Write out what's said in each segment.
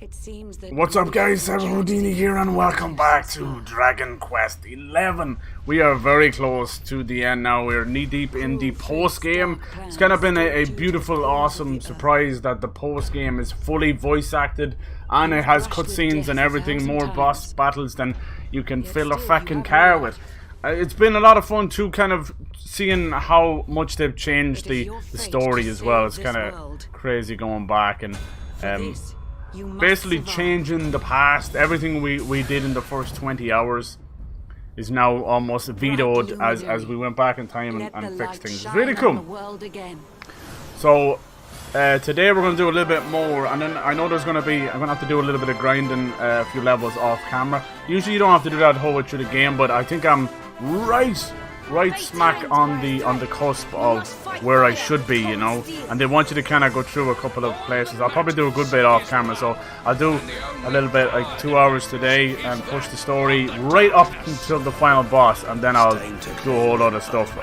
It seems that What's up guys, CyberHoudini here and welcome back to Dragon Quest XI. We are very close to the end now. We're knee deep in the post game. It's kind of been a beautiful, awesome surprise that the post game is fully voice acted and it has cutscenes and everything, more boss battles than you can fill a fucking car with. It's been a lot of fun too, kind of seeing how much they've changed the story as well. It's kind of crazy going back and basically changing the past. Everything we did in the first 20 hours is now almost vetoed as we went back in time and fixed things. It's really cool. So today we're going to do a little bit more, and then I know I'm going to have to do a little bit of grinding a few levels off camera. Usually you don't have to do that the whole way through the game, but I think I'm right smack on the cusp of where I should be, you know, and they want you to kind of go through a couple of places. I'll probably do a good bit off camera, so I'll do a little bit, like 2 hours today, and push the story right up until the final boss, and then I'll do a whole lot of stuff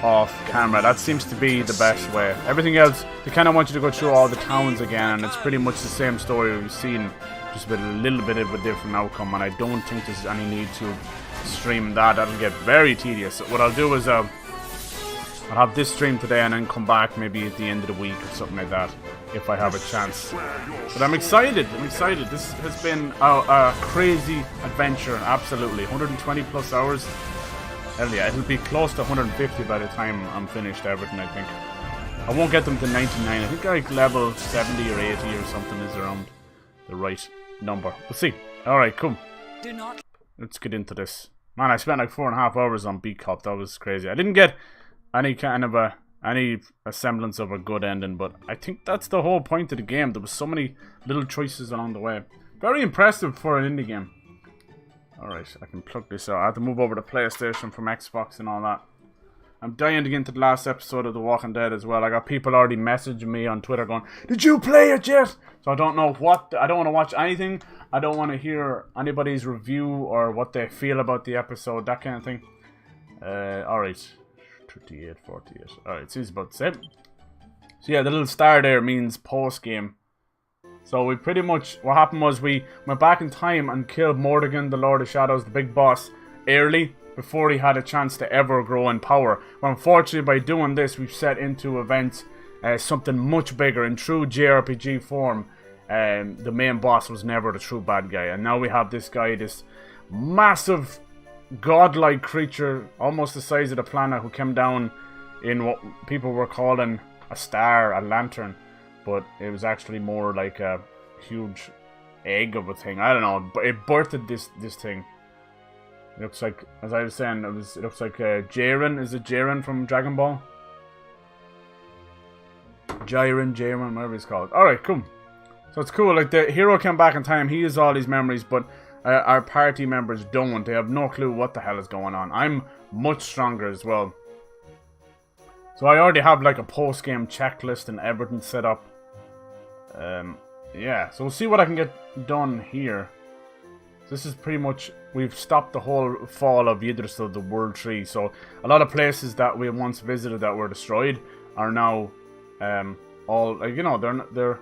off camera. That seems to be the best way. Everything else, they kind of want you to go through all the towns again, and it's pretty much the same story we've seen, just with a little bit of a different outcome, and I don't think there's any need to stream that. That'll get very tedious. What I'll do is I'll have this stream today and then come back maybe at the end of the week or something like that if I have a chance. But I'm excited. This has been a crazy adventure, absolutely. 120 plus hours. Hell yeah, it'll be close to 150 by the time I'm finished everything, I think. I won't get them to 99. I think like level 70 or 80 or something is around the right number. We'll see. Alright, cool. Let's get into this. Man, I spent like 4.5 hours on Beat Cop. That was crazy. I didn't get any kind of any semblance of a good ending, but I think that's the whole point of the game. There was so many little choices along the way. Very impressive for an indie game. Alright, I can plug this out. I have to move over to PlayStation from Xbox and all that. I'm dying to get into the last episode of The Walking Dead as well. I got people already messaging me on Twitter going, "Did you play it yet?" So I don't know what. I don't want to watch anything. I don't want to hear anybody's review or what they feel about the episode, that kind of thing. Alright. 38, 48. Alright, seems about the same. So yeah, the little star there means post-game. So we pretty much, what happened was we went back in time and killed Morrigan, the Lord of Shadows, the big boss, early, before he had a chance to ever grow in power. But unfortunately, by doing this, we've set into events something much bigger. In true JRPG form, the main boss was never the true bad guy. And now we have this guy, this massive, godlike creature, almost the size of the planet, who came down in what people were calling a star, a lantern. But it was actually more like a huge egg of a thing. I don't know, but it birthed this thing. It looks like, as I was saying, it looks like Jiren. Is it Jiren from Dragon Ball? Jiren, whatever he's called. Alright, cool. So it's cool, like the hero came back in time, he has all these memories, but our party members don't. They have no clue what the hell is going on. I'm much stronger as well. So I already have like a post-game checklist and everything set up. Yeah, so we'll see what I can get done here. This is pretty much, we've stopped the whole fall of Yggdrasil, the World Tree. So a lot of places that we once visited that were destroyed are now all, like, you know, they're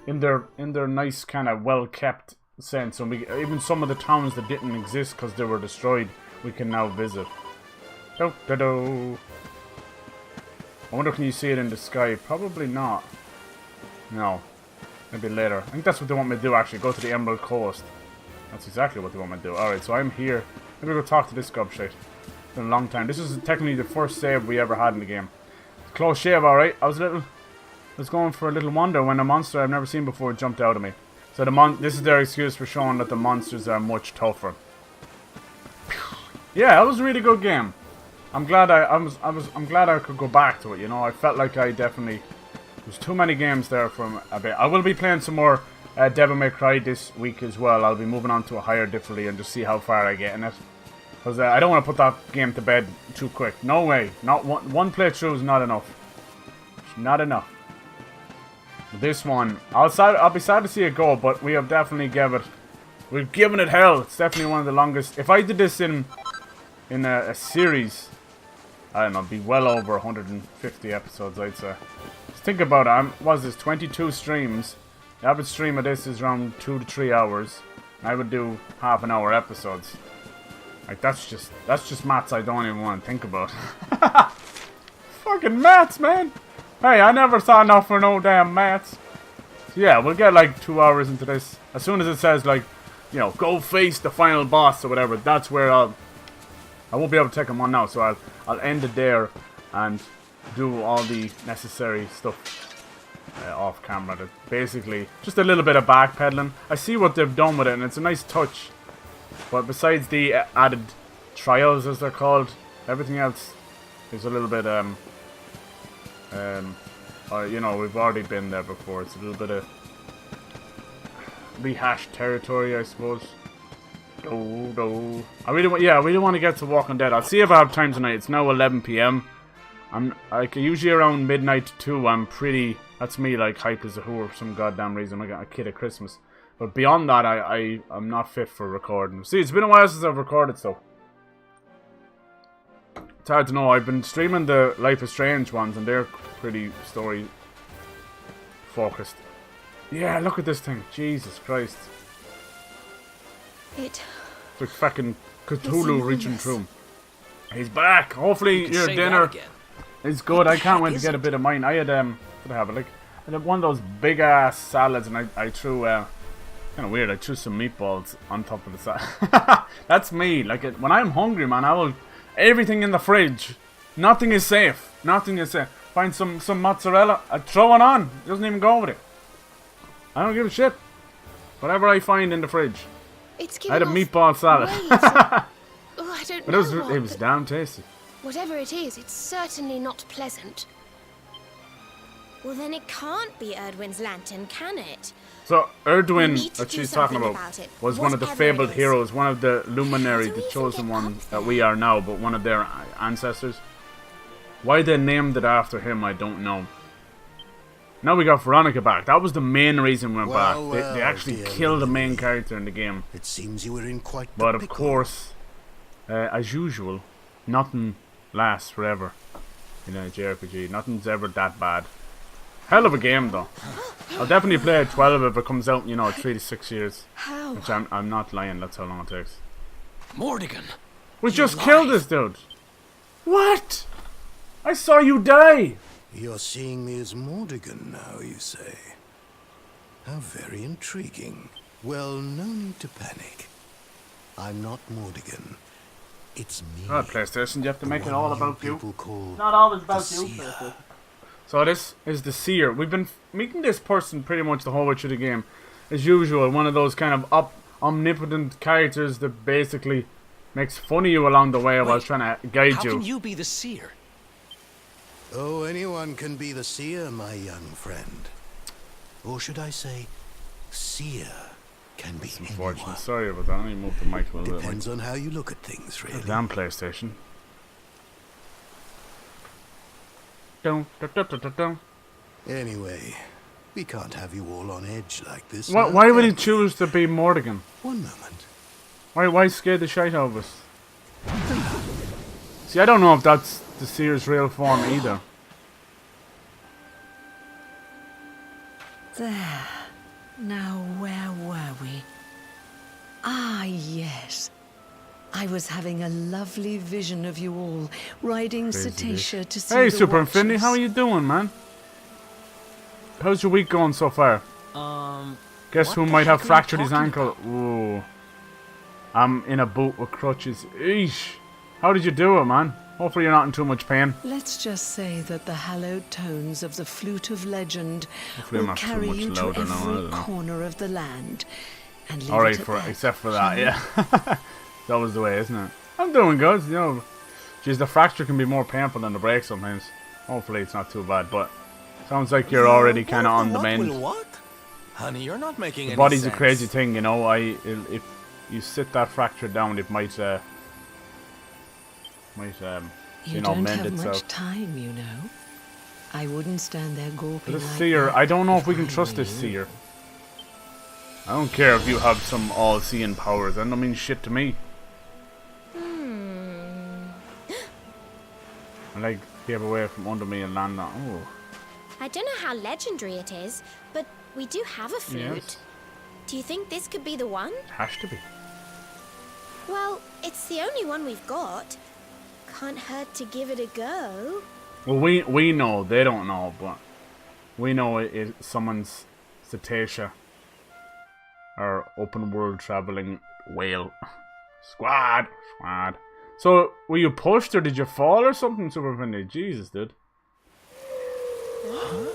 in their nice kind of well kept sense. And even some of the towns that didn't exist because they were destroyed, we can now visit. I wonder, can you see it in the sky? Probably not. No, maybe later. I think that's what they want me to do, actually. Go to the Emerald Coast. That's exactly what they want me to do. Alright, so I'm here. Maybe go talk to this gobshite. It's been a long time. This is technically the first save we ever had in the game. Close shave, alright. I was going for a little wander when a monster I've never seen before jumped out at me. So this is their excuse for showing that the monsters are much tougher. Yeah, that was a really good game. I'm glad I'm glad I could go back to it, you know. I felt like I definitely, there's too many games there from a bit. I will be playing some more Devil May Cry this week as well. I'll be moving on to a higher difficulty and just see how far I get in it. Because I don't want to put that game to bed too quick. No way. Not one playthrough is not enough. It's not enough. This one, I'll be sad to see it go, but we have definitely we've given it hell. It's definitely one of the longest. If I did this in a series, I don't know, it'd be well over 150 episodes, I'd say. Just think about it. Was this 22 streams? The average stream of this is around 2 to 3 hours. I would do half-an-hour episodes. Like, that's just maths I don't even want to think about. Fucking maths, man! Hey, I never signed up for no damn maths. So yeah, we'll get like 2 hours into this. As soon as it says, like, you know, go face the final boss or whatever, that's where I won't be able to take him on now, so I'll end it there and do all the necessary stuff off camera. That basically just a little bit of backpedaling. I see what they've done with it, and it's a nice touch. But besides the added trials, as they're called, everything else is a little bit you know, we've already been there before. It's a little bit of rehashed territory, I suppose. I really want to get to Walking Dead. I'll see if I have time tonight. It's now 11 PM. I'm like usually around midnight to 2. I'm pretty. That's me, like hype as a whore for some goddamn reason. I got a kid at Christmas. But beyond that, I'm not fit for recording. See, it's been a while since I've recorded, so it's hard to know. I've been streaming the Life is Strange ones, and they're pretty story focused. Yeah, look at this thing. Jesus Christ. It's like fucking Cthulhu reaching through. He's back. Hopefully your dinner is good. I can't wait to get a bit of mine. I had what have it like? I had one of those big ass salads, and I threw kind of weird. I threw some meatballs on top of the salad. That's me. Like when I'm hungry, man, I will everything in the fridge. Nothing is safe. Nothing is safe. Find some mozzarella. I throw it on. It doesn't even go with it. I don't give a shit. Whatever I find in the fridge. I had a meatball salad. I don't but know. It was damn tasty. Whatever it is, it's certainly not pleasant. Well, then it can't be Erdwin's lantern, can it? So Erdwin, that she's talking about, was one of the fabled heroes, one of the luminary, the chosen one that we are now, but one of their ancestors. Why they named it after him, I don't know. Now we got Veronica back. That was the main reason we went back. They actually killed the main character in the game. It seems you were in quite the But of pickle. course, as usual, nothing lasts forever in a JRPG. Nothing's ever that bad. Hell of a game though. I'll definitely play at 12 if it comes out, you know, 3 to 6 years. How? Which I'm not lying, that's how long it takes. Mordigan! We just killed this dude! What? I saw you die! You're seeing me as Mordigan now, you say? How very intriguing. Well, no need to panic. I'm not Mordigan. It's me. Oh, PlayStation, you have to make it all about you. Call Not always about you, SEER. PlayStation. So this is the Seer. We've been meeting this person pretty much the whole way through the game. As usual, one of those kind of omnipotent characters that basically makes fun of you along the way while trying to guide How you. can you be the seer? Oh, anyone can be the seer, my young friend. Or should I say, seer can be Unfortunate. anyone. Sorry about that. I need to move the mic a little bit. Depends on how you look at things, really. Damn PlayStation. Anyway, we can't have you all on edge like this. Why would he choose to be Mordigan? One moment. Why scare the shite out of us? See, I don't know if that's the Seer's real form either. There. Now, where were we? Ah, yes. I was having a lovely vision of you all, riding Cetacea to see Hey, the Super Infinity, Watchers. how are you doing, man? How's your week going so far? Guess what who the might have heck are you fractured his talking ankle? Ooh. I'm in a boot with crutches. Eesh. How did you do it, man? Hopefully you're not in too much pain. Let's just say that the hallowed tones of the Flute of Legend Hopefully I'm will not too carry much you to louder now, I every don't know. corner of the land. And leave Alright, it at that, except for shall that, we? yeah. That was the way, isn't it? I'm doing good, you know. Geez, the fracture can be more painful than the break sometimes. Hopefully it's not too bad, but sounds like you're already kind of on the mend. What? Honey, you're not making The any body's sense. a crazy thing, you know. If you sit that fracture down, it might You you know, don't mend have itself. much time, you know. I wouldn't stand there gawping This like Seer, that I don't know if we I can trust were this you. Seer. I don't care if you have some all-seeing powers. That don't mean shit to me. I like gave away from under me and land on. Oh, I don't know how legendary it is, but We do have a flute. Yes. Do you think this could be the one? It has to be. Well, it's the only one we've got. Can't hurt to give it a go. Well, we know. They don't know, but we know it's someone's cetacea. Or open world traveling whale. Squad. So, were you pushed or did you fall or something, Super Vinny? Jesus, dude. Here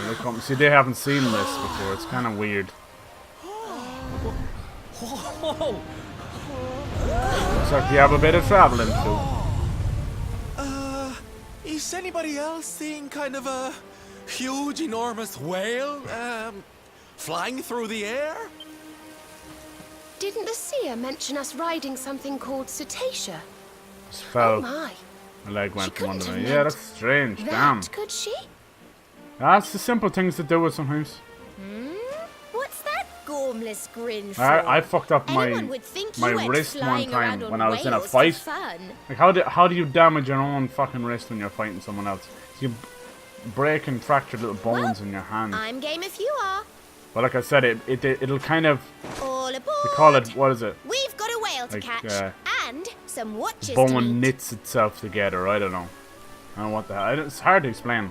they come. See, they haven't seen this before. It's kind of weird. Looks like you have a bit of traveling to do. Is anybody else seeing kind of a huge, enormous whale, flying through the air? Didn't the seer mention us riding something called cetacea? Just Oh fell. my. My leg went She from under couldn't me. have Yeah, meant that's strange. That, Damn. could she? That's the simple things to do it sometimes. What's that gormless grin for? I fucked up Anyone would think my you went wrist one flying around time on when I was in a whales for fight. fun. Like, how do you damage your own fucking wrist when you're fighting someone else? You break and fracture little bones in your hand. I'm game if you are. But like I said, it'll kind of, All aboard. they call it, what is it? We've got a whale to Like, catch and some watches to Bone meet. knits itself together. I don't know. I don't know what the hell. It's hard to explain.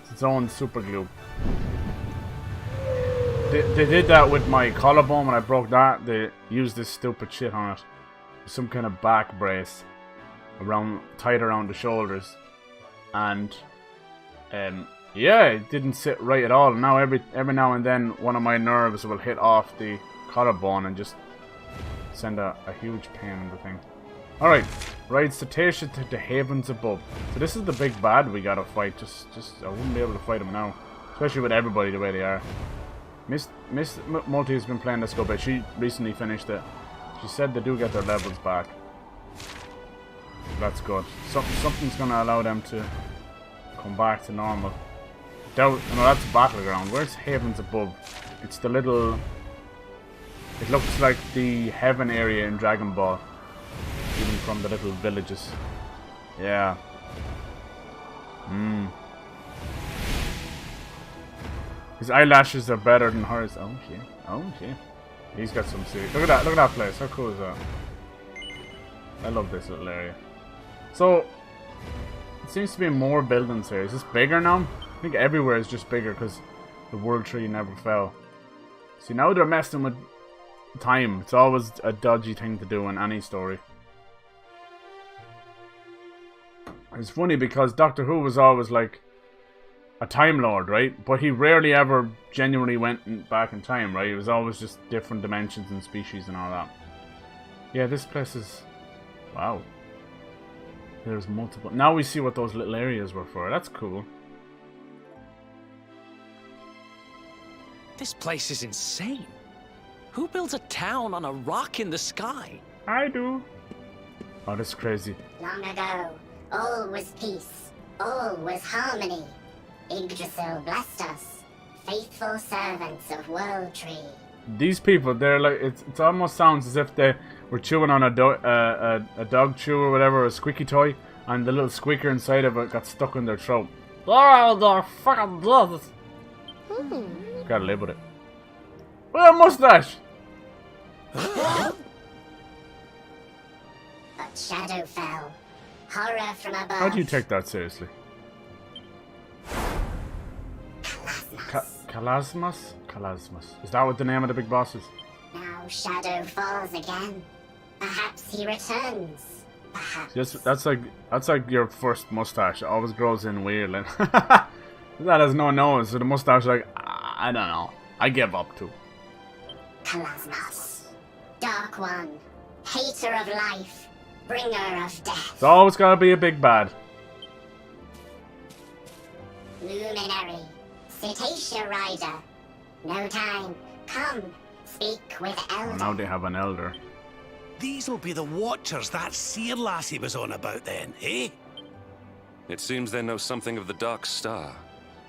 It's its own super glue. They did that with my collarbone when I broke that. They used this stupid shit on it. Some kind of back brace tied around the shoulders. And yeah, it didn't sit right at all. Now every now and then one of my nerves will hit off the collarbone and just send a huge pain in the thing. Alright, ride cetacea to the havens above. So this is the big bad we gotta fight. Just I wouldn't be able to fight him now. Especially with everybody the way they are. Miss Multi has been playing Let's Go, but she recently finished it. She said they do get their levels back. That's good. Something's gonna allow them to come back to normal. No, that's Battleground. Where's Havens Above? It's the little... It looks like the heaven area in Dragon Ball. Even from the little villages. Yeah. His eyelashes are better than hers. Oh shit. Oh shit. He's got some serious... Look at that place. How cool is that? I love this little area. So... It seems to be more buildings here. Is this bigger now? I think everywhere is just bigger because the world tree never fell. See, now they're messing with time. It's always a dodgy thing to do in any story. It's funny because Doctor Who was always like a Time Lord, right? But he rarely ever genuinely went back in time, right? It was always just different dimensions and species and all that. Yeah, this place is... Wow. There's multiple... Now we see what those little areas were for. That's cool. This place is insane. Who builds a town on a rock in the sky? I do. Oh, that's crazy. Long ago, all was peace, all was harmony. Yggdrasil blessed us, faithful servants of World Tree. These people, they're like... It almost sounds as if they were chewing on a dog chew or whatever, a squeaky toy, and the little squeaker inside of it got stuck in their throat. Oh, the fucking blood! Gotta live with it. Well, a mustache! But shadow fell, horror from above. How do you take that seriously? Kalasmas. Kalasmas. Is that what the name of the big boss is? Now shadow falls again. Perhaps he returns. Perhaps. That's like your first mustache. It always grows in weird. Like that has no nose, so the mustache is like, I don't know. I give up too. Kalasmas. Dark One. Hater of life. Bringer of death. It's always gotta be a big bad. Luminary. Cetacea Rider. No time. Come. Speak with Elder. Oh, now they have an elder. These'll be the Watchers that SEER lassie was on about then, eh? It seems they know something of the Dark Star.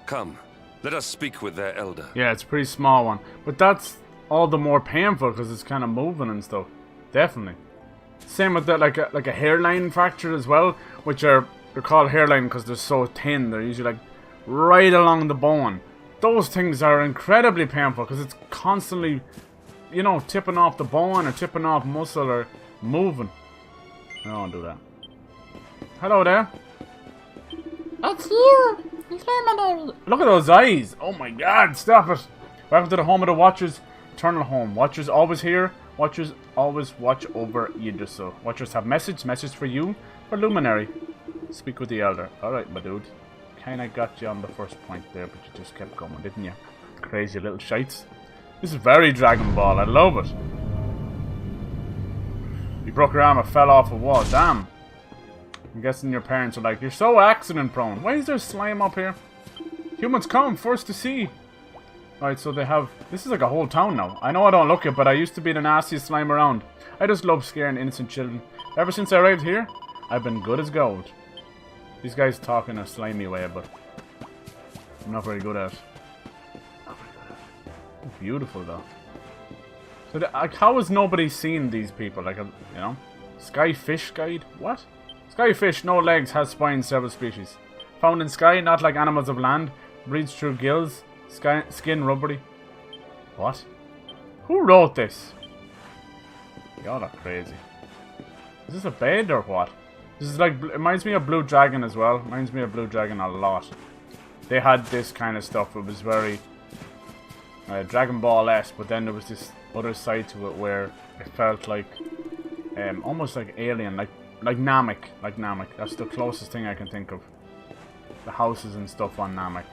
Come, let us speak with their elder. Yeah, it's a pretty small one. But that's all the more painful because it's kind of moving and stuff. Definitely. Same with that, like a hairline fracture as well, which they're called hairline because they're so thin. They're usually like right along the bone. Those things are incredibly painful because it's constantly, you know, tipping off the bone or tipping off muscle or moving. I don't want to do that. Hello there. It's you! Illuminary! Look at those eyes! Oh my god, stop it! Welcome to the home of the Watchers. Eternal home. Watchers always here. Watchers always watch over Yggdrasil. Watchers have message for you. For Luminary. Speak with the Elder. Alright, my dude. Kinda got you on the first point there, but you just kept going, didn't you? Crazy little shites. This is very Dragon Ball. I love it. You broke your arm and fell off a wall. Damn. I'm guessing your parents are like, you're so accident prone. Why is there slime up here? Humans come, first to see. Alright, so they have... This is like a whole town now. I know I don't look it, but I used to be the nastiest slime around. I just love scaring innocent children. Ever since I arrived here, I've been good as gold. These guys talk in a slimy way, but I'm not very good at it. Beautiful, though. So, like, how has nobody seen these people? Like, you know? Sky fish guide? What? Sky fish, no legs, has spines, several species. Found in sky, not like animals of land. Breathes through gills. Skin rubbery. What? Who wrote this? Y'all are crazy. Is this a bed or what? This is like, it reminds me of Blue Dragon as well. Reminds me of Blue Dragon a lot. They had this kind of stuff. It was very Dragon Ball-esque, but then there was this other side to it where it felt like almost like Alien, like Namek. Like Namek. That's the closest thing I can think of. The houses and stuff on Namek.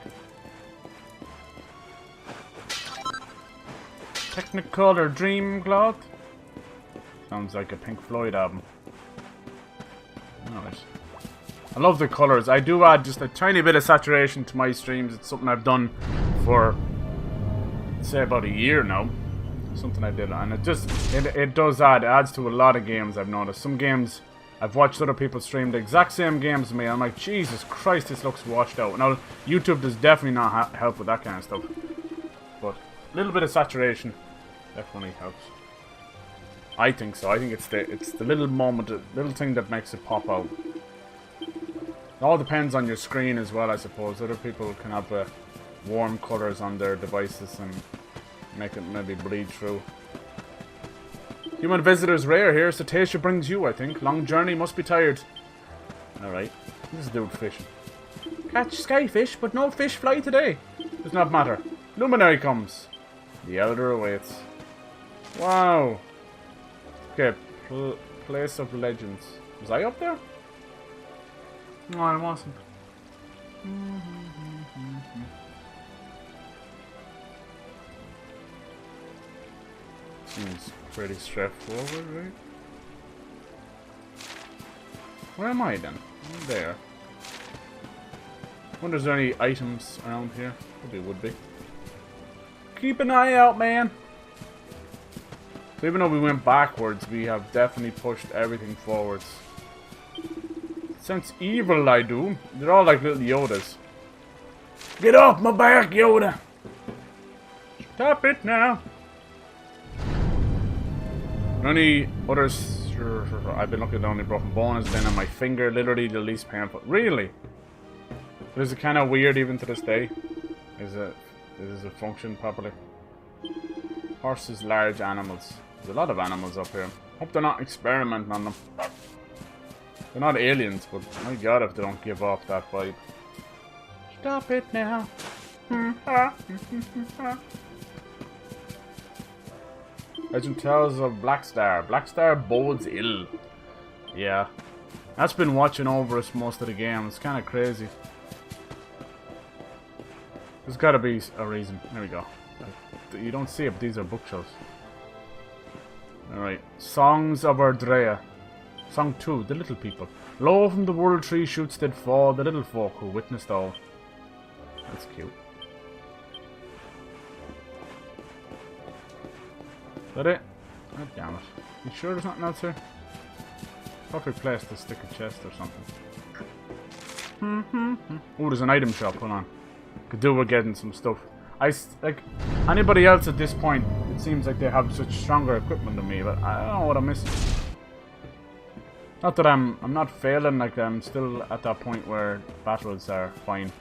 Technicolor Dream Cloth. Sounds like a Pink Floyd album. Alright. I love the colours. I do add just a tiny bit of saturation to my streams. It's something I've done for, say, about a year now. Something I did, and it does add. It adds to a lot of games, I've noticed. Some games, I've watched other people stream the exact same games as me. I'm like, Jesus Christ, this looks washed out. Now, YouTube does definitely not help with that kind of stuff. But a little bit of saturation definitely helps. I think so. I think it's the little moment, the little thing that makes it pop out. It all depends on your screen as well, I suppose. Other people can have warm colours on their devices and make it maybe bleed through. Human visitors rare here. Cetacea brings you, I think. Long journey, must be tired. Alright. This is dude fishing. Catch skyfish, but no fish fly today. Does not matter. Luminary comes. The Elder awaits. Wow. Okay, Place of Legends. Was I up there? No, I wasn't. Seems pretty straightforward, right? Where am I then? I'm there. Wonder if there's any items around here. Probably would be. Keep an eye out, man! So even though we went backwards, we have definitely pushed everything forwards. Sounds evil, I do. They're all like little Yodas. Get off my back, Yoda! Stop it now! Only others... I've been looking at the only broken bone has been on my finger, literally the least painful. Really? Is it kind of weird even to this day? Does it function properly? Horses, large animals. There's a lot of animals up here. Hope they're not experimenting on them. They're not aliens, but my god if they don't give off that vibe. Stop it now. Legend tells of Black Star. Black Star bodes ill. Yeah. That's been watching over us most of the game. It's kind of crazy. There's gotta be a reason. There we go. You don't see it, but these are bookshelves. Alright. Songs of Ardrea. Song 2, The Little People. Low from the world tree shoots did fall, the little folk who witnessed all. That's cute. Is that it? God damn it. You sure there's nothing else here? Perfect place to stick a chest or something. Oh, there's an item shop, hold on. Could do with getting some stuff. Like, anybody else at this point, it seems like they have such stronger equipment than me, but I don't know what I'm missing. Not that I'm not failing, like I'm still at that point where battles are fine.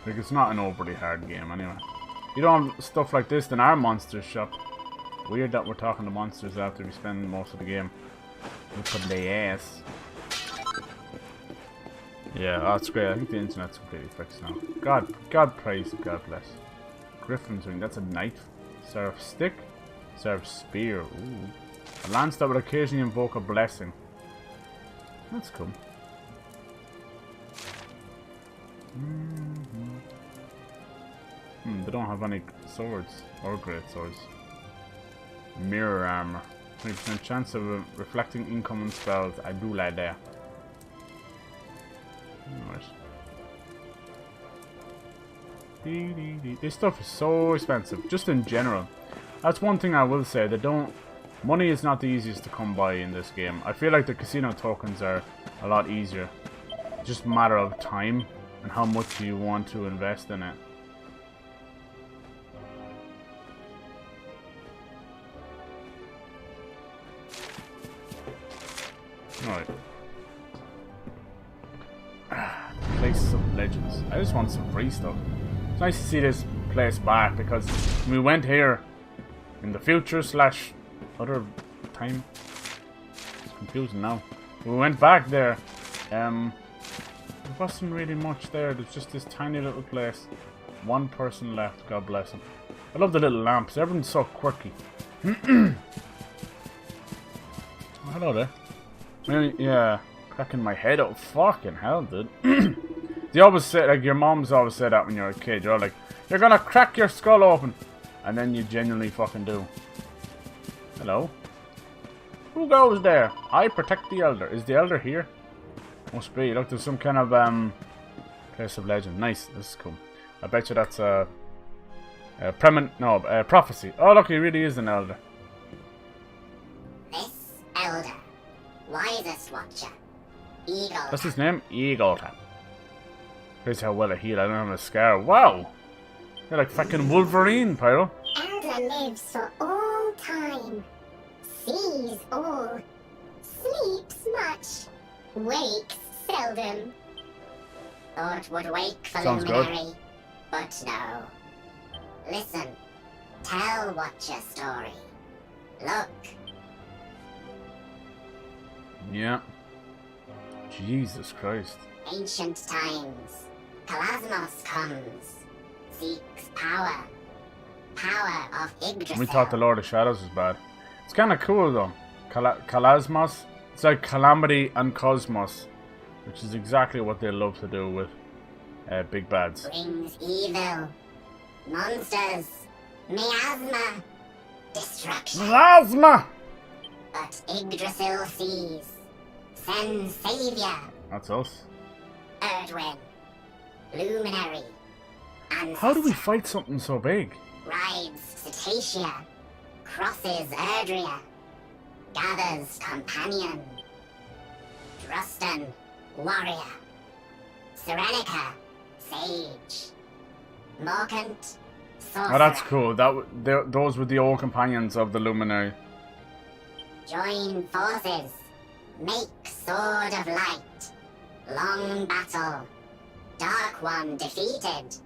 Like, it's not an overly hard game, anyway. You don't have stuff like this in our monsters shop. Weird that we're talking to monsters after we spend most of the game. Look at the ass. Yeah, oh, that's great. I think the internet's completely fixed now. God praise, God bless. Griffin's ring, that's a knife. Seraph stick. Seraph spear. Ooh. A lance that would occasionally invoke a blessing. That's cool. They don't have any swords or great swords. Mirror armor. 20% chance of reflecting incoming spells. I do like that. Alright. This stuff is so expensive, just in general. That's one thing I will say. Money is not the easiest to come by in this game. I feel like the casino tokens are a lot easier. It's just a matter of time and how much you want to invest in it. Alright. Places of Legends. I just want some free stuff. It's nice to see this place back because we went here in the future / other time. It's confusing now. We went back there. There wasn't really much there. There's just this tiny little place. One person left. God bless him. I love the little lamps. Everyone's so quirky. Oh, hello there. Yeah, cracking my head up. Fucking hell, dude. They always say, like, your moms always say that when you're a kid. You're like, you're gonna crack your skull open. And then you genuinely fucking do. Hello? Who goes there? I protect the elder. Is the elder here? Must be. Look, there's some kind of, place of legend. Nice. This is cool. I bet you that's, prophecy. Oh, look, he really is an elder. This elder. Wisest watcher. Eagle. What's his name? Eagle. Here's how well I heal. I don't have a scar. Wow! You're like fucking Wolverine, Pyro. Elder lives for all time. Sees all. Sleeps much. Wakes seldom. Thought would wake for Sounds luminary. good. But no. Listen. Tell Watcher story. Look. Yeah. Jesus Christ. Ancient times. Kalasmos comes. Seeks power. Power of Yggdrasil. We thought the Lord of Shadows was bad. It's kind of cool though. Kalasmos. It's like Calamity and Cosmos, which is exactly what they love to do with big bads. Brings evil. Monsters. Miasma. Destruction. Miasma! But Yggdrasil sees. Sends savior. That's us. Erdwin. Luminary. Ancestor. How do we fight something so big? Rides Cetacea. Crosses Erdria. Gathers companion. Drustan. Warrior. Serenica. Sage. Morkant. Sorcerer. Oh, that's cool. Those were the old companions of the Luminary. Join forces. Make sword of light. Long battle. Dark one defeated.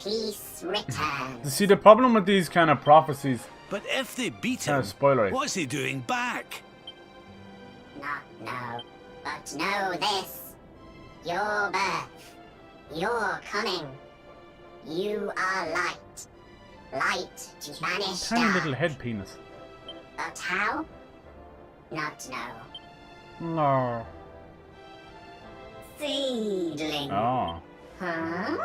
Peace returns. See, the problem with these kind of prophecies... But if they beat him, spoilery. what's he doing back? Not know, but know this. Your birth. Your coming. You are light. Light to banish Tiny dark. little head penis. But how? Not know. No. Seedling. Oh. Huh?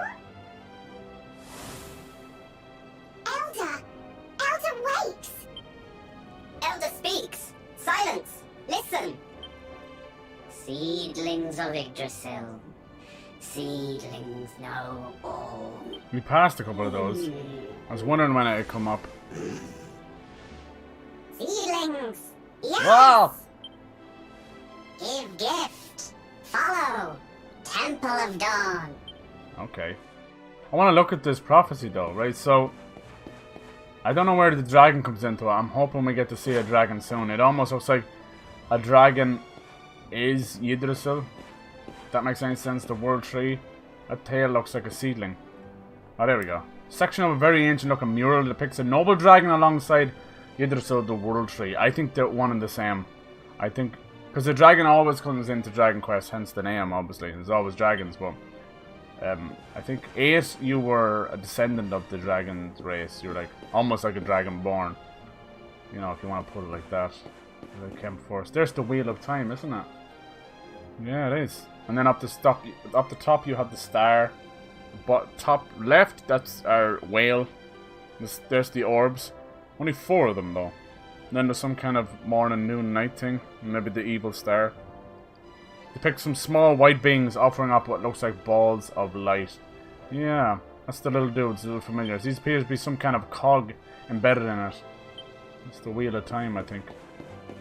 Elder! Elder wakes! Elder speaks! Silence! Listen! Seedlings of Yggdrasil. Seedlings know all. We passed a couple of those. I was wondering when it would come up. Seedlings! Yes! Wow! Give gift! Follow! Temple of Dawn. Okay. I want to look at this prophecy though, right? So, I don't know where the dragon comes into it. I'm hoping we get to see a dragon soon. It almost looks like a dragon is Yggdrasil. If that makes any sense. The World Tree. That tail looks like a seedling. Oh, there we go. Section of a very ancient looking mural depicts a noble dragon alongside Yggdrasil, the world tree. I think they're one and the same. I think, because the dragon always comes into Dragon Quest, hence the name, obviously. There's always dragons, but I think 8, you were a descendant of the dragon's race. You're like, almost like a dragonborn. You know, if you want to put it like that. They came first. There's the Wheel of Time, isn't it? Yeah, it is. And then up the top you have the star. But top left, that's our whale. There's the orbs. Only 4 of them though. And then there's some kind of morning, noon, night thing. Maybe the evil star. Depicts some small white beings offering up what looks like balls of light. Yeah, that's the little dudes, the little familiars. These appears to be some kind of cog embedded in it. It's the Wheel of Time, I think.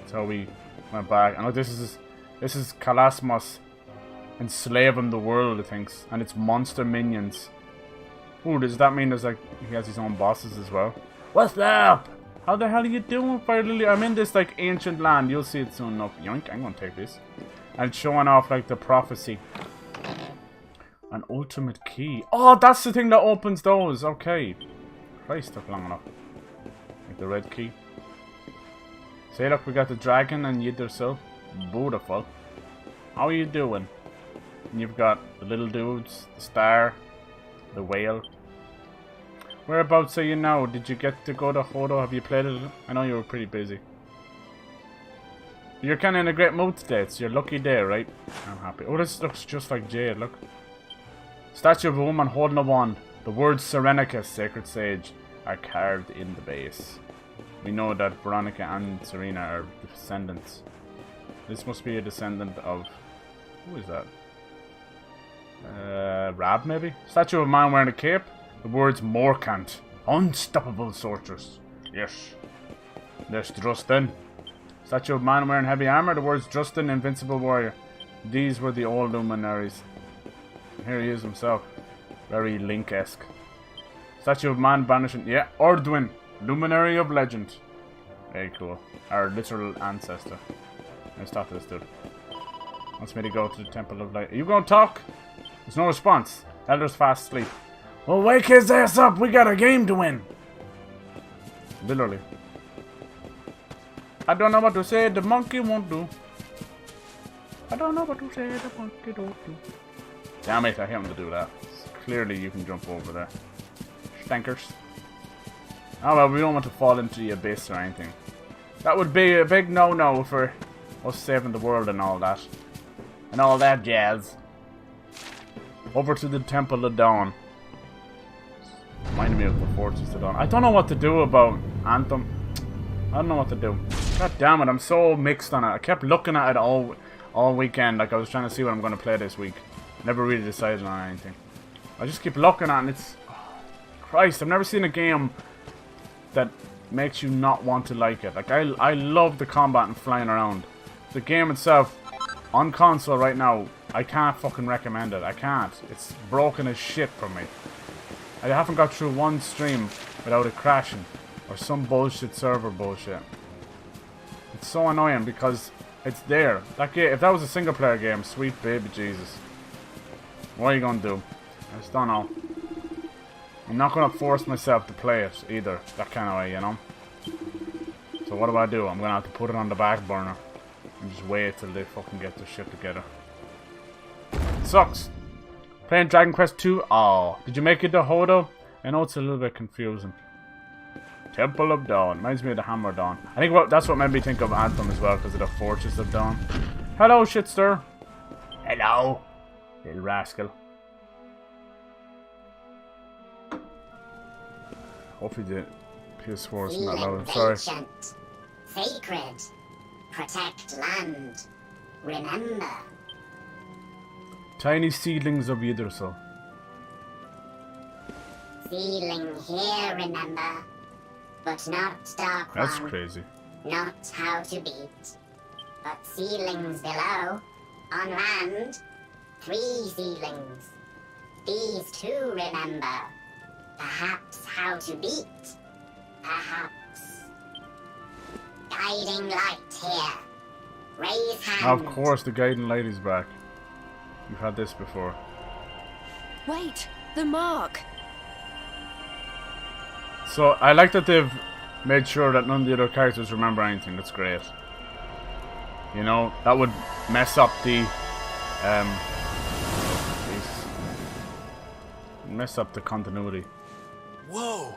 That's how we went back. And look, this is Kalasmos enslaving the world, I think, and it's monster minions. Ooh, does that mean there's like he has his own bosses as well? What's up? How the hell are you doing, Fire Lily? I'm in this like ancient land. You'll see it soon enough. Yoink! I'm gonna take this. And it's showing off like the prophecy. An ultimate key. Oh, that's the thing that opens those. Okay. Christ, took long enough. Like the red key. See, look, we got the dragon and Yggdrasil. Beautiful. How are you doing? And you've got the little dudes, the star, the whale. Whereabouts are you now? Did you get to go to Hodo? Have you played it? I know you were pretty busy. You're kind of in a great mood today. It's your lucky day, right? I'm happy. Oh, this looks just like Jade, look. Statue of a woman holding a wand. The words Serenica, Sacred Sage, are carved in the base. We know that Veronica and Serena are descendants. This must be a descendant of... Who is that? Rab, maybe? Statue of a man wearing a cape. The words Morkant. Unstoppable sorceress. Yes. There's Drustin. Statue of a man wearing heavy armor. The words Drustin, invincible warrior. These were the old luminaries. Here he is himself. Very Link-esque. Statue of a man banishing... Yeah, Ordwin. Luminary of legend. Very cool. Our literal ancestor. Let's talk to this dude. Wants me to go to the Temple of Light. Are you going to talk? There's no response. Elder's fast asleep. Well, wake his ass up. We got a game to win. Literally. I don't know what to say. The monkey won't do. I don't know what to say. The monkey don't do. Damn it. I hate him to do that. Clearly you can jump over there. Stankers. Oh well, we don't want to fall into the abyss or anything. That would be a big no-no for us saving the world and all that. And all that jazz. Over to the Temple of Dawn. Reminded me of the Fortress of Dawn. I don't know what to do about Anthem. I don't know what to do. God damn it, I'm so mixed on it. I kept looking at it all weekend. Like I was trying to see what I'm going to play this week. Never really decided on anything. I just keep looking at it and it's... Oh, Christ, I've never seen a game that makes you not want to like it. Like I love the combat and flying around. The game itself, on console right now, I can't fucking recommend it. I can't. It's broken as shit for me. I haven't got through one stream without it crashing. Or some bullshit server bullshit. It's so annoying because it's there. That game, if that was a single player game, sweet baby Jesus. What are you gonna do? I just don't know. I'm not gonna force myself to play it either. That kind of way, you know? So what do? I'm gonna have to put it on the back burner. And just wait till they fucking get their shit together. It sucks. Playing Dragon Quest II? Oh, did you make it to Hodo? I know it's a little bit confusing. Temple of Dawn. Reminds me of the Hammer of Dawn. I think that's what made me think of Anthem as well, because of the Fortress of Dawn. Hello, shitster. Hello, little rascal. Hopefully the PS4 is not loud. Sorry. Ancient, sacred, protect land. Remember. Tiny seedlings of Yggdrasil. Sealing here, remember. But not Darkspawn. That's crazy. Not how to beat. But ceilings below. On land, 3 ceilings. These 2 remember. Perhaps how to beat. Perhaps. Guiding light here. Raise hand. Of course, the guiding light is back. You've had this before. Wait, the mark. So I like that they've made sure that none of the other characters remember anything. That's great. You know, that would mess up the continuity. Whoa!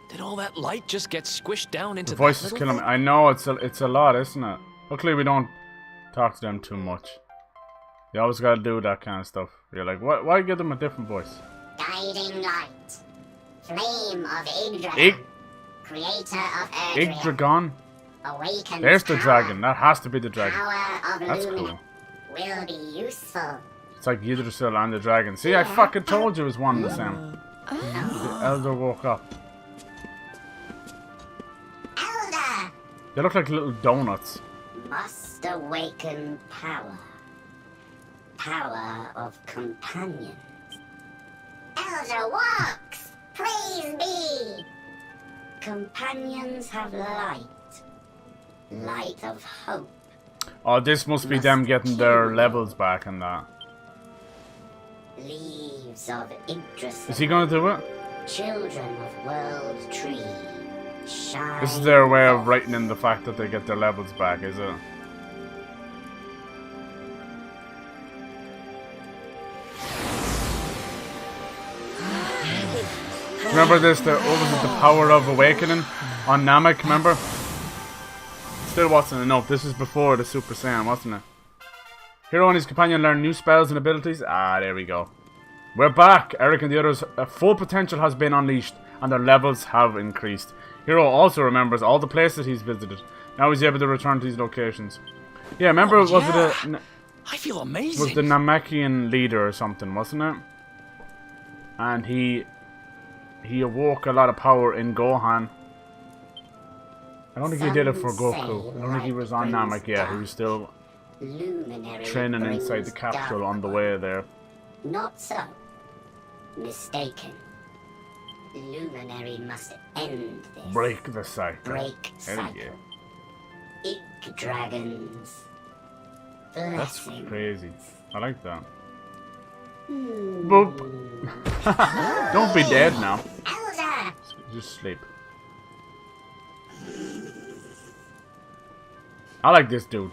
Did all that light just get squished down into The voice is killing me. I know it's a lot, isn't it? Luckily we don't talk to them too much. You always gotta do that kind of stuff. You're like, why give them a different voice? Guiding light. Flame of Yggdragon. Creator of Erdrea. Yggdragon? Awakens There's the power. dragon. That has to be the dragon. Power of That's Lumina cool. will be useful. It's like Yggdrasil and the dragon. See, I fucking told you it was one and the same. The elder woke up. Elder They look like little donuts. must awaken power. Power of companions. Elder walks. Praise be. Companions have light. Light of hope. Oh, this must be them getting their levels back and that. Leaves of Yggdrasil. Is he gonna do it? Children of World Tree. Shine. This is their way of writing in the fact that they get their levels back, is it? Remember this, what was it, the power of awakening on Namek, remember? Still wasn't enough. This is before the Super Saiyan, wasn't it? Hero and his companion learn new spells and abilities. Ah, there we go. We're back! Eric and the others' full potential has been unleashed, and their levels have increased. Hero also remembers all the places he's visited. Now he's able to return to these locations. Yeah, remember, was it I feel amazing. was the Namekian leader or something, wasn't it? And he awoke a lot of power in Gohan. I don't think he did it for Goku. I don't think he was on Namek yet. He was still Luminary training inside the brings capsule on the dark. way there. Not so. Mistaken. Luminary must end this. Break the cycle. Break Hell cycle. yeah. Yggdragons. That's Blessing. crazy. I like that. Boop. Don't be dead now. Elder! Just sleep. I like this dude.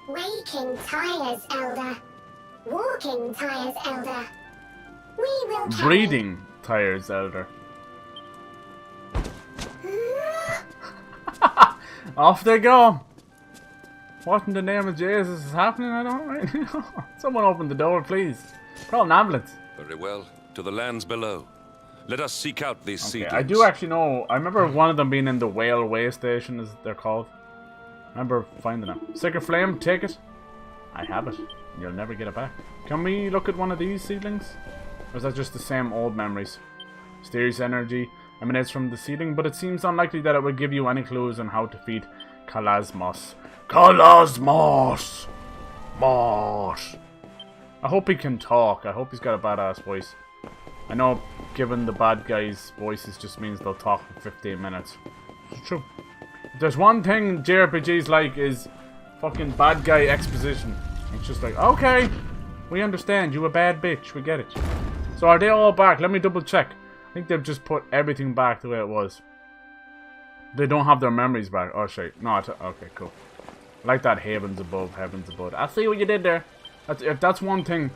Waking tires, Elder. Walking tires, Elder. We will carry. Breathing tires, Elder. Off they go. What in the name of Jesus is happening? I don't really know. Someone open the door, please. Call an ambulance. Very well. To the lands below. Let us seek out these Okay, seedlings. I do actually know. I remember one of them being in the whale way station, as they're called. I remember finding it. Sacred Flame, take it. I have it. You'll never get it back. Can we look at one of these seedlings? Or is that just the same old memories? Mysterious energy emanates from the seedling, but it seems unlikely that it would give you any clues on how to feed Kalasmos. Kalasmos! Moss! I hope he can talk. I hope he's got a badass voice. I know given the bad guys' voices just means they'll talk for 15 minutes. It's true. If there's one thing JRPGs like is fucking bad guy exposition. It's just like, okay, we understand. You a bad bitch. We get it. So are they all back? Let me double check. I think they've just put everything back the way it was. They don't have their memories back. Oh shit. No, okay, cool. I like that heavens above, heavens above. I see what you did there. If that's one thing,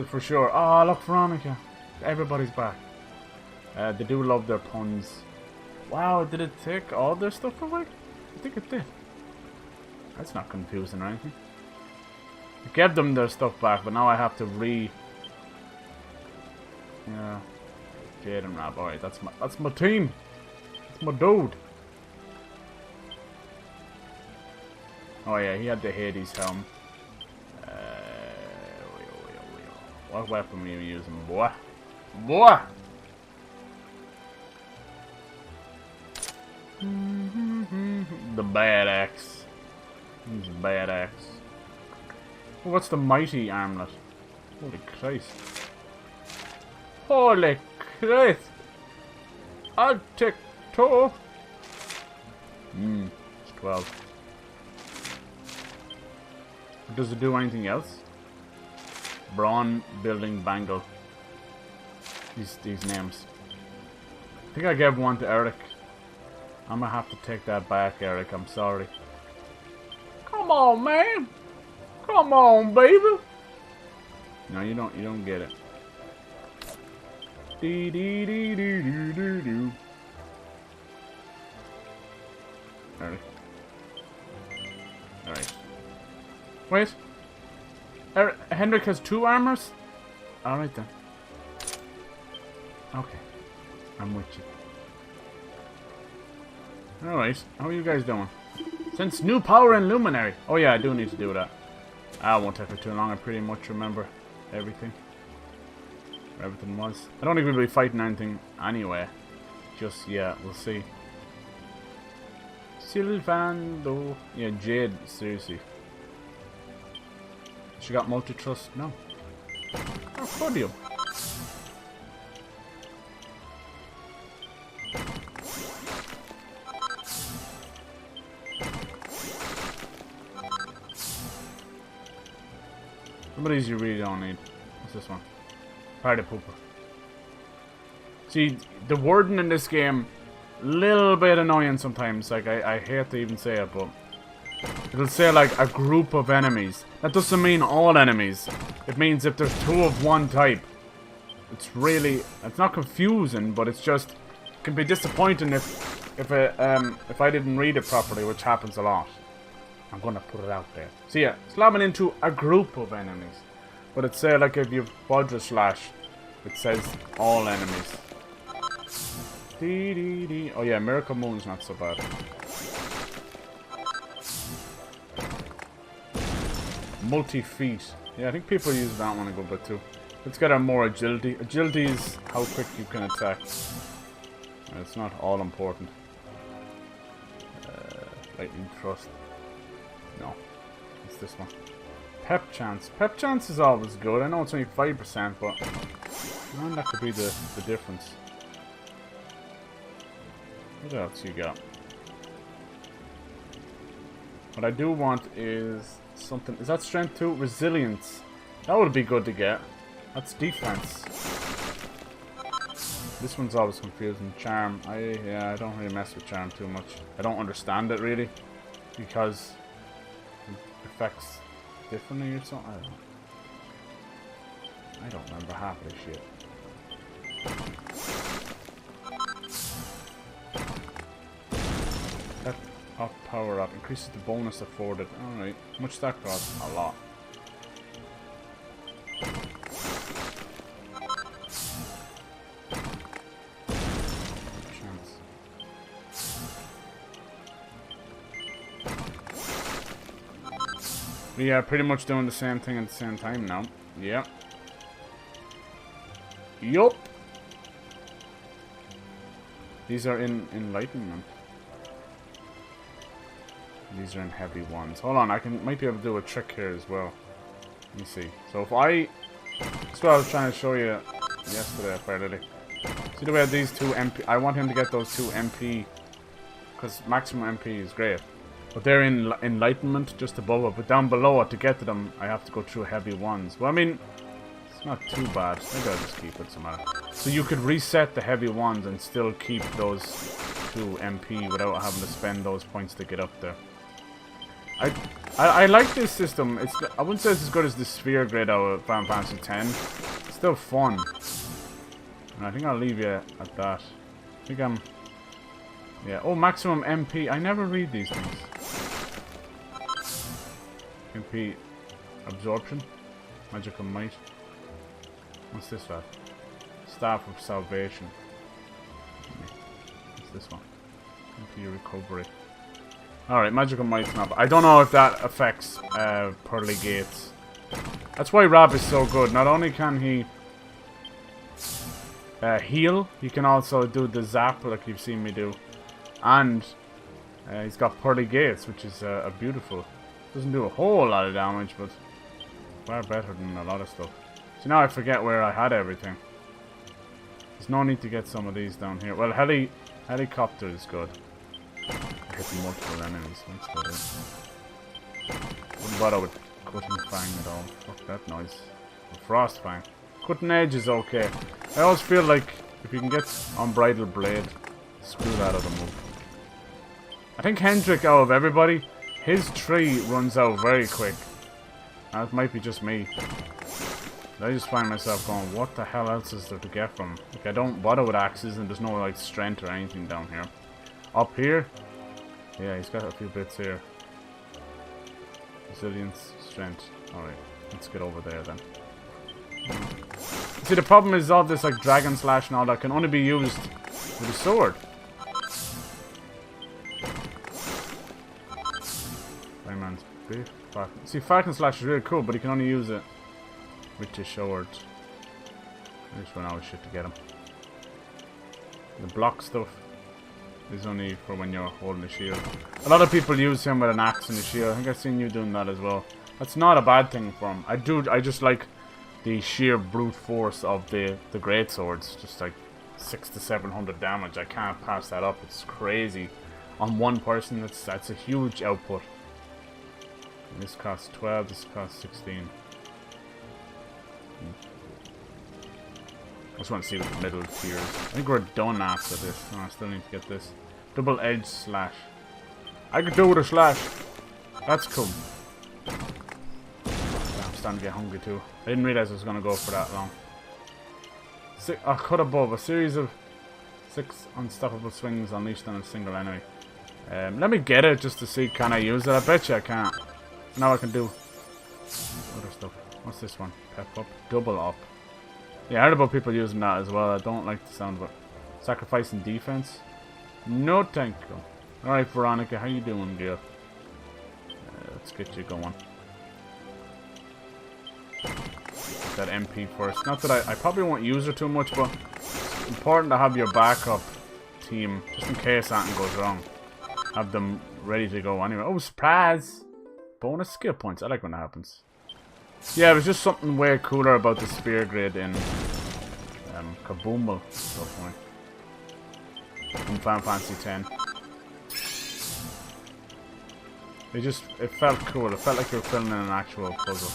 for sure. Oh, look, Veronica. Everybody's back. They do love their puns. Wow, did it take all their stuff away? I think it did. That's not confusing or anything. I gave them their stuff back, but now I have to Yeah. Jade and Rab. Alright, that's my team. That's my dude. Oh yeah, he had the Hades helm. What weapon were you using, boy? Boy! The bad axe. He's a bad axe. Oh, what's the mighty armlet? Holy Christ. Holy Christ! I'll take two. It's 12. Does it do anything else? Brawn building bangle. These names. I think I gave one to Eric. I'm gonna have to take that back, Eric. I'm sorry. Come on, man. Come on, baby. No, you don't get it. Dee dee dee dee dee dee dee. Eric. Alright. Wait. Hendrik has 2 armors? Alright then. Okay. I'm with you. Alright. How are you guys doing? Since new power in Luminary. Oh yeah, I do need to do that. I won't take it too long. I pretty much remember everything. Where everything was. I don't think we'll be fighting anything anyway. Just yet. We'll see. Sylvando. Yeah, Jade. Seriously. She got multi-trust? No. How could you? Some of these you really don't need. What's this one? Party pooper. See, the wording in this game, little bit annoying sometimes. Like, I hate to even say it, but it'll say like a group of enemies. That doesn't mean all enemies. It means if there's 2 of one type. It's really, it's not confusing, but it's just, it can be disappointing if I didn't read it properly, which happens a lot. I'm gonna put it out there. So yeah, slamming into a group of enemies. But it's say like if you've Vajra Slash, it says all enemies. Dee dee dee. Oh yeah, Miracle Moon's not so bad. Multi-feet. Yeah, I think people use that one a good bit too. Let's get our more agility. Agility is how quick you can attack. It's not all important. Lightning Thrust. No. It's this one. Pep Chance. Pep Chance is always good. I know it's only 5%, but man, that could be the difference. What else you got? What I do want is something. Is that strength 2? Resilience. That would be good to get. That's defense. This one's always confusing. Charm. I don't really mess with charm too much. I don't understand it really, because it affects differently or something. I don't remember half of this shit. That up power up increases the bonus afforded. Alright. How much that costs? A lot. We are pretty much doing the same thing at the same time now. Yep. Yup. These are in Enlightenment. These are in heavy ones. Hold on, might be able to do a trick here as well. Let me see. So if that's what I was trying to show you yesterday, fairly. See the way these 2 MP. I want him to get those 2 MP, because maximum MP is great. But they're in Enlightenment, just above it. But down below it, to get to them, I have to go through heavy ones. Well, I mean, it's not too bad. Maybe I'll just keep it somehow. So you could reset the heavy ones and still keep those 2 MP without having to spend those points to get up there. I like this system. I wouldn't say it's as good as the SEER grid out of Final Fantasy X. It's still fun. And I think I'll leave you at that. I think I'm... Yeah. Oh, maximum MP. I never read these things. MP absorption. Magical might. What's this lad? Staff of Salvation. What's this one? MP recovery. Alright, magical might's not. I don't know if that affects pearly gates. That's why Rab is so good. Not only can he heal, he can also do the zap like you've seen me do. And he's got pearly gates, which is a beautiful. Doesn't do a whole lot of damage, but far better than a lot of stuff. So now I forget where I had everything. There's no need to get some of these down here. Well, helicopter is good. Hitting multiple enemies. Wouldn't bother with cutting fang at all. Fuck that noise. Frost fang. Cutting edge is okay. I always feel like If you can get Unbridled Blade, screw that other move. I think Hendrik, out of everybody, his tree runs out very quick. That might be just me. I just find myself going, what the hell else is there to get from? Like, I don't bother with axes and there's no like strength or anything down here. Up here? Yeah, he's got a few bits here. Resilience, strength. Alright, let's get over there then. See, the problem is all this like dragon slash and all that can only be used with a sword. Fireman's beef. See, Falcon Slash is really cool, but you can only use it with your sword. I just run out of shit to get him. The block stuff is only for when you're holding a shield. A lot of people use him with an axe and a shield. I think I've seen you doing that as well. That's not a bad thing for him. I just like the sheer brute force of the great swords. Just like 600 to 700 damage. I can't pass that up. It's crazy. On one person, that's a huge output. And this costs 12, this costs 16. I just want to see what the middle tiers. I think we're done after this. No, I still need to get this. Double edge slash. I could do with a slash. That's cool. I'm starting to get hungry too. I didn't realize I was going to go for that long. A cut above. A series of 6 unstoppable swings unleashed on a single enemy. Let me get it just to see, can I use it? I bet you I can't. Now I can do other stuff. What's this one? Pep up. Double up. Yeah, I heard about people using that as well. I don't like the sound of it. Sacrificing defense? No thank you. Alright, Veronica, how you doing, girl? Let's get you going. That MP first. Not that I probably won't use her too much, but it's important to have your backup team, just in case something goes wrong. Have them ready to go anyway. Oh, surprise! Bonus skill points. I like when that happens. Yeah, there's just something way cooler about the spear grid in Kaboombal. So funny. In Final Fantasy X. It felt cool. It felt like you were filling in an actual puzzle.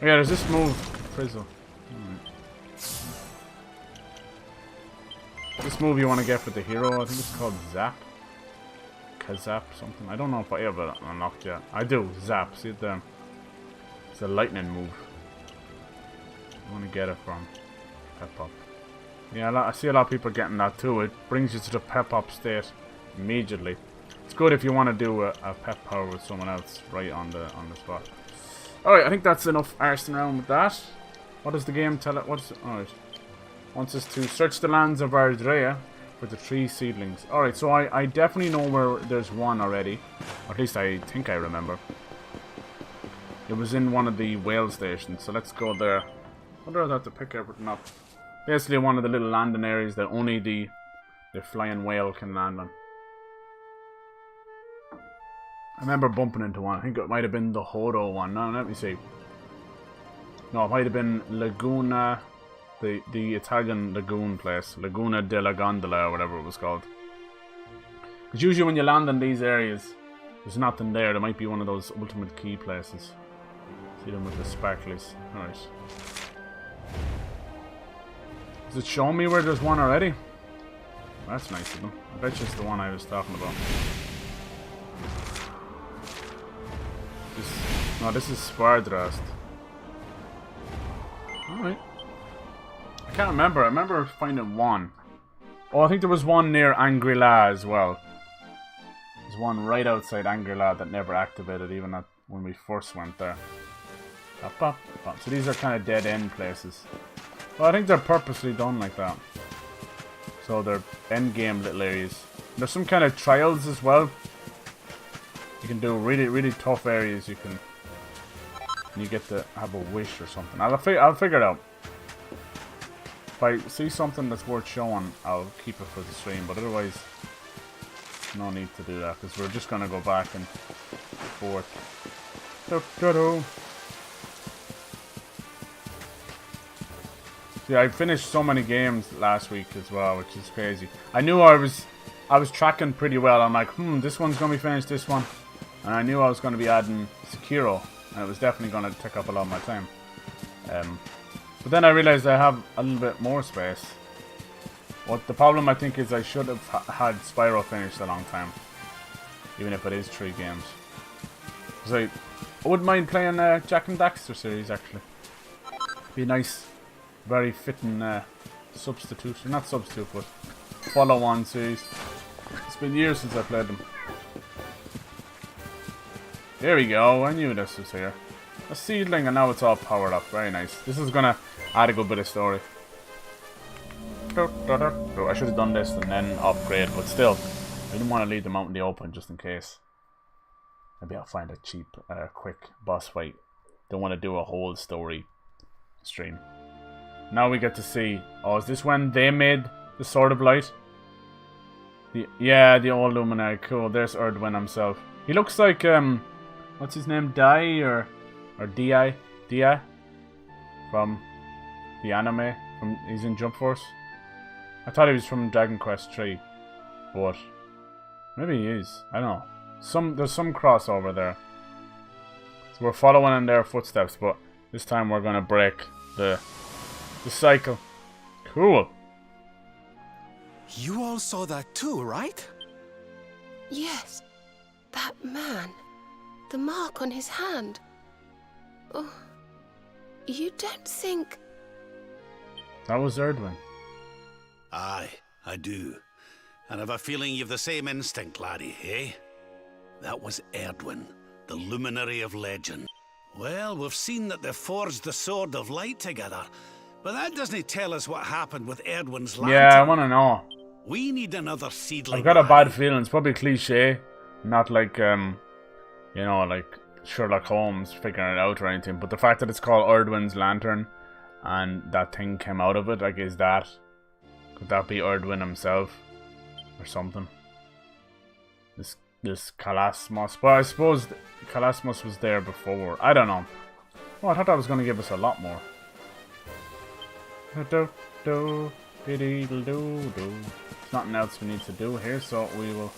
Oh yeah, there's this move, Frizzle. This move you want to get for the hero, I think it's called Zap. Kazap something. I don't know if I ever unlocked yet. I do, Zap. See it there? It's a lightning move. I want to get it from Pep Up. Yeah, I see a lot of people getting that too. It brings you to the Pep Up state immediately. It's good if you want to do a Pep Power with someone else right on the spot. Alright, I think that's enough arsing around with that. What does the game tell it? Alright. Wants us to search the lands of Ardrea for the 3 seedlings. Alright, so I definitely know where there's one already. Or at least I think I remember. It was in one of the whale stations, so let's go there. I wonder if I have to pick everything up. Basically one of the little landing areas that only the flying whale can land on. I remember bumping into one. I think it might have been the Hodo one. No, let me see. No, it might have been Laguna... The Italian lagoon place. Laguna della Gondola or whatever it was called. Because usually when you land in these areas, there's nothing there. There might be one of those ultimate key places. See them with the sparklies. Alright. Does it show me where there's one already? That's nice of them. I bet you it's the one I was talking about. No, this is Spardrast. Alright. I can't remember. I remember finding one. Oh, I think there was one near Angri-La as well. There's one right outside Angri-La that never activated, even when we first went there. Up, up, up. So these are kind of dead-end places. Well, I think they're purposely done like that. So they're end-game little areas. There's some kind of trials as well. You can do really, really tough areas. You get to have a wish or something. I'll figure it out. If I see something that's worth showing, I'll keep it for the stream, but otherwise, no need to do that, because we're just going to go back and forth. See, I finished so many games last week as well, which is crazy. I knew I was tracking pretty well. I'm like, this one's going to be finished, this one. And I knew I was going to be adding Sekiro, and it was definitely going to take up a lot of my time. But then I realized I have a little bit more space. What the problem I think is I should have had Spyro finished a long time. Even if it is 3 games. Because I wouldn't mind playing Jack and Daxter series actually. Be nice, very fitting substitute, not substitute, but follow-on series. It's been years since I played them. There we go, I knew this was here. A seedling and now it's all powered up, very nice. This is gonna add a good bit of story. I should have done this and then upgrade, but still, I didn't want to leave them out in the open just in case. Maybe I'll find a cheap, quick boss fight. Don't want to do a whole story stream. Now we get to see. Oh, is this when they made the Sword of Light? Yeah, the old Luminary. Cool. There's Erdwin himself. He looks like what's his name? Dai or Di? Dia from the anime. He's in Jump Force. I thought he was from Dragon Quest III, but maybe he is. I don't know. There's some crossover there. So we're following in their footsteps, but this time we're gonna break the cycle. Cool. You all saw that too, right? Yes. That man. The mark on his hand. Oh. You don't think... That was Erdwin. Aye, I do. And I've a feeling you've the same instinct, laddie, eh? That was Erdwin, the Luminary of Legend. Well, we've seen that they forged the Sword of Light together, but that doesn't tell us what happened with Erdwin's lantern. Yeah, I want to know. We need another seedling. I've got a bad feeling. It's probably cliche, not like you know, like Sherlock Holmes figuring it out or anything. But the fact that it's called Erdwin's lantern, and that thing came out of it, like, could that be Erdwin himself or something? This Kalasmos, but I suppose Kalasmos was there before. I don't know. Oh, I thought that was going to give us a lot more. There's nothing else we need to do here, so we will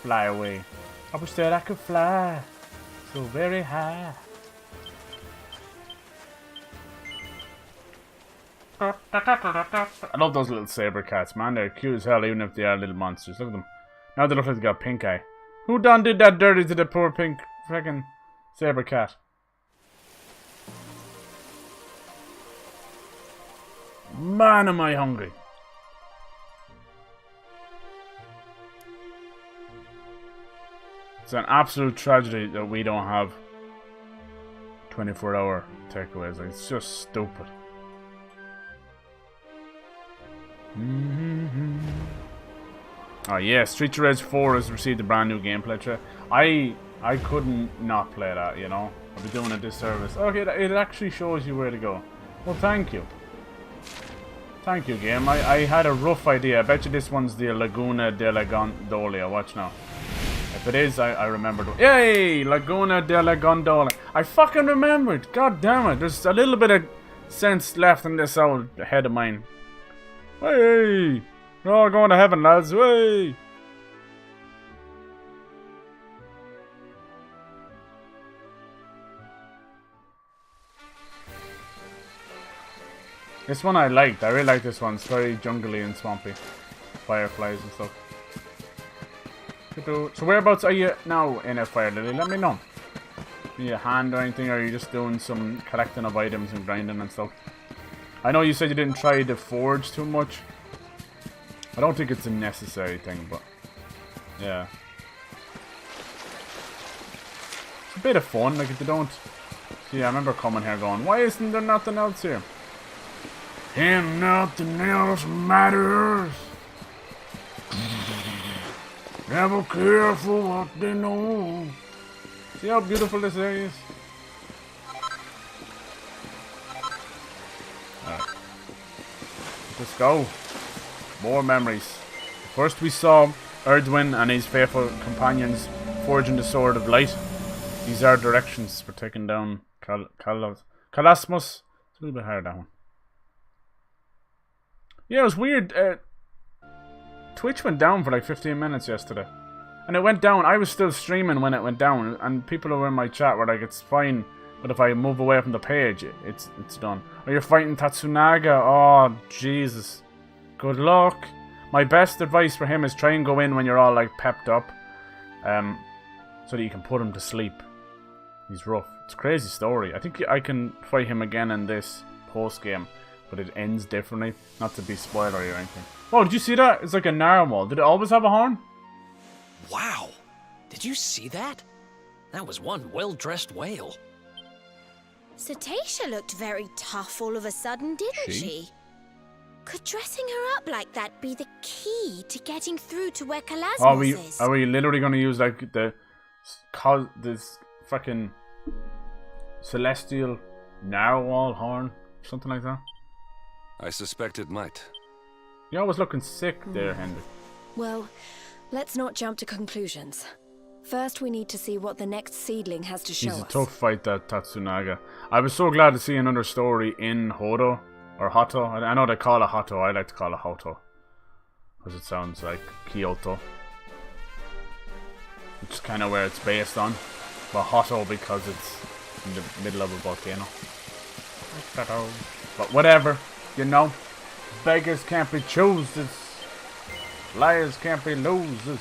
fly away. I wish that I could fly so very high. I love those little saber cats, man. They're cute as hell, even if they are little monsters. Look at them. Now they look like they got pink eye. Who done did that dirty to the poor pink freaking saber cat? Man, am I hungry. It's an absolute tragedy that we don't have 24-hour takeaways. Like, it's just stupid. Oh yeah, Streets of Rage 4 has received a brand new gameplay trailer. I couldn't not play that, you know. I'd be doing a disservice. Okay, it actually shows you where to go. Well, thank you. Thank you, game. I had a rough idea. I bet you this one's the Laguna della Gondola. Watch now. If it is, I remembered. Yay! Laguna della Gondola. I fucking remembered. God damn it. There's a little bit of sense left in this old head of mine. Hey! We're all going to heaven, lads. Hey! This one I liked. I really like this one. It's very jungly and swampy. Fireflies and stuff. So whereabouts are you now in a Fire Lily? Let me know. Need a hand or anything, or are you just doing some collecting of items and grinding and stuff? I know you said you didn't try the forge too much. I don't think it's a necessary thing, but yeah. It's a bit of fun, like if you don't... See, I remember coming here going, why isn't there nothing else here? And nothing else matters. Never care for what they know. See how beautiful this area is? Alright. Let's go. More memories. First we saw Erdwin and his faithful companions forging the Sword of Light. These are directions for taking down Kalasmos. It's a little bit hard, that one. Yeah, it was weird. Twitch went down for like 15 minutes yesterday. And it went down. I was still streaming when it went down. And people who were in my chat were like, it's fine. But if I move away from the page, it's done. Or you're fighting Tatsu Naga. Oh, Jesus. Good luck. My best advice for him is try and go in when you're all like pepped up. So that you can put him to sleep. He's rough. It's a crazy story. I think I can fight him again in this post-game. But it ends differently. Not to be spoilery or anything. Oh, did you see that? It's like a narwhal. Did it always have a horn? Wow! Did you see that? That was one well-dressed whale. Cetacea looked very tough all of a sudden, didn't she? Could dressing her up like that be the key to getting through to where Kalasmos is? Are we literally going to use like this fucking celestial narwhal horn? Something like that? I suspect it might. You're always looking sick there, Henry. Well, let's not jump to conclusions. First, we need to see what the next seedling has to show us. He's a tough fight, that Tatsunaga. I was so glad to see another story in Hodo. Or Hoto. I know they call it Hoto. I like to call it Hoto. Because it sounds like Kyoto. Which is kind of where it's based on. But Hoto because it's in the middle of a volcano. But whatever. You know. Beggars can't be choosers. Liars can't be losers.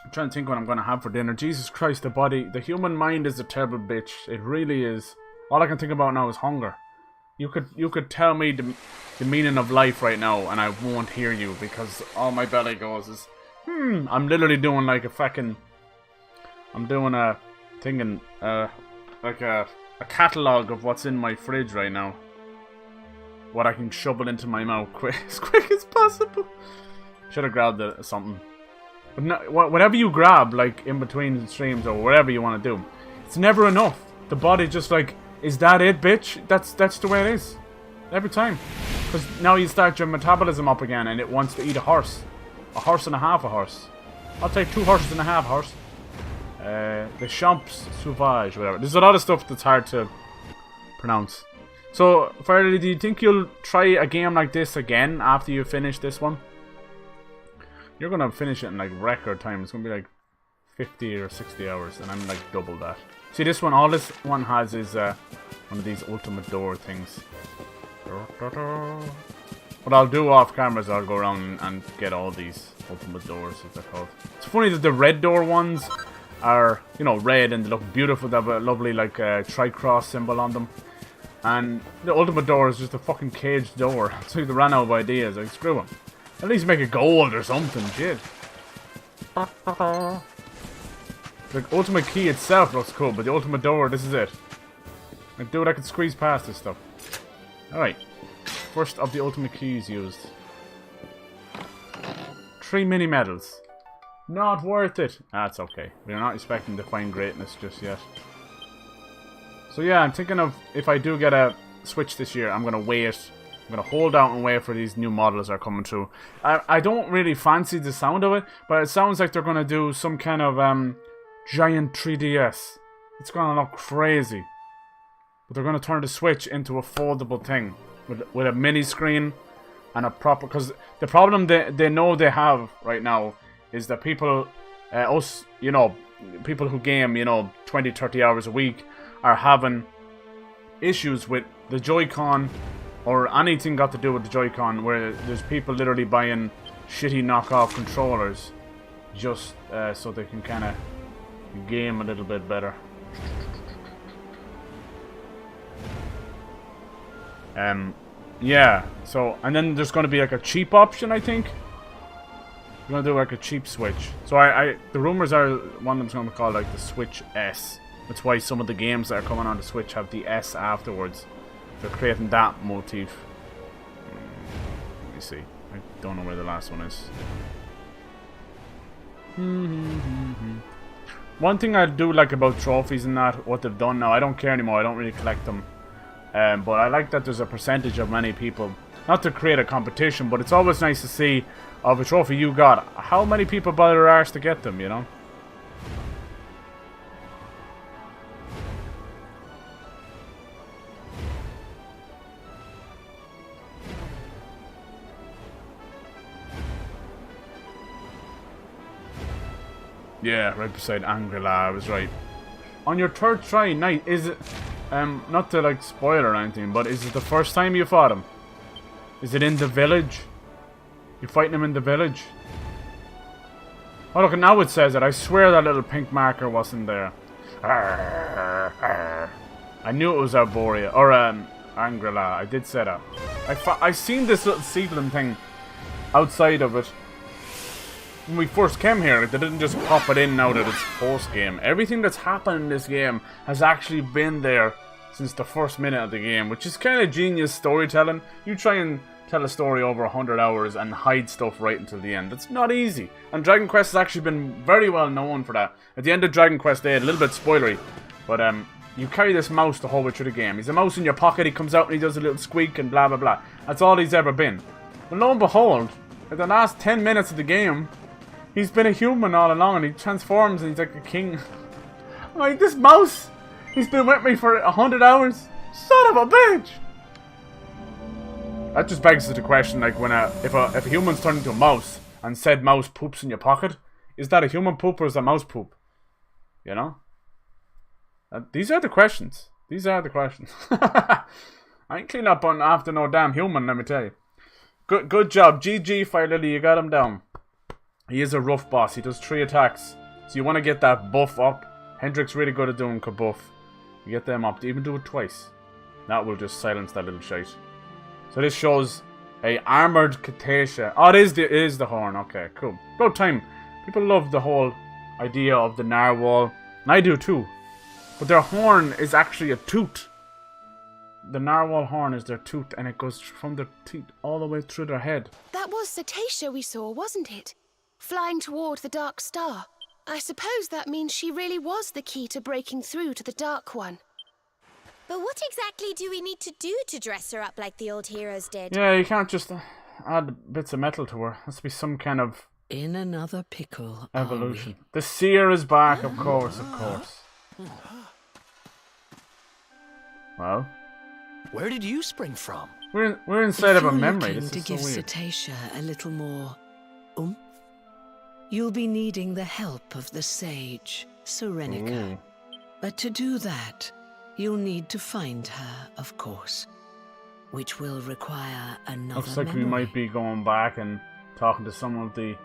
I'm trying to think what I'm going to have for dinner. Jesus Christ, the human mind is a terrible bitch. It really is. All I can think about now is hunger. You could tell me the meaning of life right now and I won't hear you because all my belly goes is, I'm literally doing like a fucking, I'm doing a thing like a catalogue of what's in my fridge right now. What I can shovel into my mouth as quick as possible. Should have grabbed something. But no, whatever you grab, like in between streams or whatever you want to do, it's never enough. The body just like, is that it, bitch? That's the way it is. Every time. Because now you start your metabolism up again and it wants to eat a horse. A horse and a half a horse. I'll take 2 horses and a half horse. The Champs Sauvage, whatever. There's a lot of stuff that's hard to pronounce. So, Faraday, do you think you'll try a game like this again after you finish this one? You're gonna finish it in like record time. It's gonna be like 50 or 60 hours, and I'm like double that. See, this one, all this one has is one of these ultimate door things. What I'll do off camera is I'll go around and get all these ultimate doors, as they're called. It's funny that the red door ones are, you know, red and they look beautiful. They have a lovely like tri-cross symbol on them. And the ultimate door is just a fucking caged door. So they ran out of ideas. Like, screw them. At least make it gold or something. Shit. The ultimate key itself looks cool, but the ultimate door, this is it. Like, dude, I can squeeze past this stuff. Alright. First of the ultimate keys used. 3 mini medals. Not worth it. That's okay. We're not expecting to find greatness just yet. So yeah, I'm thinking of, if I do get a Switch this year, I'm going to wait. I'm going to hold out and wait for these new models that are coming through. I don't really fancy the sound of it, but it sounds like they're going to do some kind of giant 3DS. It's going to look crazy. But they're going to turn the Switch into a foldable thing. With a mini screen and a proper... Because the problem they know they have right now is that people, us, you know, people who game, you know, 20, 30 hours a week are having issues with the Joy-Con or anything got to do with the Joy-Con, where there's people literally buying shitty knockoff controllers just so they can kind of game a little bit better. Yeah, so, and then there's going to be like a cheap option, I think. We're going to do like a cheap Switch. So the rumors are one of them's going to be called like the Switch S. That's why some of the games that are coming on the Switch have the S afterwards. They're creating that motif. Let me see. I don't know where the last one is. One thing I do like about trophies and that, what they've done now, I don't care anymore. I don't really collect them. But I like that there's a percentage of many people, not to create a competition, but it's always nice to see of a trophy you got, how many people bother their arse to get them, you know? Yeah, right beside Angela, I was right. on your third try, Knight, is it, not to like spoil or anything, but is it the first time you fought him? Is it in the village? You fighting him in the village? Oh look, now it says it. I swear that little pink marker wasn't there. I knew it was Arborea, or Angrela. I did say that. I seen this little seedling thing outside of it. When we first came here, they didn't just pop it in now that it's post-game. Everything that's happened in this game has actually been there since the first minute of the game, which is kind of genius storytelling. You try and tell a story over 100 hours and hide stuff right until the end. It's not easy. And Dragon Quest has actually been very well known for that. At the end of Dragon Quest VIII, a little bit spoilery, but you carry this mouse the whole way through the game. He's a mouse in your pocket, he comes out and he does a little squeak and blah blah blah. That's all he's ever been. But lo and behold, in the last 10 minutes of the game, he's been a human all along and he transforms and he's like a king. I'm like, this mouse, he's been with me for 100 hours. Son of a bitch! That just begs the question, like, when if a human's turned into a mouse and said mouse poops in your pocket, is that a human poop or is that mouse poop? You know? These are the questions. These are the questions. I ain't clean up on after no damn human, let me tell you. Good job. GG, Fire Lily, you got him down. He is a rough boss. He does 3 attacks. So you want to get that buff up. Hendrick's really good at doing kabuff. You get them up. Even do it twice. That will just silence that little shite. So this shows a armored Katasha. Oh, it is the horn. Okay, cool. About time. People love the whole idea of the narwhal. And I do too. But their horn is actually a tooth. The narwhal horn is their tooth, and it goes from their teeth all the way through their head. That was Cetacea we saw, wasn't it? Flying toward the Dark Star. I suppose that means she really was the key to breaking through to the Dark One. But what exactly do we need to do to dress her up like the old heroes did? Yeah, you can't just add bits of metal to her. There has to be some kind of... In another pickle, evolution. The SEER is back, of course, of course. Well... Where did you spring from? We're inside of a memory. This is so weird. To give Cetacea a little more oomph, you'll be needing the help of the sage, Serenica. Ooh. But to do that, you'll need to find her, of course, which will require another Looks like we might be going back and talking to some of the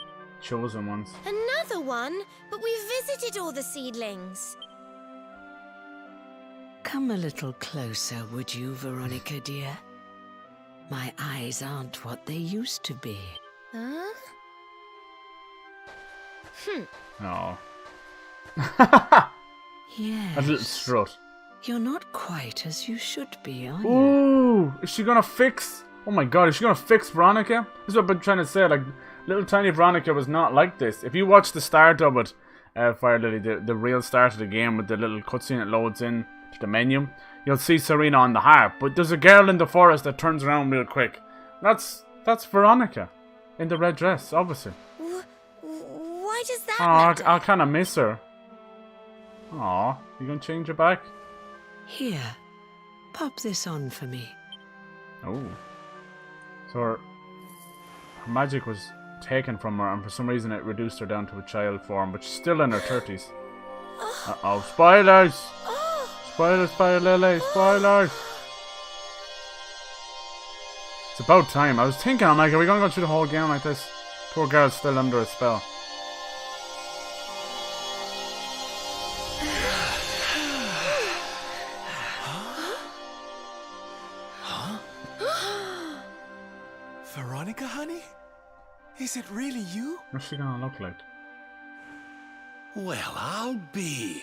chosen ones. Another one? But we've visited all the seedlings. Come a little closer, would you, Veronica, dear? My eyes aren't what they used to be. Huh? Oh. Yes. A little strut. You're not quite as you should be, are you? Ooh! Is she gonna fix... Oh my god, is she gonna fix Veronica? This is what I've been trying to say, like, little tiny Veronica was not like this. If you watch the start of it, Fire Lily, the real start of the game with the little cutscene that loads in to the menu, you'll see Serena on the harp, but there's a girl in the forest that turns around real quick. That's Veronica in the red dress, obviously. Why does that matter? I kind of miss her. Aw, you gonna change her back? Here, pop this on for me. Oh, so her magic was taken from her, and for some reason it reduced her down to a child form, but she's still in her 30s. Uh-oh, spoilers! Spoilers, Fire Lily, spoilers! It's about time. I was thinking, I'm like, are we gonna go through the whole game like this? Poor girl's still under a spell. Veronica, honey? Is it really you? What's she gonna look like? Well, I'll be.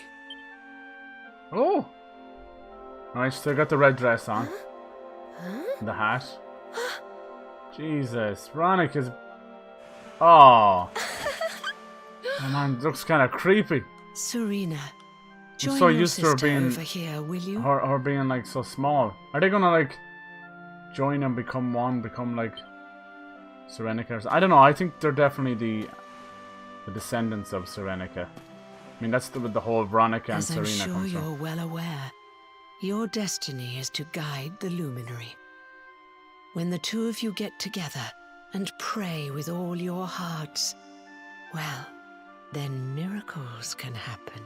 Oh! Alright, still got the red dress on. The hat. Jesus, Veronica's... Oh! Oh man, looks kind of creepy. Serena, join I'm so your used to her being over here, will you? Her being like so small. Are they gonna like join and become one, become like Serenica? I don't know. I think they're definitely the descendants of Serenica. I mean, that's the whole Veronica and Serena comes from. As I'm sure you're from. well aware, your destiny is to guide the Luminary. When the two of you get together and pray with all your hearts, well, then miracles can happen.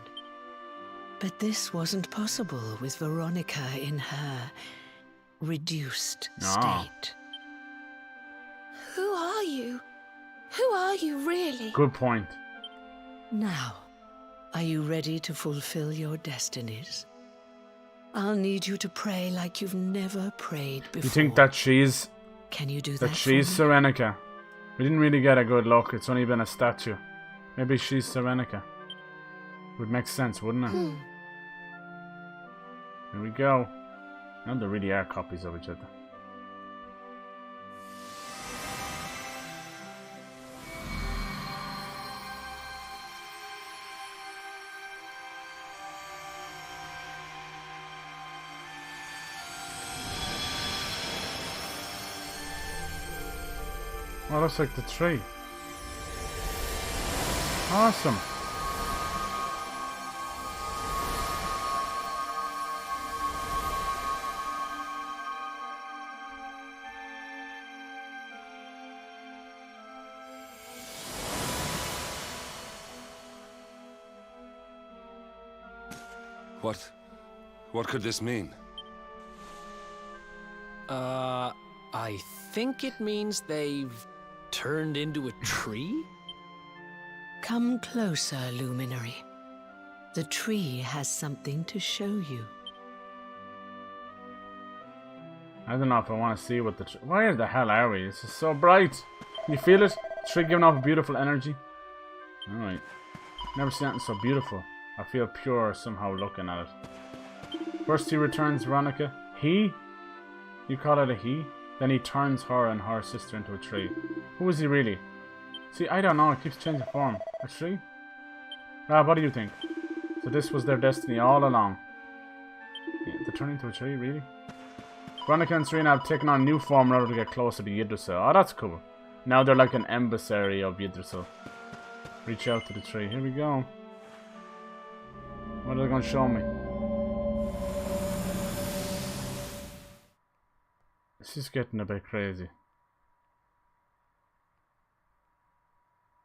But this wasn't possible with Veronica in her reduced state. Who are you? Who are you really? Good point. Now, are you ready to fulfill your destinies? I'll need you to pray like you've never prayed before. You think that she's... Can you do that? That she's Serenica? We didn't really get a good look. It's only been a statue. Maybe she's Serenica. Would make sense, wouldn't it? Here we go. And they really are copies of each other. Oh, looks like the tree. Awesome. What could this mean? I think it means they've turned into a tree? Come closer, Luminary. The tree has something to show you. I don't know if I want to see what the... Where the hell are we? This is so bright. You feel it? Tree giving off beautiful energy. Alright. Never seen anything so beautiful. I feel pure somehow looking at it. First he returns Veronica. He? You call it a he? Then he turns her and her sister into a tree. Who is he really? See, I don't know. It keeps changing form. A tree? Rob, what do you think? So this was their destiny all along. Yeah, to turn into a tree, really? Veronica and Serena have taken on new form in order to get closer to Yggdrasil. Oh, that's cool. Now they're like an emissary of Yggdrasil. Reach out to the tree. Here we go. What are they going to show me? This is getting a bit crazy.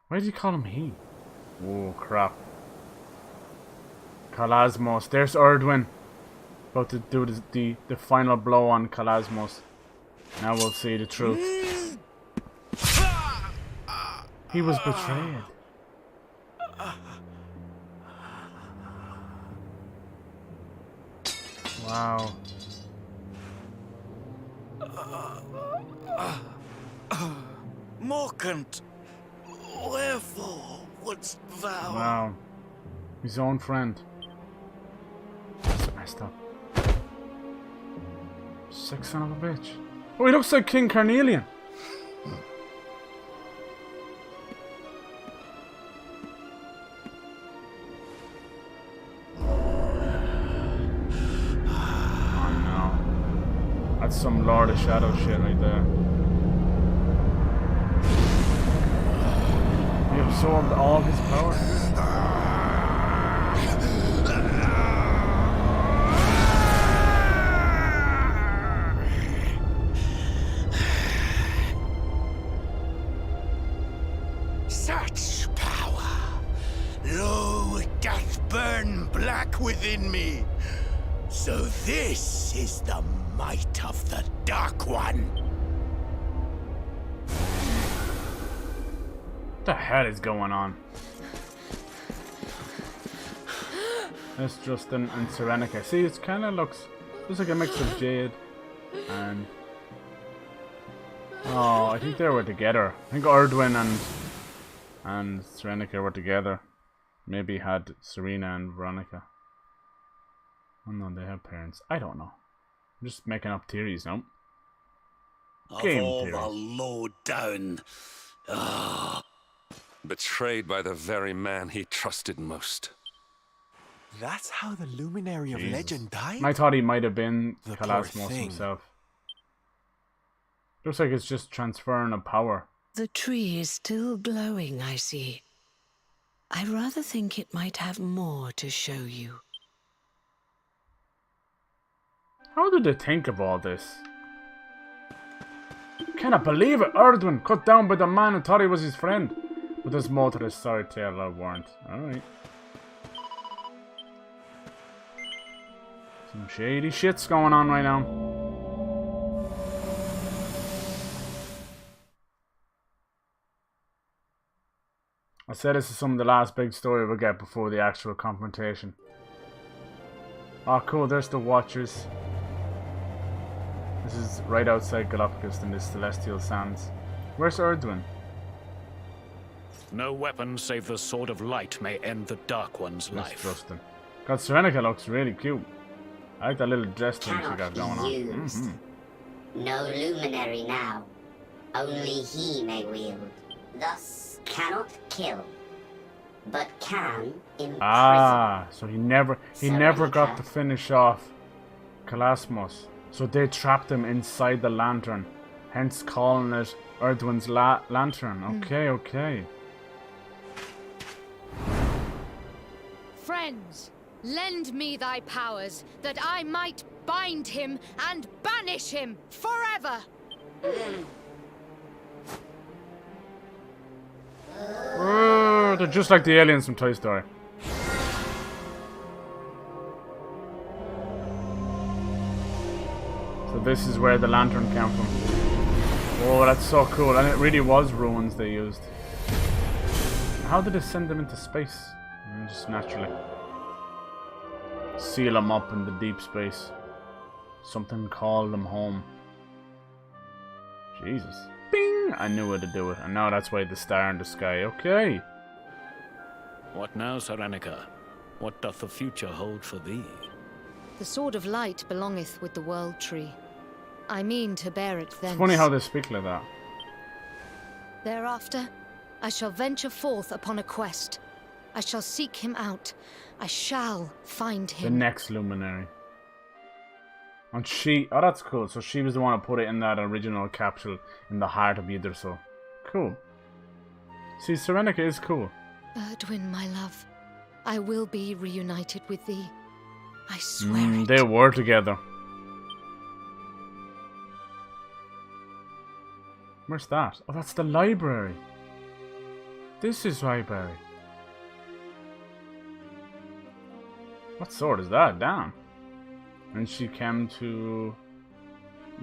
Why did you call him he? Oh, crap. Kalasmos. There's Erdwin. About to do the final blow on Kalasmos. Now we'll see the truth. He was betrayed. Wow. Morkant, wherefore wouldst thou? Wow. His own friend. That's messed up. Sick son of a bitch. Oh, he looks like King Carnelian. Oh no. That's some Lord of Shadow shit right there. He absorbed all his power. Such power! Lo, it doth burn black within me. So this is the might of the Dark One. What the hell is going on? That's Justin and Serenica. See, it kind of looks like a mix of Jade and... Oh, I think they were together. I think Erdwin and Serenica were together. Maybe had Serena and Veronica. Oh no, they have parents. I don't know. I'm just making up theories, no? Of Game all theories. the low down. Betrayed by the very man he trusted most. That's how the Luminary of Legend died? I thought he might have been The poor Kalasmos thing. himself. Looks like it's just transferring of power. The tree is still glowing, I see. I rather think it might have more to show you. How did they think of all this? Cannot believe it! Erdwin, cut down by the man who thought he was his friend. But there's more to this sorry tale I warned. Alright. Some shady shit's going on right now. I said this is some of the last big story we'll get before the actual confrontation. Oh cool, there's the Watchers. This is right outside Galapagos in the Celestial Sands. Where's Erdwin? No weapon save the Sword of Light may end the Dark One's life. Justin. God, Serenica looks really cute. I like that little dress thing she got going on. No luminary now. Only he may wield. Thus cannot kill, but can imprison. Ah, so he never got to finish off Kalasmos. So they trapped him inside the lantern, hence calling it Erdwin's lantern. Okay, okay. Friends, lend me thy powers, that I might bind him and banish him forever. They're just like the aliens from Toy Story. So this is where the lantern came from. Oh, that's so cool. And it really was ruins they used. How did it send them into space? Just naturally. Seal them up in the deep space. Something called them home. Jesus. Bing! I knew how to do it. And now that's why the star in the sky. Okay. What now, Serenica? What doth the future hold for thee? The Sword of Light belongeth with the World Tree. I mean to bear it thence. It's funny how they speak like that. Thereafter, I shall venture forth upon a quest. I shall seek him out. I shall find him. The next luminary. And she... Oh, that's cool. So she was the one who put it in that original capsule in the heart of Yggdrasil. Cool. See, Serenica is cool. Erdwin, my love, I will be reunited with thee. I swear it. They were together. Where's that? Oh, that's the library. This is library. What sword is that? Damn. And she came to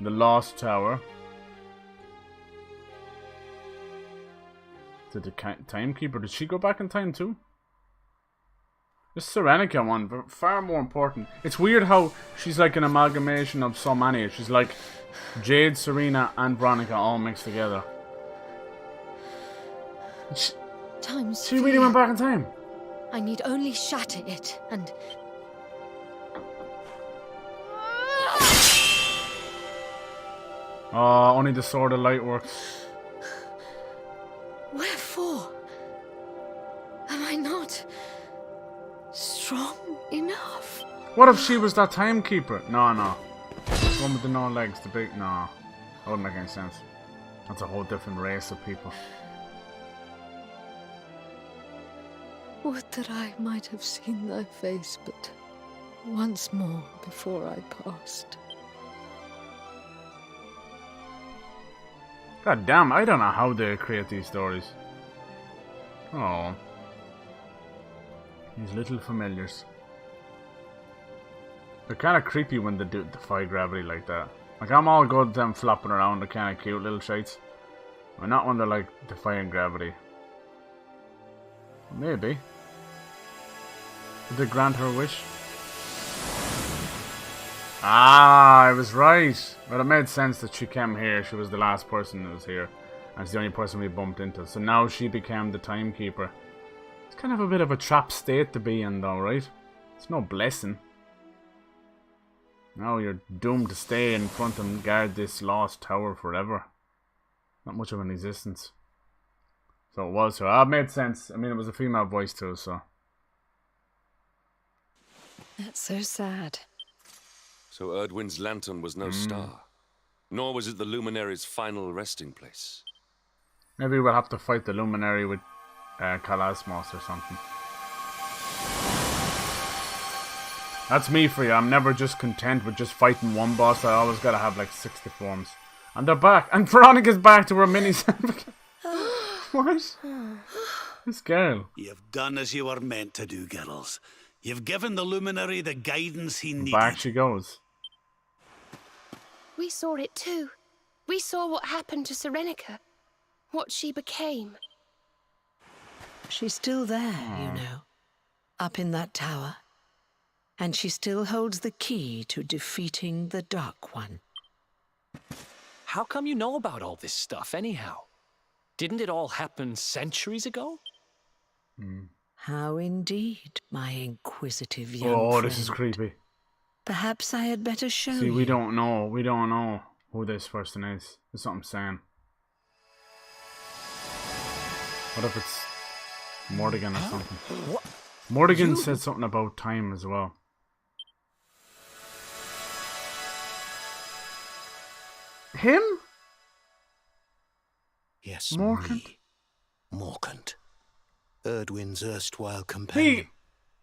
the Lost Tower. To the Timekeeper. Did she go back in time too? This Serenica one, but far more important. It's weird how she's like an amalgamation of so many. She's like Jade, Serena, and Veronica all mixed together. She really went back in time. I need only shatter it, and... Oh, only the Sword of Light works. Wherefore? Am I not strong enough? What if she was that Timekeeper? No, no. The one with the no legs, the big... No. That wouldn't make any sense. That's a whole different race of people. Would that I might have seen thy face but once more before I passed. God damn, I don't know how they create these stories. Oh. These little familiars. They're kind of creepy when they do defy gravity like that. Like, I'm all good them flopping around, they're kind of cute little shites. But not when they're like defying gravity. Maybe. Did they grant her a wish? Ah, I was right. But it made sense that she came here. She was the last person that was here. And it's the only person we bumped into. So now she became the Timekeeper. It's kind of a bit of a trapped state to be in though, right? It's no blessing. Now you're doomed to stay in front and guard this lost tower forever. Not much of an existence. So it was her. Ah, it made sense. I mean, it was a female voice too, so. That's so sad. So Erdwin's lantern was no star. Nor was it the Luminary's final resting place. Maybe we'll have to fight the Luminary with Kalasmos or something. That's me for you. I'm never just content with just fighting one boss. I always gotta have like 60 forms. And they're back. And Veronica's back to her mini. What? This girl. You've done as you were meant to do, girls. You've given the Luminary the guidance he needed. Back she goes. We saw it too. We saw what happened to Serenica. What she became. She's still there, you know. Up in that tower. And she still holds the key to defeating the Dark One. How come you know about all this stuff, anyhow? Didn't it all happen centuries ago? How indeed, my inquisitive young Oh, friend. this is creepy. Perhaps I had better show you. See, we don't know. We don't know who this person is. That's what I'm saying. What if it's Mordigan or something? What? Mordigan said something about time as well. Him? Yes, Morkant? me. Morkant. Erdwin's erstwhile companion.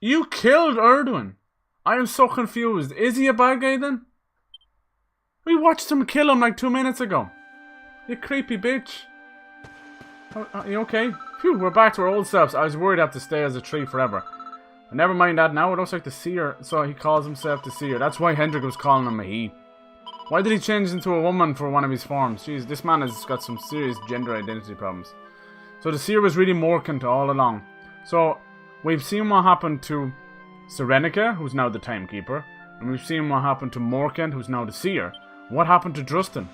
You killed Erdwin. I am so confused. Is he a bad guy then? We watched him kill him like 2 minutes ago. You creepy bitch. Are you okay? Phew, we're back to our old selves. I was worried I'd have to stay as a tree forever. But never mind that now. It looks like the Seer. So he calls himself the Seer. That's why Hendrik was calling him a he. Why did he change into a woman for one of his forms? Jeez, this man has got some serious gender identity problems. So the Seer was really Morkant all along. So we've seen what happened to Serenica, who's now the Timekeeper. And we've seen what happened to Morkant, who's now the Seer. What happened to Drustin?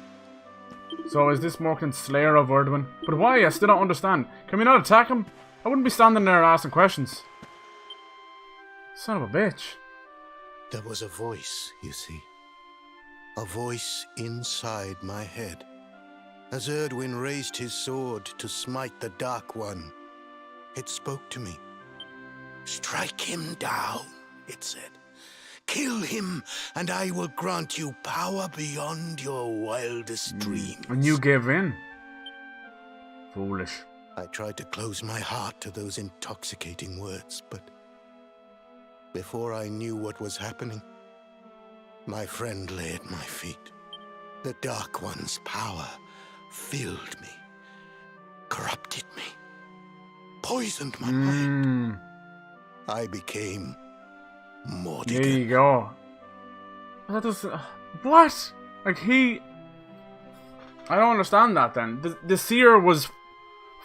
So is this Morkant's slayer of Erdwin? But why? I still don't understand. Can we not attack him? I wouldn't be standing there asking questions. Son of a bitch. There was a voice, you see. A voice inside my head. As Erdwin raised his sword to smite the Dark One, it spoke to me. Strike him down, it said. Kill him, and I will grant you power beyond your wildest dreams. And you gave in. Foolish. I tried to close my heart to those intoxicating words, but before I knew what was happening, my friend lay at my feet. The Dark One's power filled me, corrupted me, poisoned my mind. I became Mordigan. There you go. That does. What? Like he. I don't understand that then. The Seer was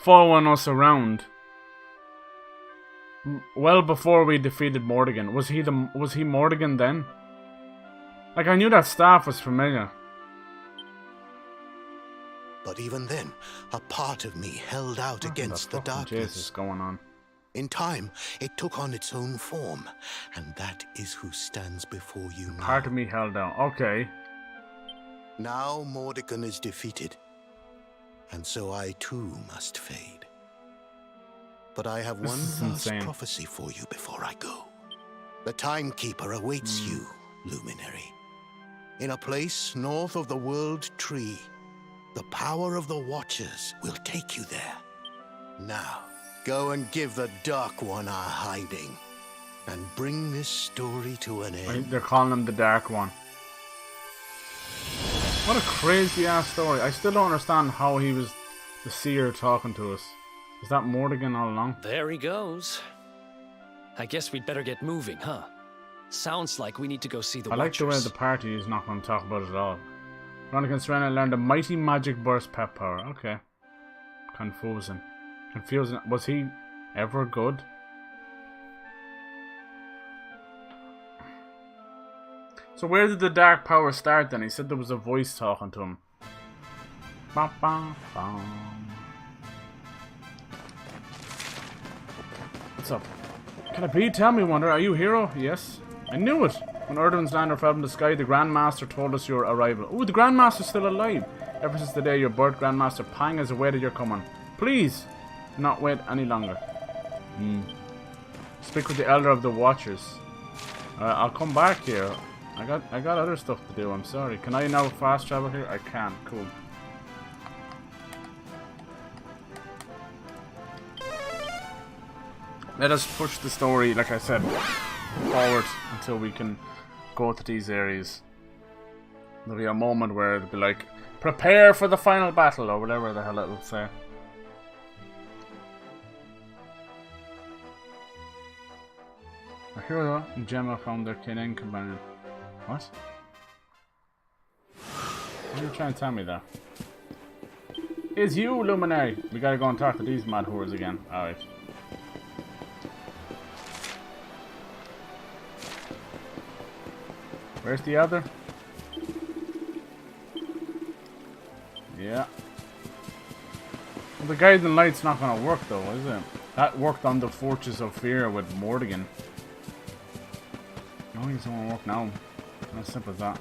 following us around well before we defeated Mordigan. Was he Mordigan then? Like I knew that staff was familiar. But even then, a part of me held out against the darkness. Jesus going on. In time, it took on its own form, and that is who stands before you now. Part of me held out. Okay. Now Mordigan is defeated, and so I too must fade. But I have one last prophecy for you before I go. The Timekeeper awaits you, Luminary. In a place north of the World Tree, the power of the Watchers will take you there. Now, go and give the Dark One our hiding, and bring this story to an end. They're calling him the Dark One. What a crazy ass story. I still don't understand how he was the Seer talking to us. Is that Mordigan all along? There he goes. I guess we'd better get moving, huh? Sounds like we need to go see the Watchers. I like the way the party is not going to talk about it at all. Veronica and Serena learned a mighty magic burst pep power. Okay. Confusing. Was he ever good? So where did the dark power start then? He said there was a voice talking to him. Ba, ba, ba. What's up? Can it be? Tell me, Wonder. Are you a hero? Yes. I knew it. When Erdwin's lander fell from the sky, the Grandmaster told us your arrival. Ooh, the Grandmaster's still alive. Ever since the day your birth, Grandmaster Pang has awaited your coming. Please, do not wait any longer. Speak with the Elder of the Watchers. I'll come back here. I got other stuff to do. I'm sorry. Can I now fast travel here? I can. Cool. Let us push the story, like I said, forward until we can go to these areas. There'll be a moment where it'll be like, prepare for the final battle, or whatever the hell it'll say. Kuro and Gemma found their kin companion. What? What are you trying to tell me there? It's you, Luminary! We gotta go and talk to these mad whores again. Alright. Where's the other? Yeah. Well, the guiding light's not gonna work though, is it? That worked on the Fortress of Fear with Mordigan. No, he's not gonna work now. As simple as that.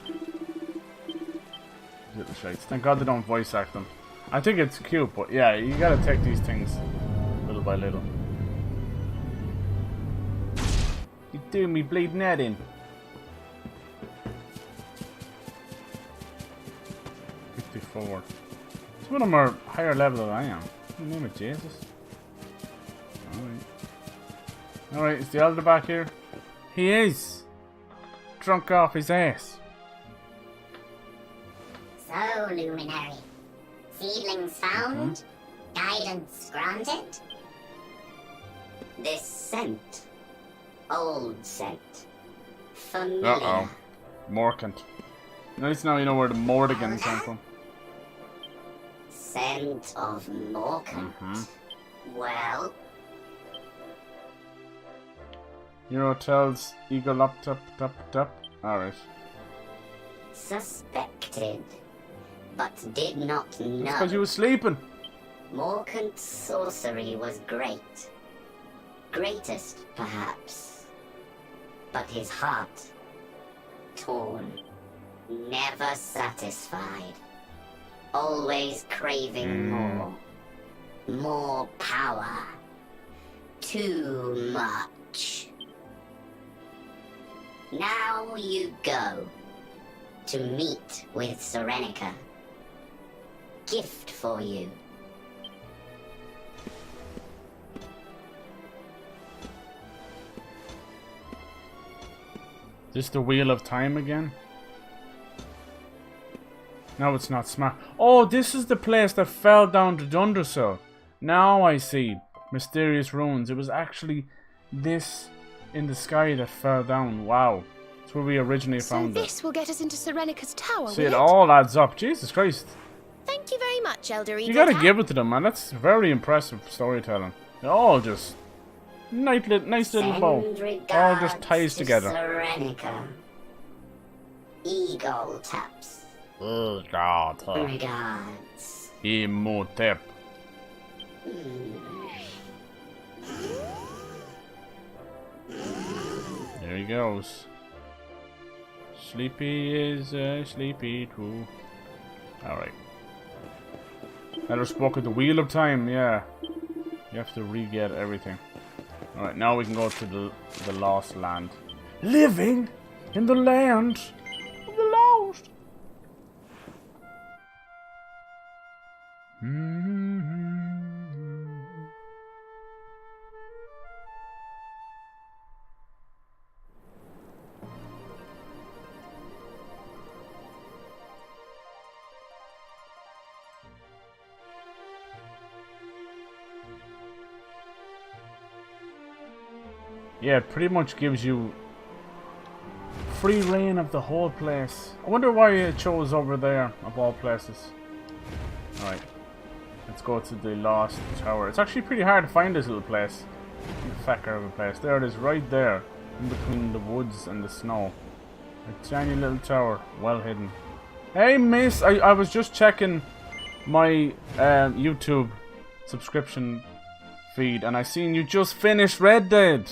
Little shites. Thank God they don't voice act them. I think it's cute, but yeah, you gotta take these things little by little. You do me bleeding that in. 54. Some of them are higher level than I am. In the name of Jesus. Alright. Alright, is the elder back here? He is! Drunk off his ass. So, Luminary. Seedlings found? Guidance granted? This scent. Old scent. Familiar. Uh-oh. Morkant. Nice now you know where the Mordigan came from. Scent of Morkant. Well... Euro tells Eagle up, top. Alright. Suspected, but did not know. It's because you were sleeping. Morkant's sorcery was great. Greatest, perhaps. But his heart, torn. Never satisfied. Always craving more. More power. Too much. Now you go to meet with Serenica. Gift for you. This the Wheel of Time again? No, it's not smart. Oh, this is the place that fell down to Dundercell. Now I see. Mysterious ruins. It was actually this in the sky that fell down. Wow. That's where we originally found it. So this will get us into Serenica's tower, See, it all adds up. Jesus Christ. Thank you very much, Elder Eagle. You gotta give it to them, man. That's very impressive storytelling. It all just... nice little bow. All just ties together. Serenica. Eagle taps. Regards. Imhotep. There he goes. Sleepy is sleepy too. Alright. Never spoke of the Wheel of Time, yeah. You have to re-get everything. Alright, now we can go to the Lost Land. Living in the land of the lost. Yeah, it pretty much gives you free reign of the whole place. I wonder why it chose over there, of all places. Alright. Let's go to the Lost Tower. It's actually pretty hard to find this little place. Fecker of a place. There it is, right there. In between the woods and the snow. A tiny little tower. Well hidden. Hey, miss! I was just checking my YouTube subscription feed and I seen you just finished Red Dead.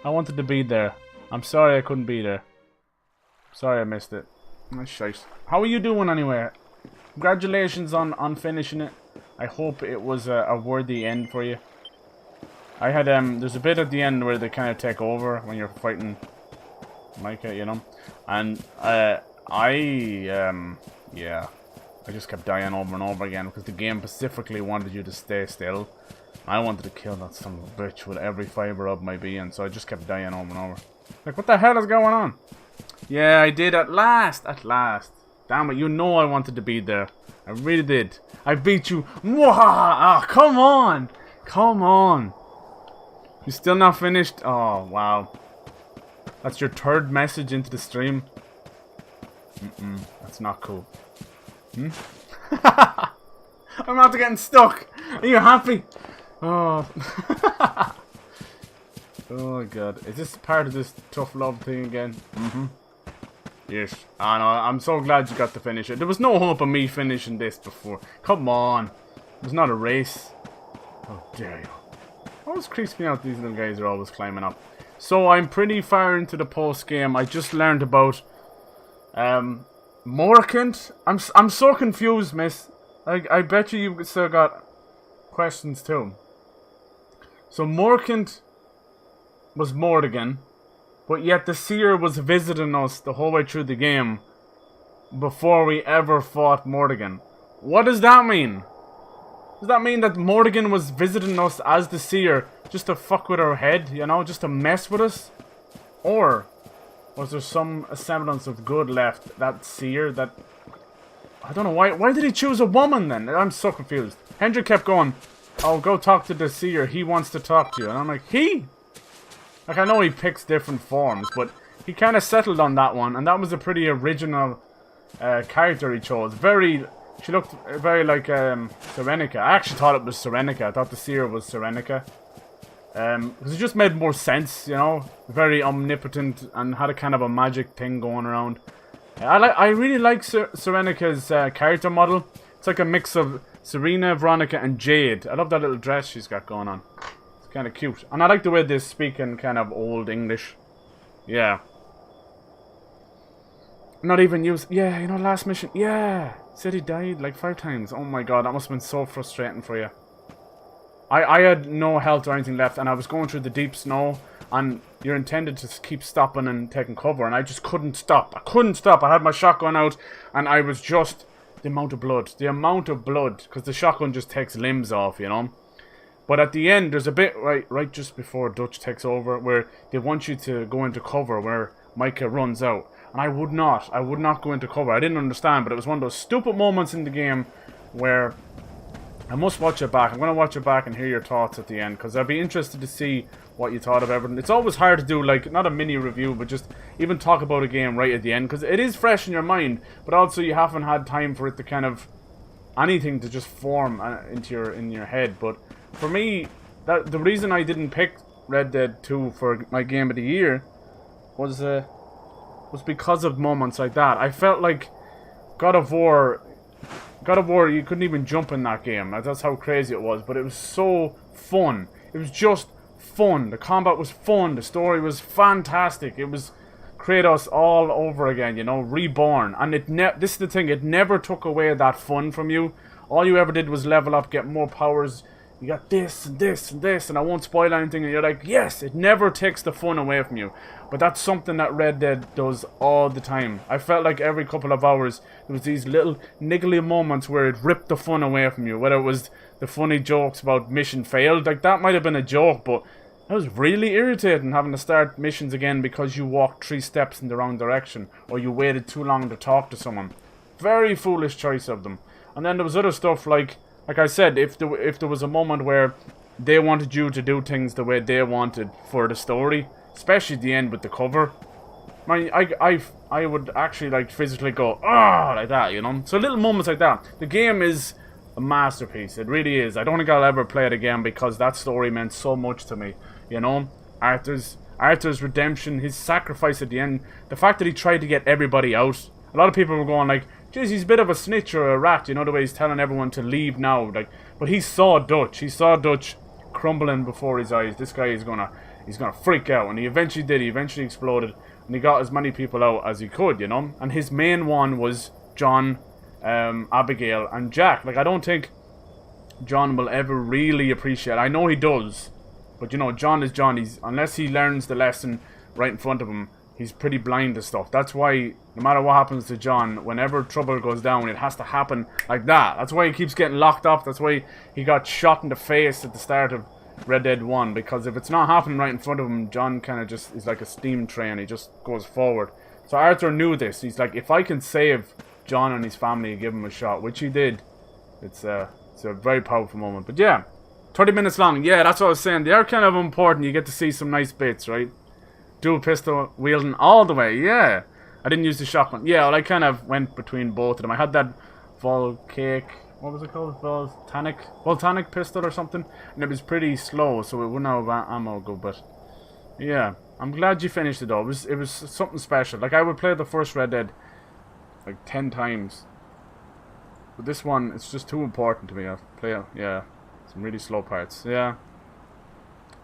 I wanted to be there. I'm sorry I couldn't be there. Sorry I missed it. That's shite. How are you doing anyway? Congratulations on finishing it. I hope it was a worthy end for you. I had there's a bit at the end where they kind of take over when you're fighting Micah, you know. And yeah, I just kept dying over and over again because the game specifically wanted you to stay still. I wanted to kill that son of a bitch with every fibre of my being, so I just kept dying over and over. Like, what the hell is going on? Yeah, I did at last. At last. Damn it, you know I wanted to be there. I really did. I beat you. Mwah! Oh, come on. Come on. You still not finished? Oh, wow. That's your third message into the stream. That's not cool. I'm after getting stuck. Are you happy? Oh. Oh god. Is this part of this tough love thing again? Yes. I know. I'm so glad you got to finish it. There was no hope of me finishing this before. Come on. It was not a race. How dare you. Always creeps me out these little guys are always climbing up. So I'm pretty far into the post game. I just learned about Morkant. I'm so confused, miss. I bet you've still got questions too. So Morkant was Mordigan, but yet the Seer was visiting us the whole way through the game before we ever fought Mordigan. What does that mean? Does that mean that Mordigan was visiting us as the Seer just to fuck with our head, you know, just to mess with us? Or was there some semblance of good left, that Seer, that... I don't know, why did he choose a woman then? I'm so confused. Hendrik kept going, oh, go talk to the Seer, he wants to talk to you. And I'm like, he? Like, I know he picks different forms, but he kind of settled on that one, and that was a pretty original character he chose. She looked very like Serenica. I actually thought it was Serenica. I thought the Seer was Serenica. Because it just made more sense, you know? Very omnipotent and had a kind of a magic thing going around. I really like Serenica's character model. It's like a mix of Serena, Veronica, and Jade. I love that little dress she's got going on. It's kind of cute. And I like the way they speak in kind of old English. Yeah. Not even use... Yeah, you know, last mission. Yeah. Said he died like 5 times. Oh my god, that must have been so frustrating for you. I had no health or anything left, and I was going through the deep snow, and you're intended to keep stopping and taking cover, and I just couldn't stop. I couldn't stop. I had my shotgun out, and I was just... The amount of blood, because the shotgun just takes limbs off, you know? But at the end, there's a bit right just before Dutch takes over, where they want you to go into cover, where Micah runs out. And I would not go into cover. I didn't understand, but it was one of those stupid moments in the game where I must watch it back. I'm going to watch it back and hear your thoughts at the end, because I'd be interested to see what you thought of everything. It's always hard to do, like, not a mini review, but just even talk about a game right at the end, because it is fresh in your mind, but also you haven't had time for it to kind of, anything to just form in your head. But for me, the reason I didn't pick Red Dead 2 for my game of the year was because of moments like that. I felt like God of War, you couldn't even jump in that game. That's how crazy it was. But it was so fun. It was just fun. The combat was fun. The story was fantastic. It was Kratos all over again, you know, reborn. And this is the thing, it never took away that fun from you. All you ever did was level up, get more powers. You got this and this and this, and I won't spoil anything, and you're like, yes, it never takes the fun away from you. But that's something that Red Dead does all the time. I felt like every couple of hours, there was these little niggly moments where it ripped the fun away from you. Whether it was the funny jokes about mission failed, like that might have been a joke, but that was really irritating having to start missions again because you walked 3 steps in the wrong direction, or you waited too long to talk to someone. Very foolish choice of them. And then there was other stuff like I said, if there was a moment where they wanted you to do things the way they wanted for the story, especially at the end with the cover, I would actually like physically go, ah, like that, you know? So little moments like that. The game is a masterpiece. It really is. I don't think I'll ever play it again because that story meant so much to me, you know? Arthur's redemption, his sacrifice at the end, the fact that he tried to get everybody out. A lot of people were going like, geez, he's a bit of a snitch or a rat, you know, the way he's telling everyone to leave now. Like, but he saw Dutch. He saw Dutch crumbling before his eyes. This guy is he's gonna freak out, and he eventually did. He eventually exploded, and he got as many people out as he could, you know. And his main one was John, Abigail, and Jack. Like, I don't think John will ever really appreciate. I know he does, but you know, John is John. Unless he learns the lesson right in front of him, he's pretty blind to stuff. That's why, no matter what happens to John, whenever trouble goes down, it has to happen like that. That's why he keeps getting locked up. That's why he got shot in the face at the start of Red Dead 1. Because if it's not happening right in front of him, John kind of just is like a steam train. He just goes forward. So Arthur knew this. He's like, if I can save John and his family and give him a shot, which he did, it's a very powerful moment. But yeah, 30 minutes long. Yeah, that's what I was saying. They are kind of important. You get to see some nice bits, right? dual pistol wielding all the way, yeah. I didn't use the shotgun. Yeah, well, I kind of went between both of them. I had that volcanic, what was it called? Volcanic pistol or something. And it was pretty slow, so it wouldn't have ammo go, but yeah. I'm glad you finished it though. It was something special. Like, I would play the first Red Dead like 10 times. But this one, it's just too important to me. I play it, yeah. Some really slow parts. Yeah.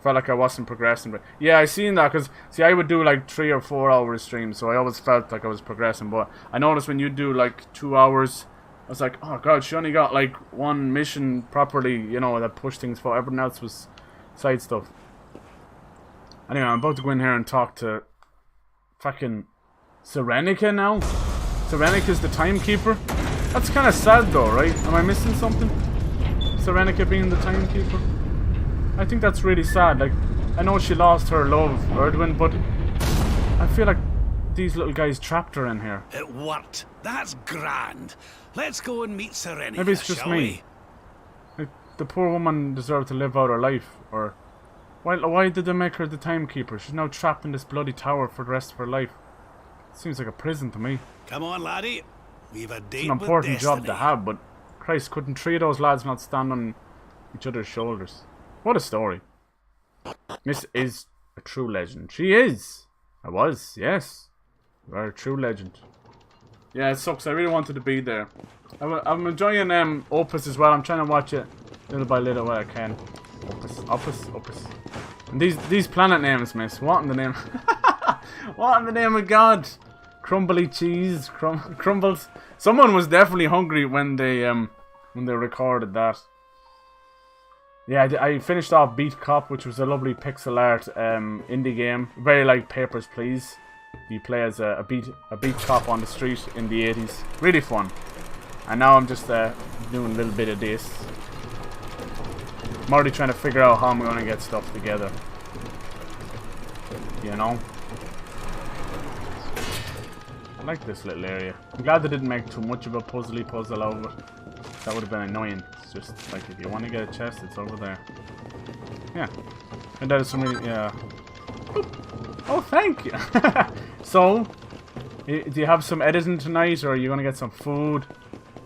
Felt like I wasn't progressing. But yeah, I seen that because, see, I would do like 3 or 4 hour streams, so I always felt like I was progressing. But I noticed when you do like 2 hours, I was like, oh god, she only got like one mission properly, you know, that pushed things forward. Everything else was side stuff. Anyway, I'm about to go in here and talk to fucking Serenica now. Serenica's the timekeeper. That's kind of sad though, right? Am I missing something? Serenica being the timekeeper? I think that's really sad. Like, I know she lost her love, Erdwin, but I feel like these little guys trapped her in here. It worked. That's grand. Let's go and meet Serenica, maybe it's just me. Like, the poor woman deserved to live out her life, or why did they make her the timekeeper? She's now trapped in this bloody tower for the rest of her life. Seems like a prison to me. Come on, laddie. We've a date. It's an important job to have, but Christ, couldn't 3 of those lads not stand on each other's shoulders? What a story. Miss is a true legend. She is. I was, yes. You are a true legend. Yeah, it sucks. I really wanted to be there. I'm enjoying Opus as well. I'm trying to watch it little by little where I can. Opus. And these planet names, miss. What in the name? What in the name of God? Crumbly cheese, crumbles. Someone was definitely hungry when they recorded that. Yeah, I finished off Beat Cop, which was a lovely pixel art indie game. Very like Papers, Please. You play as a beat cop on the street in the 80s. Really fun. And now I'm just doing a little bit of this. I'm already trying to figure out how I'm going to get stuff together. You know? I like this little area. I'm glad they didn't make too much of a puzzle out of it. That would have been annoying. It's just like, if you want to get a chest, it's over there. Yeah. And that is some really, yeah. Oh, thank you. So, do you have some editing tonight, or are you going to get some food?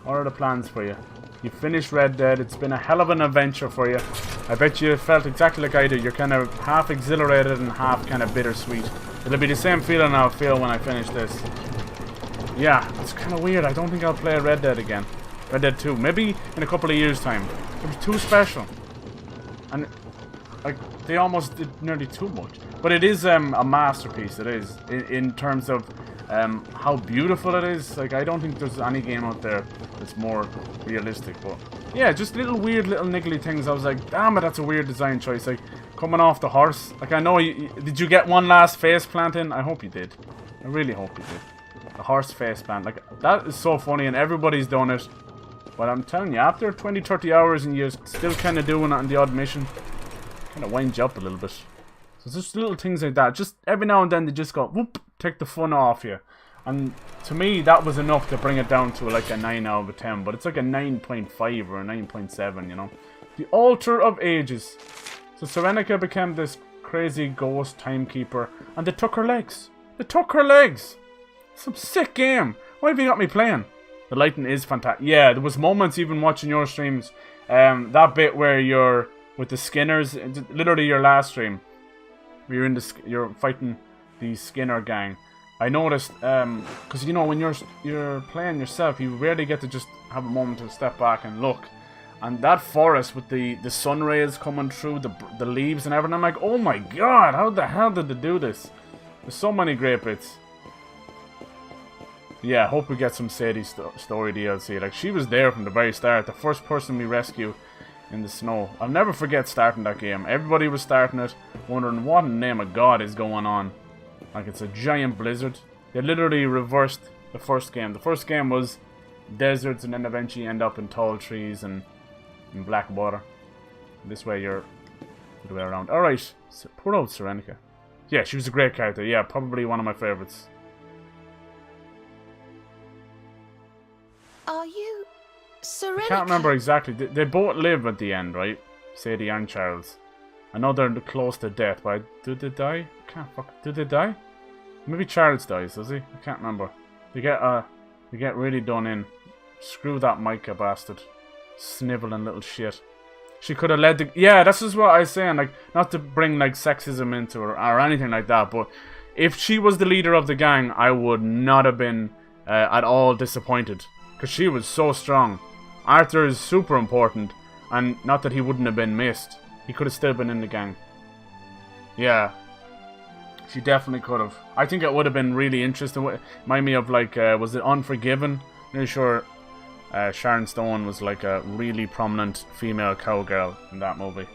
What are the plans for you? You finished Red Dead. It's been a hell of an adventure for you. I bet you felt exactly like I do. You're kind of half exhilarated and half kind of bittersweet. It'll be the same feeling I'll feel when I finish this. Yeah, it's kind of weird. I don't think I'll play Red Dead again. Red Dead 2. Maybe in a couple of years' time. It was too special. And, like, they almost did nearly too much. But it is a masterpiece, it is. In terms of how beautiful it is. Like, I don't think there's any game out there that's more realistic. But, yeah, just little weird little niggly things. I was like, damn it, that's a weird design choice. Like, coming off the horse. Like, I know, did you get one last face plant in? I hope you did. I really hope you did. The horse face plant. Like, that is so funny and everybody's done it. But I'm telling you, after 20-30 hours and you're still kind of doing it on the odd mission, kind of winds you up a little bit. So just little things like that. Just every now and then they just go, whoop, take the fun off you. And to me, that was enough to bring it down to like a 9 out of 10. But it's like a 9.5 or a 9.7, you know. The Altar of Ages. So Serenica became this crazy ghost timekeeper. And they took her legs. They took her legs. Some sick game. Why have you got me playing? The lighting is fantastic. Yeah, there was moments even watching your streams. That bit where you're with the Skinners, literally your last stream, where you're fighting the Skinner gang. I noticed, because you know when you're playing yourself, you rarely get to just have a moment to step back and look. And that forest with the sun rays coming through the leaves and everything, I'm like, oh my god, how the hell did they do this? There's so many great bits. Yeah, I hope we get some Sadie story DLC. Like, she was there from the very start. The first person we rescue in the snow. I'll never forget starting that game. Everybody was starting it, wondering what in the name of God is going on. Like, it's a giant blizzard. They literally reversed the first game. The first game was deserts and then eventually end up in tall trees and in black water. This way you're the way around. Alright, so, poor old Serenica. Yeah, she was a great character. Yeah, probably one of my favorites. Are you Serenica? I can't remember exactly. They both live at the end, right? Sadie and Charles. I know they're close to death, but did they die? I can't fuck. Did they die? Maybe Charles dies, does he? I can't remember. They get really done in. Screw that Micah bastard. Sniveling little shit. She could have led the... Yeah, this is what I was saying. Like, not to bring, like, sexism into her or anything like that, but if she was the leader of the gang, I would not have been at all disappointed. Because she was so strong. Arthur is super important, and not that he wouldn't have been missed. He could have still been in the gang. Yeah. She definitely could have. I think it would have been really interesting. Remind me of, like, was it Unforgiven? I'm really sure Sharon Stone was like a really prominent female cowgirl in that movie.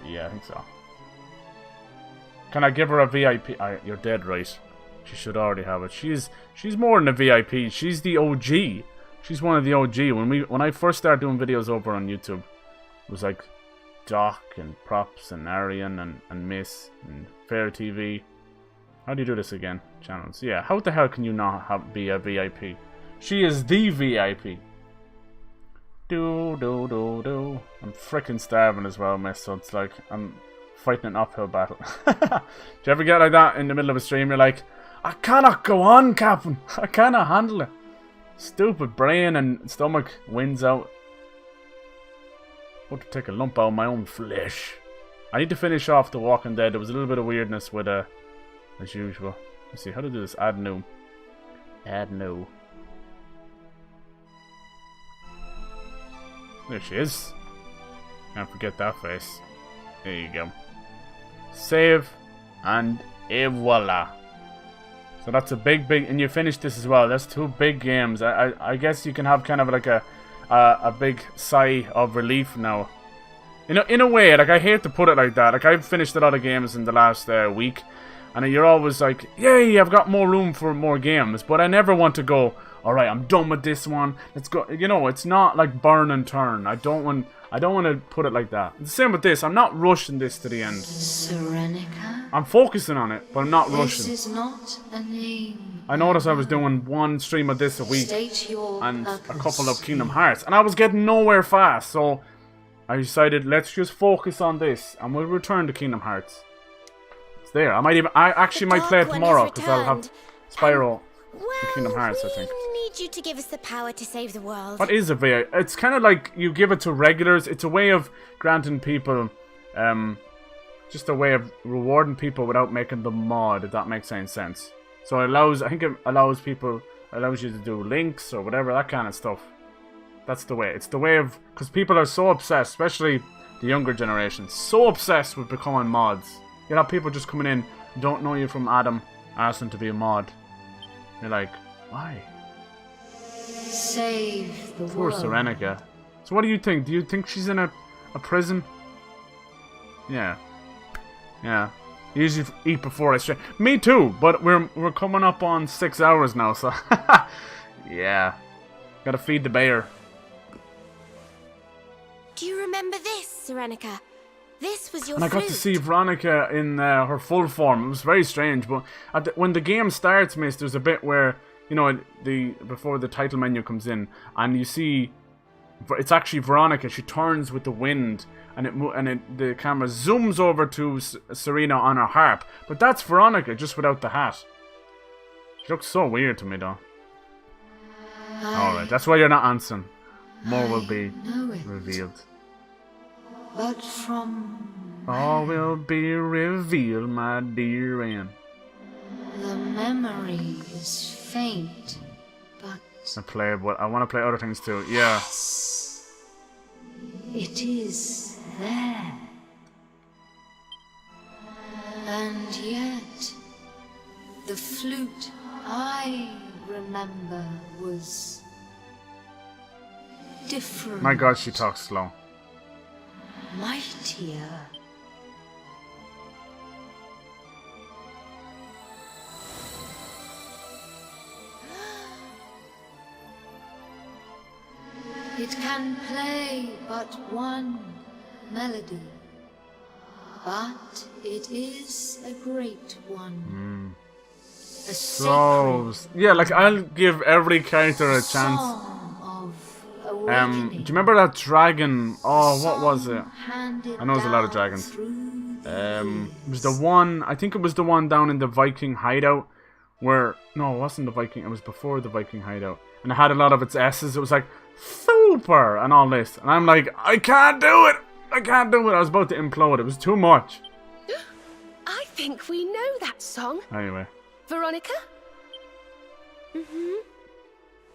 Yeah, I think so. Can I give her a VIP? You're dead right. She should already have it. She's more than a VIP. She's the OG. She's one of the OG. When I first started doing videos over on YouTube, it was like Doc and Props and Arian and Miss and Fair TV. How do you do this again? Channels. Yeah, how the hell can you not be a VIP? She is the VIP. Do. I'm freaking starving as well, miss, so it's like I'm fighting an uphill battle. Do you ever get like that in the middle of a stream? You're like, I cannot go on, Captain. I cannot handle it. Stupid brain and stomach wins out. About to take a lump out of my own flesh. I need to finish off The Walking Dead. There was a little bit of weirdness with as usual. Let's see, how to do this? Add new. Add new. There she is. Can't forget that face. There you go. Save. And voila. So that's a big, and you finished this as well. That's 2 big games. I guess you can have kind of like a big sigh of relief now. In a way, like I hate to put it like that. Like I've finished a lot of games in the last week. And you're always like, yay, I've got more room for more games. But I never want to go, alright, I'm done with this one. Let's go. You know, it's not like burn and turn. I don't want to put it like that. It's the same with this. I'm not rushing this to the end. Serenica? I'm focusing on it, but I'm not rushing. This is not a name. I noticed I was doing 1 stream of this a week and a couple of Kingdom Hearts. And I was getting nowhere fast. So I decided, let's just focus on this. And we'll return to Kingdom Hearts. There. I actually might play it tomorrow because I'll have Spyro and Kingdom Hearts, I think. We need you to give us the power to save the world. What is a VIP? It's kind of like you give it to regulars. It's a way of granting people, just a way of rewarding people without making them mod, if that makes any sense. So it allows, I think it allows you to do links or whatever, that kind of stuff. That's the way. It's the way of, because people are so obsessed, especially the younger generation, so obsessed with becoming mods. You have people just coming in, don't know you from Adam, asking to be a mod. You're like, why? Save the Poor world. Serenica. So what do you think? Do you think she's in a prison? Yeah. Yeah. Usually eat before I stream. Me too, but we're coming up on 6 hours now, so yeah. Gotta feed the bear. Do you remember this, Serenica? This was your And I got flute. to see Veronica in her full form. It was very strange, but when the game starts, miss, there's a bit where, you know, before the title menu comes in, and you see it's actually Veronica. She turns with the wind, and the camera zooms over to Serena on her harp. But that's Veronica, just without the hat. She looks so weird to me, though. Alright, that's why you're not answering. More will be revealed. But from all will be revealed, my dear Anne. the memory is faint, but I want to play other things too. Yeah. it is there. And yet, the flute I remember was different. My God, she talks slow. Mightier. It can play but one melody, but it is a great one. A So, yeah, like I'll give every character a chance. song of Do you remember that dragon? Oh, what was it? I know there's a lot of dragons. It was the one, I think it was the one down in the Viking hideout where, no, it wasn't the Viking, it was before the Viking hideout. And it had a lot of its S's, it was like, super, and all this. And I'm like, I can't do it! I can't do it! I was about to implode, it was too much. I think we know that song. Anyway. Veronica?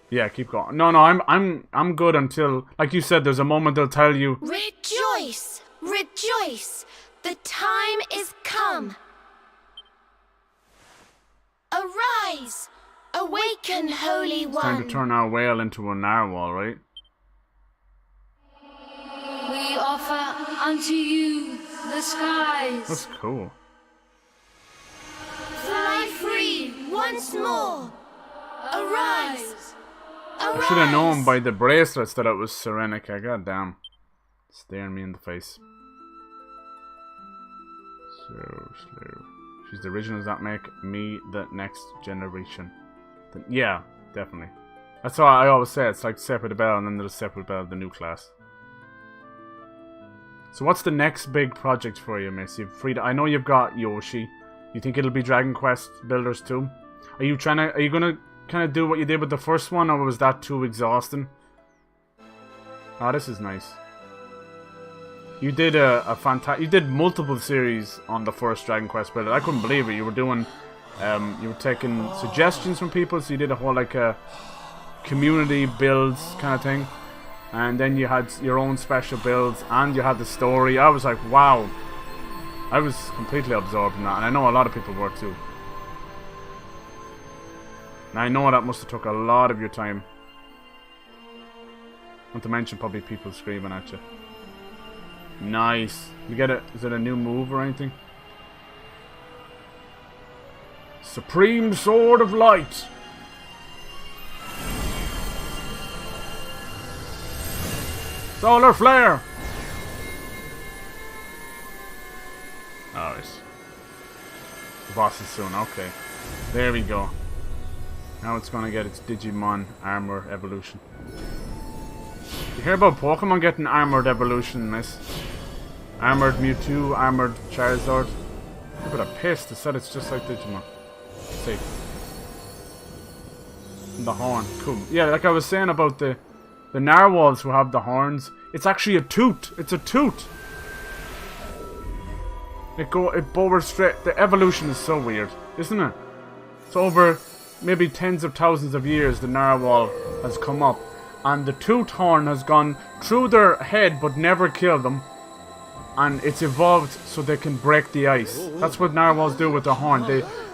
Yeah, keep going. No, I'm good until, like you said, there's a moment they'll tell you. Rejoice! Rejoice! The time is come! Arise! Awaken, Holy One! It's time to turn our whale into a narwhal, right? We offer unto you the skies. That's cool. Fly free once more! Arise! I should have known by the bracelets that it was Serenica. God damn. Staring me in the face. So slow. She's the original. Does that make me the next generation? Yeah, definitely. That's why I always say it's like Separate Bell and then there's Separate Bell, the new class. So what's the next big project for you, Miss? You've freed. I know you've got Yoshi. You think it'll be Dragon Quest Builders 2? Are you gonna kind of do what you did with the first one, or was that too exhausting? Oh, this is nice. You did you did multiple series on the first Dragon Quest Builder. I couldn't believe it. You were doing, you were taking suggestions from people, so you did a whole like a community builds kind of thing, and then you had your own special builds, and you had the story. I was like, wow. I was completely absorbed in that, and I know a lot of people were too. And I know that must have took a lot of your time. Not to mention probably people screaming at you. Nice. You get it? Is it a new move or anything? Supreme Sword of Light. Solar Flare. Alright. The boss is soon. Okay. There we go. Now it's gonna get its Digimon armor evolution. You hear about Pokemon getting armored evolution, miss? Armored Mewtwo, armored Charizard. Look at a piss, they said it's just like Digimon. See. And the horn, cool. Yeah, like I was saying about the narwhals who have the horns. It's actually a toot. It's a toot. It bores straight. The evolution is so weird, isn't it? So over maybe tens of thousands of years, the narwhal has come up, and the toot horn has gone through their head but never killed them, and it's evolved so they can break the ice. That's what narwhals do with the horn.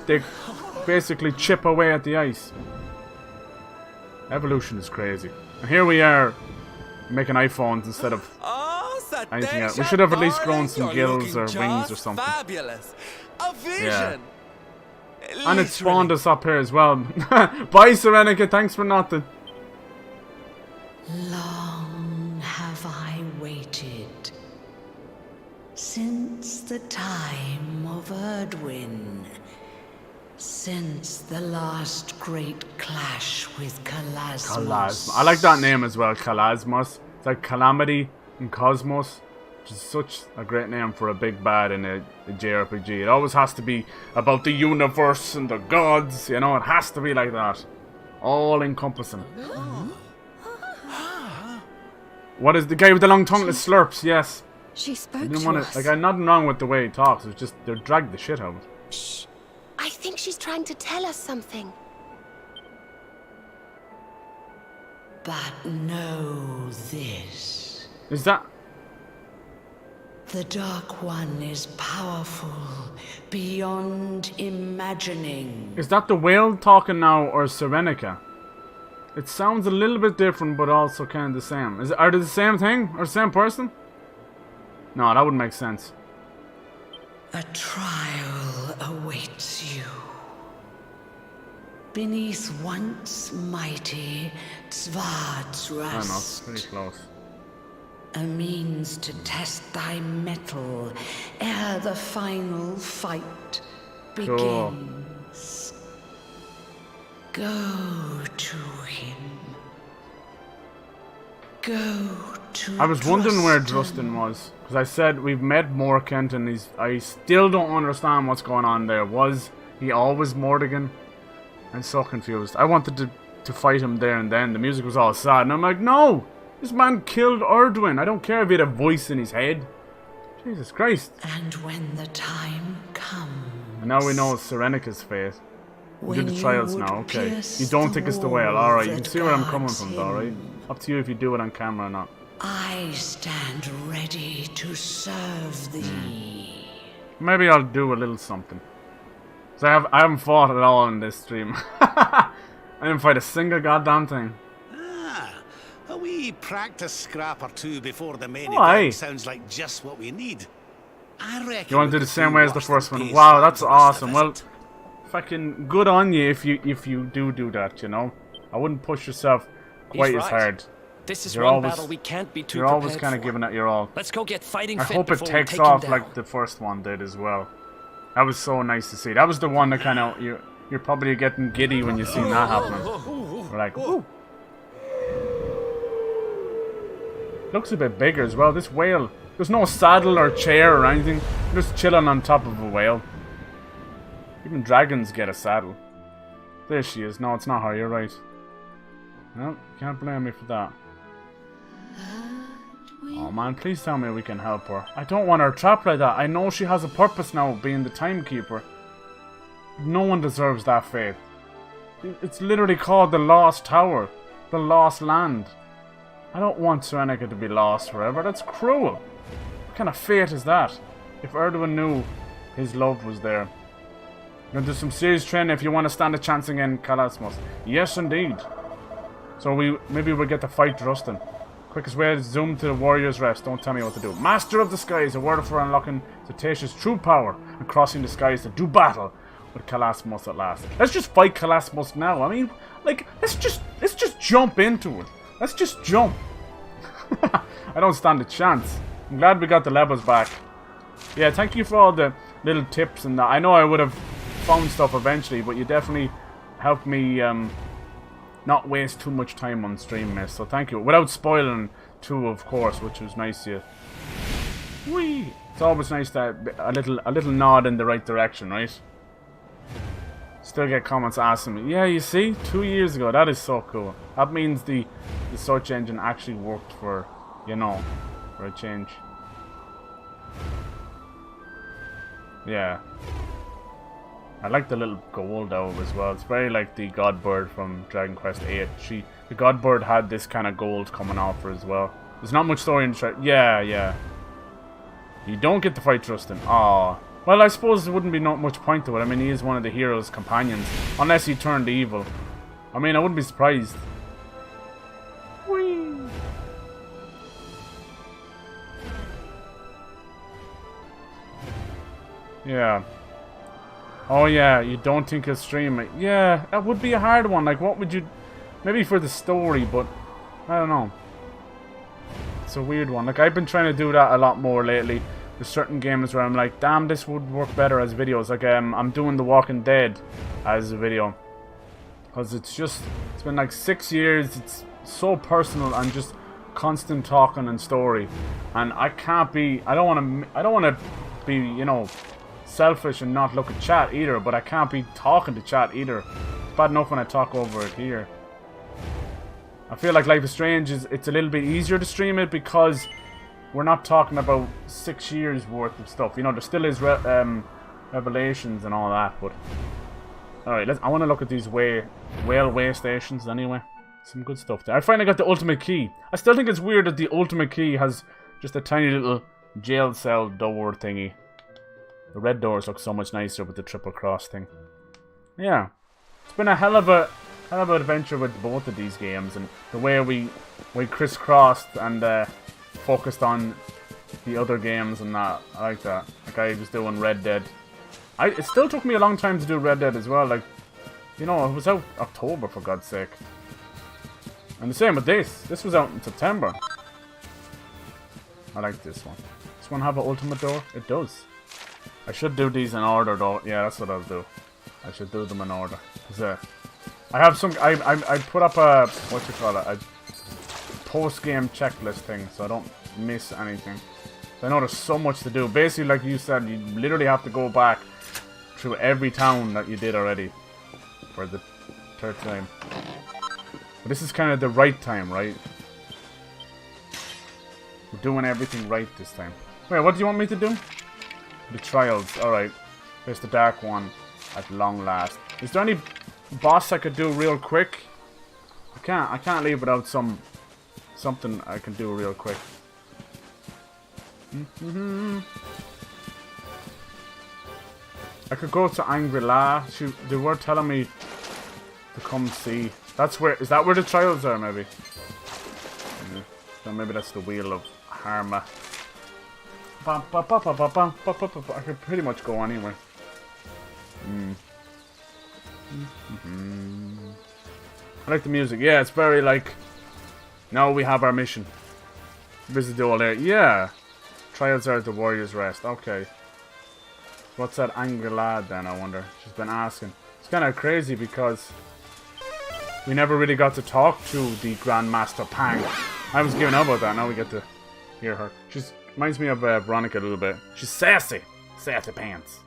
They basically chip away at the ice. Evolution is crazy. And here we are making iPhones instead of anything else. We should have at least grown some gills or wings or something. Fabulous. A vision. Yeah. And it spawned us up here as well. Bye, Serenica. Thanks for nothing. Long have I waited, since the time of Erdwin, since the last great clash with Kalasmos. I like that name as well, Kalasmos. It's like Calamity and Cosmos, which is such a great name for a big bad in a JRPG. It always has to be about the universe and the gods, you know, it has to be like that. All encompassing. What is the guy with the long tongue that slurps? Yes. She spoke to us. Like, I'm nothing wrong with the way he talks. It's just they're dragged the shit out of it. Shh. I think she's trying to tell us something. But know this. Is that... The Dark One is powerful beyond imagining. Is that the whale talking now, or Serenica? It sounds a little bit different, but also kind of the same. Are they the same thing? Or the same person? No, that wouldn't make sense. A trial awaits you. Beneath once mighty Tzvard's I don't know, rust. pretty close. A means to test thy mettle ere the final fight begins. Go to him. go to I was wondering where Drustin was, because I said we've met Morkent and I still don't understand what's going on there. Was he always Mordigan? I'm so confused. I wanted to fight him there and then. The music was all sad and I'm like, no! This man killed Erdwin. I don't care if he had a voice in his head. Jesus Christ. And when the time comes. And now we know Serenica's fate. We do the trials now, okay. You don't think it's the whale, alright. You can see where I'm coming from, alright? Up to you if you do it on camera or not. I stand ready to serve thee. Maybe I'll do a little something. So I haven't fought at all in this stream. I didn't fight a single goddamn thing. A wee practice scrap or two before the main Aye. event sounds like just what we need. I reckon You want to do the same way as the first one? Wow, that's awesome. Well, fucking good on you if you do that, you know? I wouldn't push yourself quite as hard. This is You're one always, battle we can't be too You're always prepared kind of for. giving it your all. Let's go get fighting I fit hope it before we takes take him off down. like the first one did as well. That was so nice to see. That was the one that kind of you're probably getting giddy when you see that happening. We're like, ooh. Looks a bit bigger as well. This whale. There's no saddle or chair or anything. You're just chilling on top of a whale. Even dragons get a saddle. There she is. No, it's not her. You're right. No, can't blame me for that. Oh man, please tell me we can help her. I don't want her trapped like that. I know she has a purpose now, being the timekeeper. No one deserves that fate. It's literally called the Lost Tower. The Lost Land. I don't want Serenica to be lost forever. That's cruel. What kind of fate is that? If Erdwin knew his love was there. You're going to do some serious training if you want to stand a chance against Kalasmos. Yes, indeed. So maybe we'll get to fight Drustin. Quickest way is zoom to the warrior's rest. Don't tell me what to do. Master of the skies, a word for unlocking Cetacea's true power and crossing the skies to do battle with Kalasmos at last. Let's just fight Kalasmos now. I mean, like, let's just jump into it. Let's just jump. I don't stand a chance. I'm glad we got the levels back. Yeah, thank you for all the little tips and that. I know I would have found stuff eventually, but you definitely helped me not waste too much time on stream, miss. So thank you. Without spoiling too, of course, which was nice of you. Whee! It's always nice to a little nod in the right direction, right? Still get comments asking me, yeah, you see, 2 years ago. That is so cool. That means the search engine actually worked for, you know, for a change. Yeah. I like the little gold owl as well. It's very like the god bird from Dragon Quest VIII. The god bird had this kind of gold coming off her as well. There's not much story in the yeah. You don't get to fight Drustin. Aw. Well, I suppose there wouldn't be not much point to it. I mean, he is one of the hero's companions. Unless he turned evil. I mean, I wouldn't be surprised. Whee! Yeah. Oh yeah, you don't think he'll stream it. Yeah, that would be a hard one. Like, what would you... Maybe for the story, but... I don't know. It's a weird one. Like, I've been trying to do that a lot more lately. There's certain games where I'm like, damn, this would work better as videos. Like, I'm doing The Walking Dead as a video. Because it's been like 6 years. It's so personal and just constant talking and story. And I can't be... I don't want to be, you know... selfish and not look at chat either, but I can't be talking to chat either. It's bad enough when I talk over it here. I feel like Life is Strange it's a little bit easier to stream it because we're not talking about 6 years worth of stuff. You know, there still is revelations and all that, but alright, I want to look at these whale way stations anyway. Some good stuff there. I finally got the ultimate key. I still think it's weird that the ultimate key has just a tiny little jail cell door thingy. The red doors look so much nicer with the triple cross thing. Yeah. It's been a hell of an adventure with both of these games, and the way we crisscrossed and focused on the other games and that. I like that. Like I was doing Red Dead. It still took me a long time to do Red Dead as well. Like, you know, it was out October for God's sake. And the same with this. This was out in September. I like this one. This one have an ultimate door? It does. I should do these in order though. Yeah, that's what I'll do. I should do them in order. I have some... I put up a... what you call it? I post-game checklist thing, so I don't miss anything. So I know there's so much to do. Basically, like you said, you literally have to go back through every town that you did already for the 3rd time. But this is kind of the right time, right? We're doing everything right this time. Wait, what do you want me to do? The trials. Alright. There's the dark one at long last. Is there any boss I could do real quick? I can't leave without something I can do real quick. I could go to Angri-La. They were telling me to come see. Is that where the trials are, maybe? Yeah. So maybe that's the Wheel of Harma. I could pretty much go anywhere. I like the music. Yeah, it's very like, now we have our mission. Visit the old area. Yeah. Trials are at the Warrior's Rest. Okay. What's that angry lad then, I wonder? She's been asking. It's kind of crazy because we never really got to talk to the Grandmaster Pang. I was giving up about that. Now we get to hear her. She reminds me of Veronica a little bit. She's sassy. Sassy pants.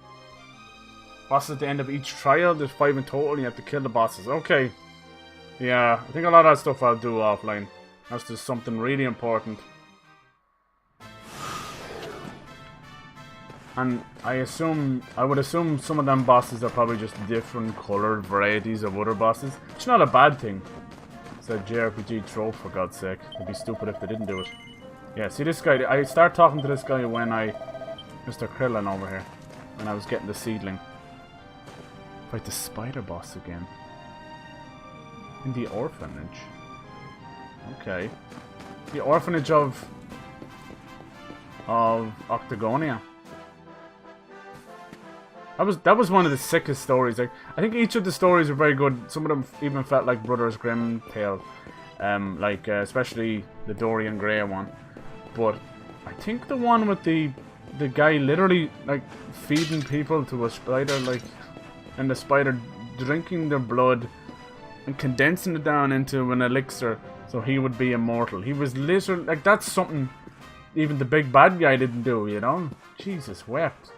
Bosses at the end of each trial. There's 5 in total. You have to kill the bosses. Okay. Yeah, I think a lot of that stuff I'll do offline. Unless there's something really important. And I would assume some of them bosses are probably just different coloured varieties of other bosses. It's not a bad thing. It's a JRPG trope, for God's sake. It'd be stupid if they didn't do it. Yeah, see this guy, I started talking to this guy when Mr. Krillin over here. When I was getting the seedling. Fight the spider boss again. In the orphanage. Okay. The orphanage of Octagonia. That was one of the sickest stories. Like, I think each of the stories were very good. Some of them even felt like Brothers Grimm tale. Especially the Dorian Gray one. But I think the one with the guy literally like feeding people to a spider, like, and the spider drinking their blood and condensing it down into an elixir so he would be immortal. He was literally like, that's something even the big bad guy didn't do, you know? Jesus wept.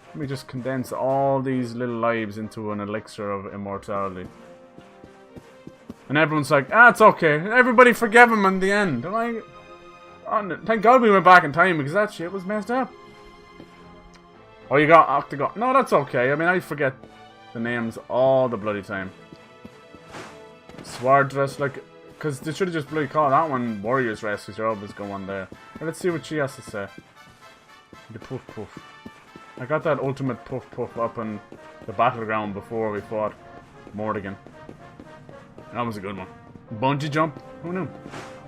Let me just condense all these little lives into an elixir of immortality. And everyone's like, it's okay. Everybody forgave him in the end. I'm like, oh, thank God we went back in time because that shit was messed up. Oh, you got Octagon. No, that's okay. I mean, I forget the names all the bloody time. Sword Rest, like, because they should have just bloody called that one Warrior's Rest because you're always going there. But let's see what she has to say. The Puff Puff. I got that ultimate Puff Puff up in the battleground before we fought Mordigan. That was a good one. Bungee jump? Who knew?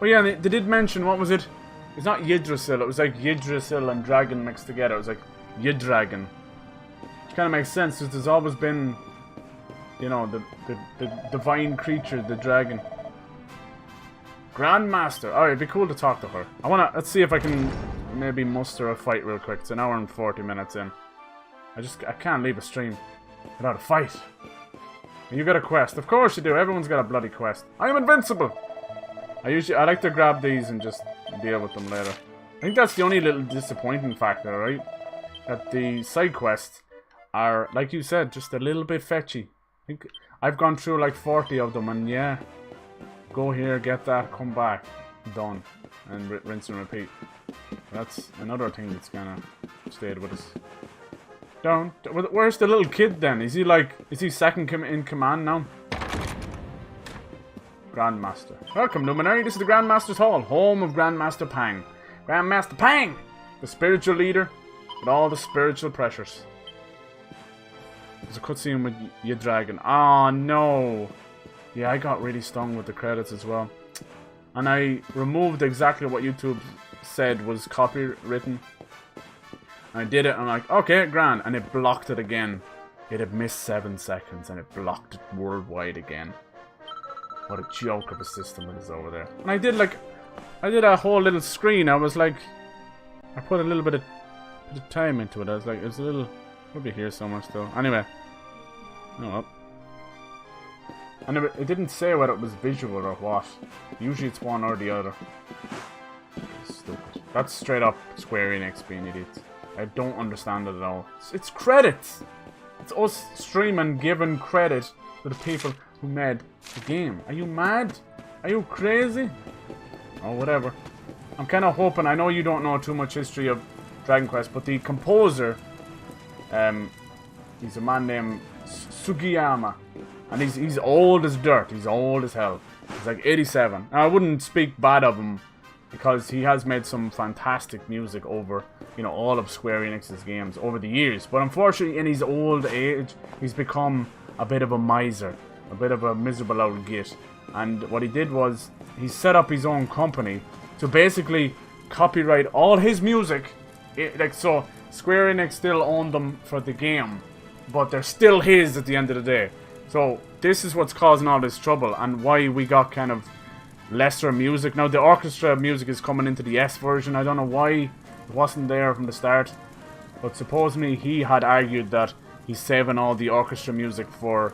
Oh yeah, they did mention, what was it? It's not Yggdrasil, it was like Yggdrasil and Dragon mixed together. It was like Ydragon. Which kind of makes sense, because there's always been, you know, the divine creature, the dragon. Grandmaster. Alright, it'd be cool to talk to her. Let's see if I can maybe muster a fight real quick. It's an hour and 40 minutes in. I can't leave a stream without a fight. And you got a quest. Of course you do. Everyone's got a bloody quest. I am invincible. I like to grab these and just deal with them later. I think that's the only little disappointing factor, right? That the side quests are, like you said, just a little bit fetchy. I think I've gone through like 40 of them, and yeah, go here, get that, come back, done, and rinse and repeat. That's another thing that's kind of stayed with us. Where's the little kid then? Is he second in command now? Grandmaster. Welcome, Luminary. This is the Grandmaster's Hall, home of Grandmaster Pang. Grandmaster Pang! The spiritual leader with all the spiritual pressures. There's a cutscene with Ydragon. Oh no! Yeah, I got really stung with the credits as well. And I removed exactly what YouTube said was copywritten. I did it, and I'm like, okay, grand. And it blocked it again. It had missed 7 seconds, and it blocked it worldwide again. What a joke of a system it is over there. And I did a whole little screen. I was like, I put a little bit of time into it. I was like, it's a little, probably here somewhere still. Anyway. Oh well. And it didn't say whether it was visual or what. Usually it's one or the other. Stupid. That's straight up Square Enix being idiots. I don't understand it at all. It's credits! It's us streaming giving credit to the people who made the game. Are you mad? Are you crazy? Oh, whatever. I'm kind of hoping, I know you don't know too much history of Dragon Quest, but the composer, he's a man named Sugiyama. And he's old as dirt. He's old as hell. He's like 87. Now, I wouldn't speak bad of him because he has made some fantastic music over, you know, all of Square Enix's games over the years. But unfortunately, in his old age, he's become a bit of a miser, a bit of a miserable old git. And what he did was he set up his own company to basically copyright all his music. So Square Enix still owned them for the game, but they're still his at the end of the day. So this is what's causing all this trouble and why we got kind of lesser music. Now the orchestra music is coming into the S version. I don't know why it wasn't there from the start, but supposedly he had argued that he's saving all the orchestra music for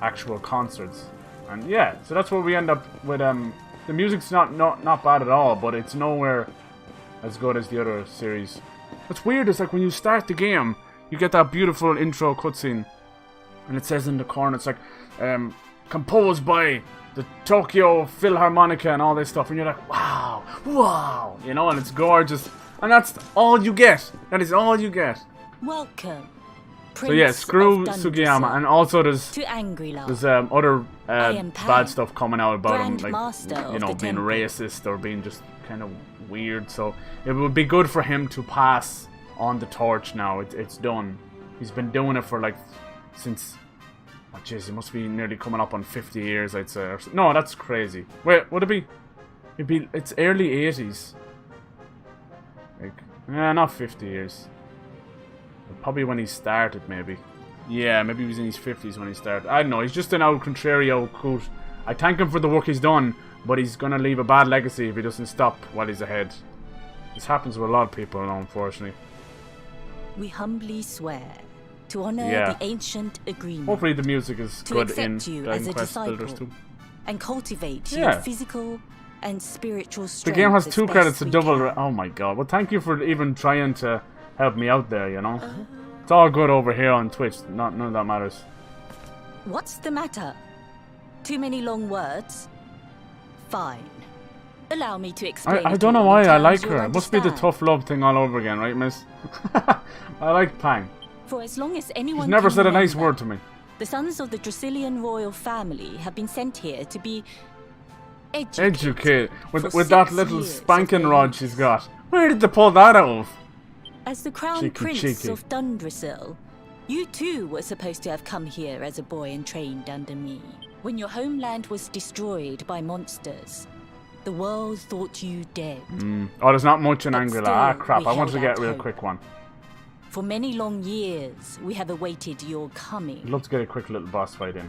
actual concerts. And yeah, so that's where we end up with. The music's not bad at all, but it's nowhere as good as the other series. What's weird is like when you start the game, you get that beautiful intro cutscene. And it says in the corner, it's like, composed by the Tokyo Philharmonica and all this stuff. And you're like, wow, wow, you know, and it's gorgeous. And that's all you get. That is all you get. Welcome, Prince. So yeah, screw Sugiyama. And also there's other bad stuff coming out about him. Like, you know, being racist or being just kind of weird. So it would be good for him to pass on the torch now. It's done. He's been doing it for like... since, oh jeez, it must be nearly coming up on 50 years, I'd say. No, that's crazy. Wait, would it be? It's early 80s. Like, not 50 years. Probably when he started, maybe. Yeah, maybe he was in his 50s when he started. I don't know, he's just an old contrario coot. I thank him for the work he's done, but he's gonna leave a bad legacy if he doesn't stop while he's ahead. This happens with a lot of people, unfortunately. We humbly swear to honor the ancient agreement. Hopefully the music is to good in you Dragon as a Quest disciple Builders 2. And cultivate your physical and spiritual strength. The game has 2 credits, a double... Oh my god. Well, thank you for even trying to help me out there, you know? It's all good over here on Twitch. None of that matters. What's the matter? Too many long words? Fine. Allow me to explain. I don't know why I like her. It must be the tough love thing all over again, right, miss? I like Pang. For as long as anyone She's never said a nice remember, word to me. The sons of the Dracilian royal family have been sent here to be educated. With that little spanking rod she's got. Where did they pull that out of? As the crown prince of Dundrasil, you too were supposed to have come here as a boy and trained under me. When your homeland was destroyed by monsters, the world thought you dead. Oh, there's not much in Anguilla. Ah, crap. I wanted to get a real quick one. For many long years, we have awaited your coming. I'd love to get a quick little boss fight in.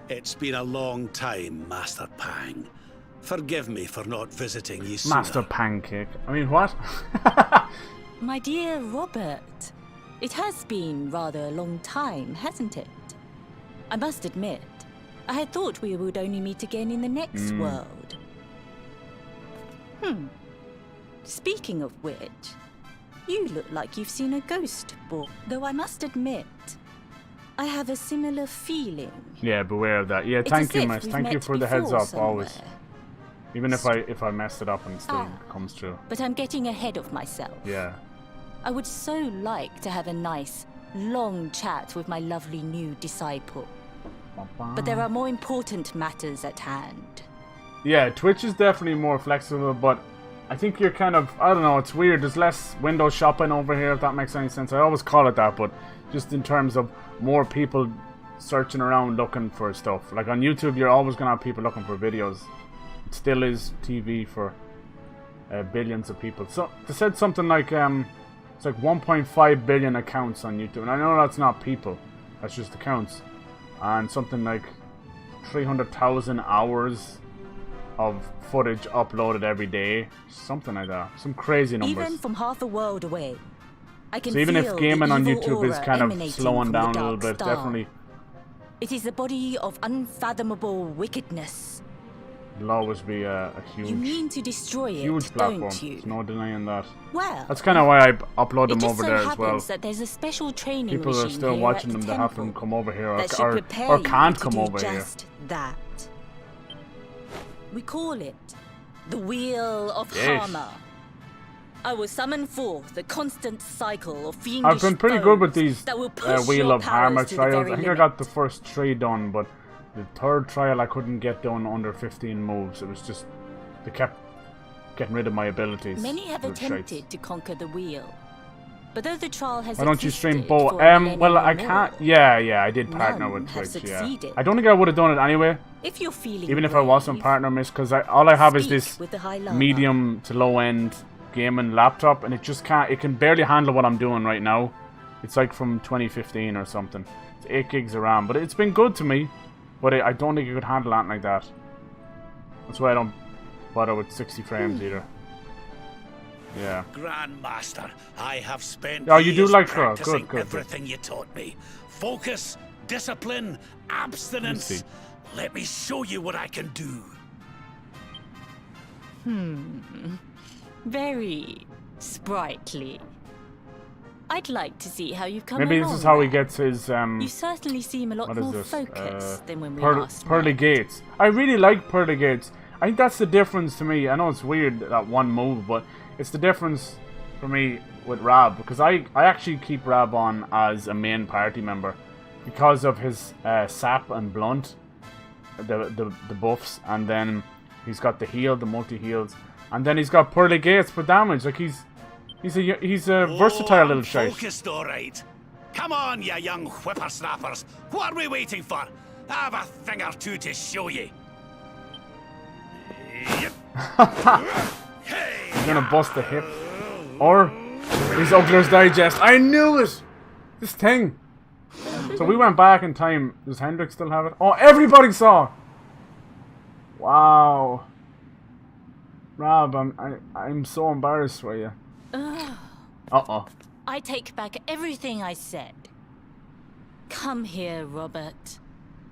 It's been a long time, Master Pang. Forgive me for not visiting you sooner. Master Pancake. I mean, what? My dear Robert, it has been rather a long time, hasn't it? I must admit, I had thought we would only meet again in the next world. Speaking of which, you look like you've seen a ghost, though I must admit, I have a similar feeling. Yeah, beware of that. Yeah, thank you, miss. Thank you for the heads up, always. Even if I messed it up and it still comes true. But I'm getting ahead of myself. Yeah. I would so like to have a nice, long chat with my lovely new disciple. But there are more important matters at hand. Yeah, Twitch is definitely more flexible, but I think you're kind of, I don't know, it's weird. There's less window shopping over here, if that makes any sense. I always call it that, but just in terms of more people searching around looking for stuff. Like on YouTube, you're always going to have people looking for videos. It still is TV for billions of people. So they said something like, it's like 1.5 billion accounts on YouTube. And I know that's not people, that's just accounts. And something like 300,000 hours of footage uploaded every day. Something like that. Some crazy numbers. Even from half a world away, I can so even feel if gaming the on evil YouTube is aura kind of emanating slowing from down the a little Dark bit, Star. definitely It is a body of unfathomable wickedness. It'll always be a huge... You mean to destroy huge it, platform. don't you? There's no denying that. Well, that's kind of why I upload them over there as well. That there's a special training people are still watching them that have them come over here or can't come over here. Just that. We call it the Wheel of Harmor. I will summon forth the constant cycle of fiendish I've been pretty good with these Wheel of Harmor trials. I think I got the first 3 done, but the 3rd trial I couldn't get done under 15 moves. It was just, they kept getting rid of my abilities. Many have attempted to conquer the wheel, but though the trial has why don't you stream both? Well, I can't. Yeah, I did partner with Twitch. Yeah, I don't think I would have done it anyway. If you're feeling even if I wasn't partner miss, because all I have is this medium to low end gaming laptop, and it just can't. It can barely handle what I'm doing right now. It's like from 2015 or something. It's 8 gigs of RAM, but it's been good to me. But I don't think it could handle anything like that. That's why I don't bother with 60 frames either. Yeah. Grandmaster, I have spent you do years like her. practicing Good. everything you taught me. Focus, discipline, abstinence. Let me show you what I can do. Very sprightly. I'd like to see how you've come Maybe along. this is how he gets his You certainly seem a lot more focused than when we last met. Pearly Gates. I really like Pearly Gates. I think that's the difference to me. I know it's weird, that one move, but it's the difference for me with Rab, because I actually keep Rab on as a main party member because of his sap and blunt, the buffs, and then he's got the heal, the multi-heals, and then he's got Pearly Gates for damage. Like he's a versatile little shite. Focused, all right. Come on, you young whippersnappers. What are we waiting for? I have a thing or two to show you. He's gonna bust the hip. Or his Ugler's Digest. I knew it! This thing. So we went back in time. Does Hendrik still have it? Oh, everybody saw! Wow. Rob, I'm so embarrassed for you. Uh-oh. I take back everything I said. Come here, Robert.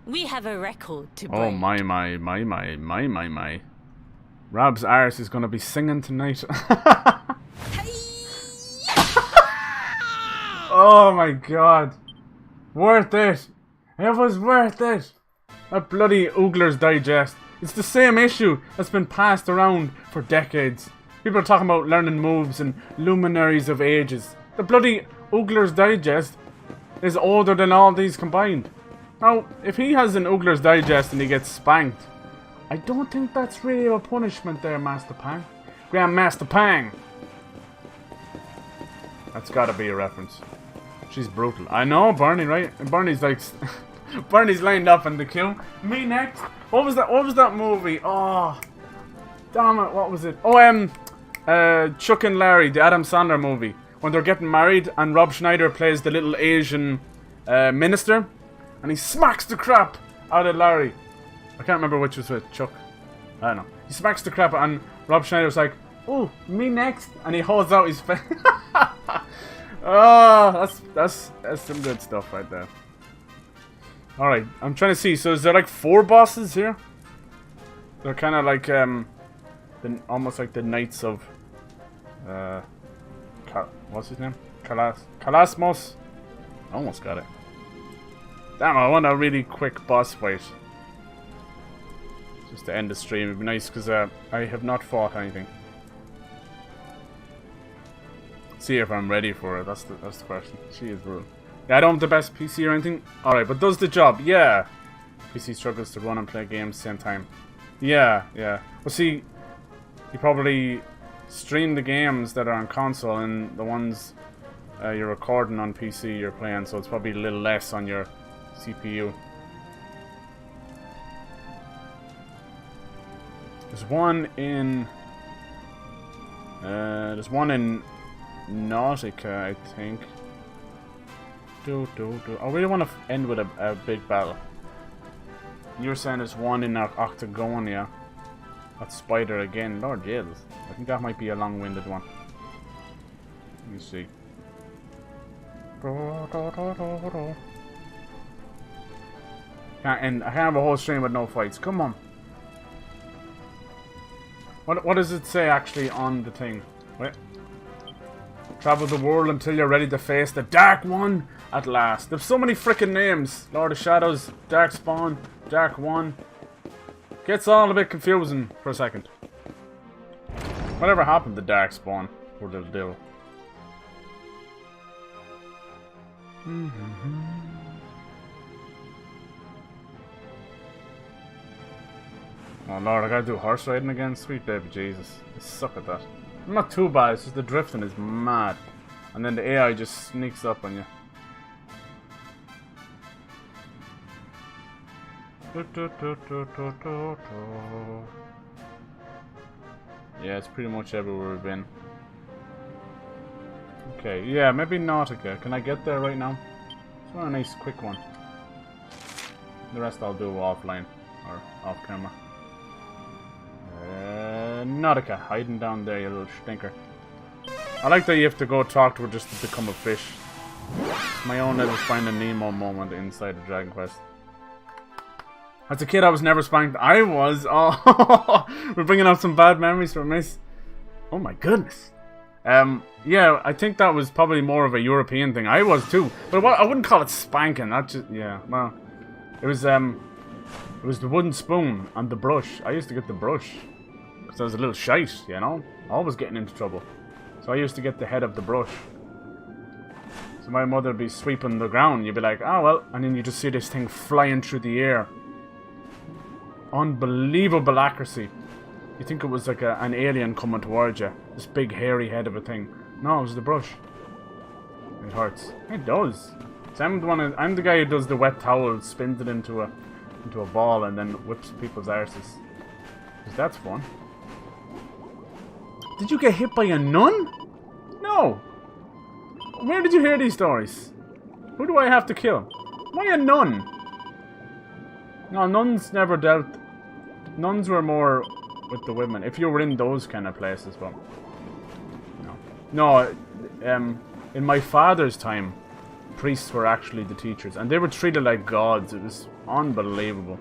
We have a record to break. Oh my. Rob's arse is gonna be singing tonight. Oh my god. Worth it. It was worth it. That bloody Ugler's Digest. It's the same issue that's been passed around for decades. People are talking about learning moves and luminaries of ages. The bloody Ugler's Digest is older than all these combined. Now, if he has an Ugler's Digest and he gets spanked, I don't think that's really a punishment there, Master Pang. Grandmaster Pang! That's gotta be a reference. She's brutal. I know, Barney, right? And Barney's like... Barney's lined up in the queue. Me next? What was that movie? Oh... Damn it, what was it? Oh, Chuck and Larry, the Adam Sandler movie. When they're getting married and Rob Schneider plays the little Asian minister. And he smacks the crap out of Larry. I can't remember which was with Chuck. I don't know. He smacks the crap and Rob Schneider's like, oh, me next. And he holds out his face. Oh, that's some good stuff right there. Alright, I'm trying to see. So is there like 4 bosses here? They're kind of like, almost like the Knights of, what's his name? Kalasmos? Almost got it. Damn, I want a really quick boss fight. Just to end the stream. It'd be nice because I have not fought anything. See if I'm ready for it. That's the question. She is rude. Yeah, I don't have the best PC or anything. Alright, but does the job. Yeah. PC struggles to run and play games at the same time. Yeah. Well, see, you probably stream the games that are on console and the ones you're recording on PC you're playing, so it's probably a little less on your CPU. There's one in Nautica, I think. I really want to end with a big battle. You're saying there's one in Octagonia. That's Spider again. Lord Jesus. I think that might be a long-winded one. Let me see. I can't have a whole stream with no fights. Come on. What does it say actually on the thing? Wait. Travel the world until you're ready to face the Dark One at last. There's so many freaking names. Lord of Shadows, Darkspawn, Dark One. Gets all a bit confusing for a second. Whatever happened to Darkspawn? Poor little devil. Oh lord, I gotta do horse riding again? Sweet baby Jesus. I suck at that. I'm not too bad, it's just the drifting is mad. And then the AI just sneaks up on you. Yeah, it's pretty much everywhere we've been. Okay, yeah, maybe Nautica. Can I get there right now? Just want a nice quick one. The rest I'll do offline or off camera. Nautica, hiding down there, you little stinker. I like that you have to go talk to her just to become a fish. It's my own little Finding Nemo moment inside the Dragon Quest. As a kid, I was never spanked. I was. Oh, we're bringing up some bad memories from this. Oh my goodness. Yeah, I think that was probably more of a European thing. I was too, but I wouldn't call it spanking. That just, yeah, well, it was the wooden spoon and the brush. I used to get the brush because I was a little shite, you know, always getting into trouble. So I used to get the head of the brush. So my mother would be sweeping the ground. You'd be like, oh well, and then you just see this thing flying through the air. Unbelievable accuracy. You think it was like an alien coming towards you. This big hairy head of a thing. No, it was the brush. It hurts. It does. So I'm the guy who does the wet towel, spins it into a ball, and then whips people's arses. Because that's fun. Did you get hit by a nun? No. Where did you hear these stories? Who do I have to kill? Why a nun? No, nuns never dealt. Nuns were more with the women. If you were in those kind of places, but no. In my father's time, priests were actually the teachers, and they were treated like gods. It was unbelievable.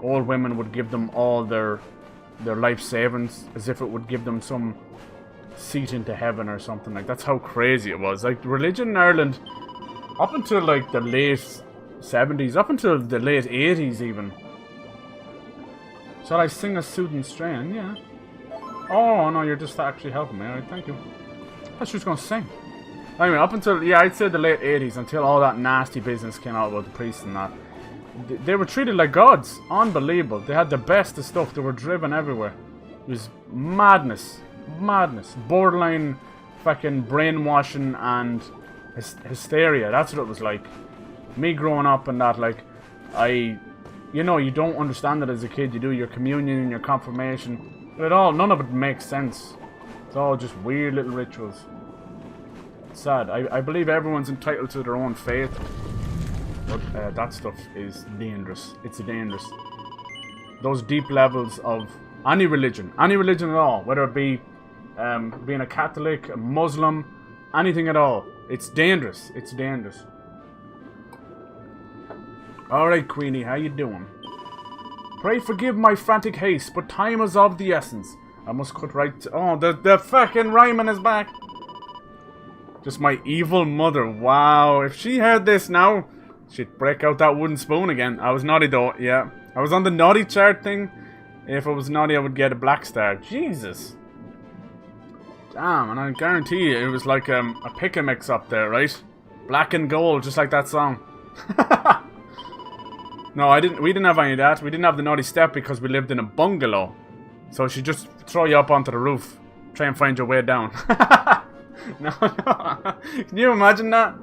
Old women would give them all their life savings, as if it would give them some seat into heaven or something. Like, that's how crazy it was. Like, religion in Ireland, up until like the late 70s, up until the late 80s even. Shall I sing a soothing strain? Yeah. Oh no, you're just actually helping me. Alright, thank you. I thought she was gonna sing. Anyway, up until, yeah, I'd say the late 80s, until all that nasty business came out about the priests and that. They were treated like gods. Unbelievable. They had the best of stuff. They were driven everywhere. It was madness. Madness. Borderline fucking brainwashing and hysteria. That's what it was like. Me growing up and that, like, you know, you don't understand it as a kid. You do your communion and your confirmation. But none of it makes sense. It's all just weird little rituals. It's sad. I believe everyone's entitled to their own faith. But that stuff is dangerous. It's dangerous. Those deep levels of any religion at all, whether it be being a Catholic, a Muslim, anything at all, it's dangerous. It's dangerous. Alright, Queenie, how you doing? Pray forgive my frantic haste, but time is of the essence. I must cut right to... Oh, the fucking rhyming is back. Just my evil mother. Wow, if she heard this now, she'd break out that wooden spoon again. I was naughty though, yeah. I was on the naughty chart thing. If I was naughty, I would get a black star. Jesus. Damn, and I guarantee you, it was like a pick-a-mix up there, right? Black and gold, just like that song. No, we didn't have any of that. We didn't have the naughty step because we lived in a bungalow. So she'd just throw you up onto the roof. Try and find your way down. No. Can you imagine that?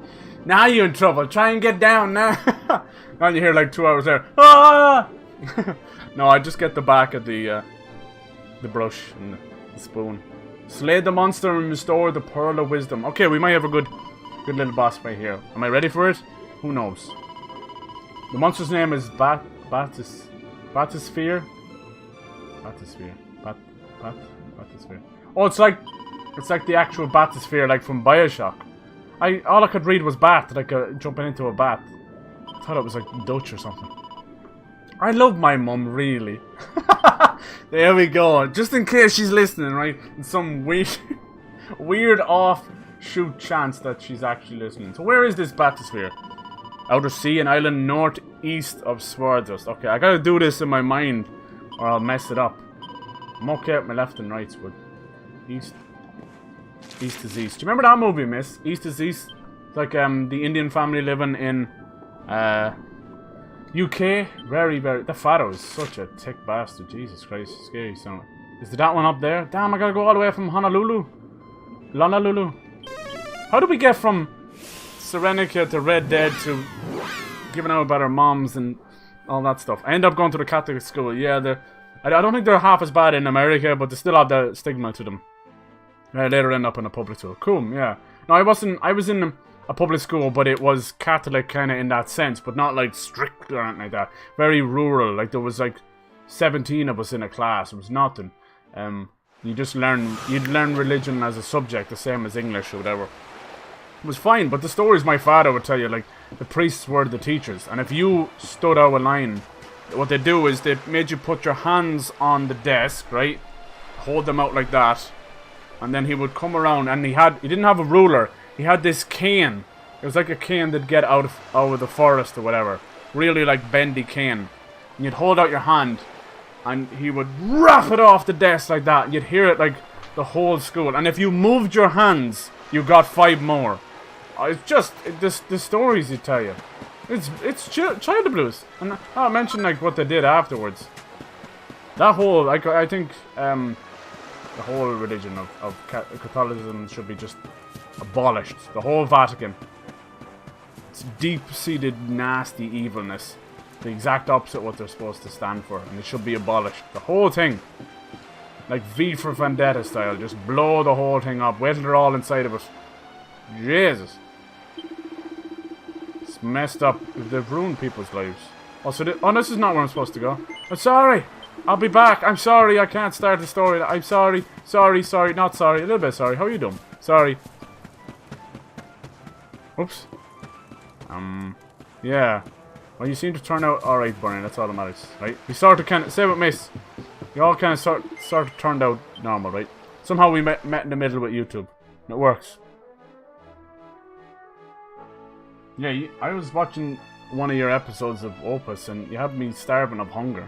Now you're in trouble. Try and get down now. Now you hear like 2 hours there. Ah! No, I just get the back of the brush and the spoon. Slay the monster and restore the pearl of wisdom. Okay, we might have a good little boss fight here. Am I ready for it? Who knows? The monster's name is Batisphere. Oh, it's like the actual Batisphere, like from Bioshock. All I could read was bat, like jumping into a bat. thought it was like Dutch or something. I love my mum, really. There we go. Just in case she's listening, right? In some weird offshoot chance that she's actually listening. So where is this bathysphere? Outer Sea, an island northeast of Swordust. Okay, I gotta do this in my mind or I'll mess it up. I'm okay at my left and rights, but east is east. Do you remember that movie, miss? East is east. It's like the Indian family living in UK. Very, very... The father was such a thick bastard. Jesus Christ, scary son. Is there that one up there? Damn, I gotta go all the way from Honolulu. How do we get from Serenica to Red Dead to giving out about our moms and all that stuff? I end up going to the Catholic school. Yeah, I don't think they're half as bad in America, but they still have the stigma to them. I later end up in a public school. Cool, yeah. No, I was in a public school, but it was Catholic kind of in that sense, but not like strict or anything like that. Very rural. Like there was like 17 of us in a class. It was nothing. You'd learn religion as a subject, the same as English or whatever. It was fine, but the stories my father would tell you, like the priests were the teachers, and if you stood out of line, what they do is they made you put your hands on the desk, right? Hold them out like that, and then he would come around, and he didn't have a ruler. He had this cane. It was like a cane that'd get out of the forest or whatever. Really like bendy cane. And you'd hold out your hand, and he would rap it off the desk like that. And you'd hear it like the whole school. And if you moved your hands, you got 5 more. It's just the stories he tell you. It's child abuse. And I mentioned like what they did afterwards. That whole I think the whole religion of Catholicism should be just abolished. The whole Vatican. It's deep-seated nasty evilness. The exact opposite of what they're supposed to stand for, and it should be abolished. The whole thing. Like V for Vendetta style. Just blow the whole thing up. Wait till they're all inside of it. Jesus. It's messed up. They've ruined people's lives. Also, this is not where I'm supposed to go. I'm sorry. I'll be back. I'm sorry. I can't start the story. I'm sorry. Sorry. Not sorry. A little bit sorry. How are you doing? Sorry. Oops. Yeah. Well, you seem to turn out alright, Brian. That's all that matters, right? We sort of kind of... Say what, miss. We all kind of sort of turned out normal, right? Somehow we met in the middle with YouTube. It works. Yeah, I was watching one of your episodes of Opus, and you had me starving of hunger.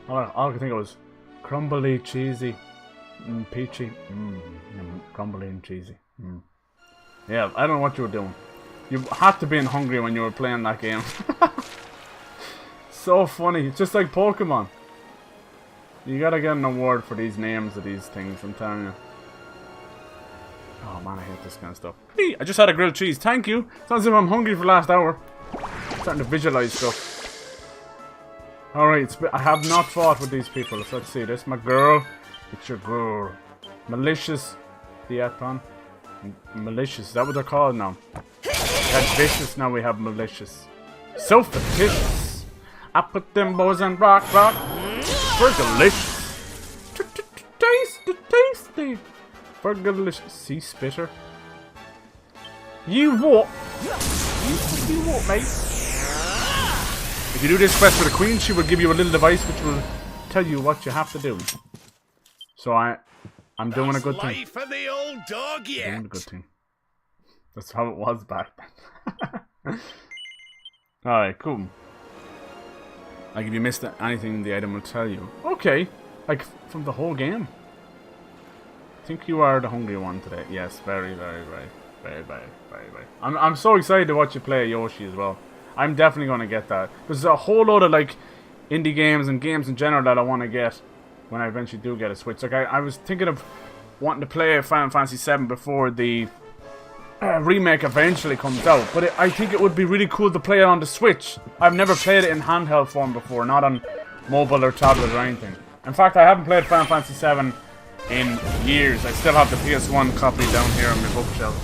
All I could think of was crumbly, cheesy, peachy, crumbly and cheesy. Yeah, I don't know what you were doing. You had to be hungry when you were playing that game. So funny. It's just like Pokemon. You gotta get an award for these names of these things, I'm telling you. Oh man, I hate this kind of stuff. Hey, I just had a grilled cheese. Thank you. Sounds as if I'm hungry for the last hour. I'm starting to visualize stuff. Alright, I have not fought with these people. So let's see. This is my girl. It's your girl. Malicious. Diaton. Malicious. Is that what they're called now? We had vicious, now we have malicious. So fictitious. I put them boys on rock. Fergalicious. Tasty. Fergalicious. Sea spitter. You what? You what, mate? If you do this quest for the queen, she will give you a little device which will tell you what you have to do. So I'm doing a good thing. Life of the old dog yet. Doing a good thing. That's how it was back then. Alright, cool. Like if you missed anything, the item will tell you. Okay, like from the whole game. I think you are the hungry one today. Yes, very. I'm so excited to watch you play Yoshi as well. I'm definitely going to get that. There's a whole load of like indie games and games in general that I want to get when I eventually do get a Switch. Like I was thinking of wanting to play Final Fantasy VII before the remake eventually comes out, but I think it would be really cool to play it on the Switch. I've never played it in handheld form before, not on mobile or tablet or anything. In fact, I haven't played Final Fantasy VII in years. I still have the PS1 copy down here on my bookshelf.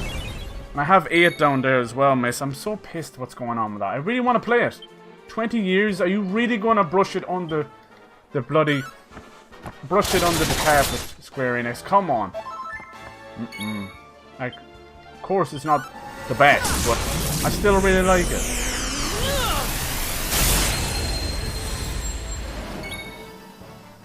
And I have 8 down there as well, miss. I'm so pissed what's going on with that. I really want to play it. 20 years? Are you really going to brush it under the bloody... Brush it under the carpet, Square Enix? Come on. Like, of course it's not the best, but I still really like it.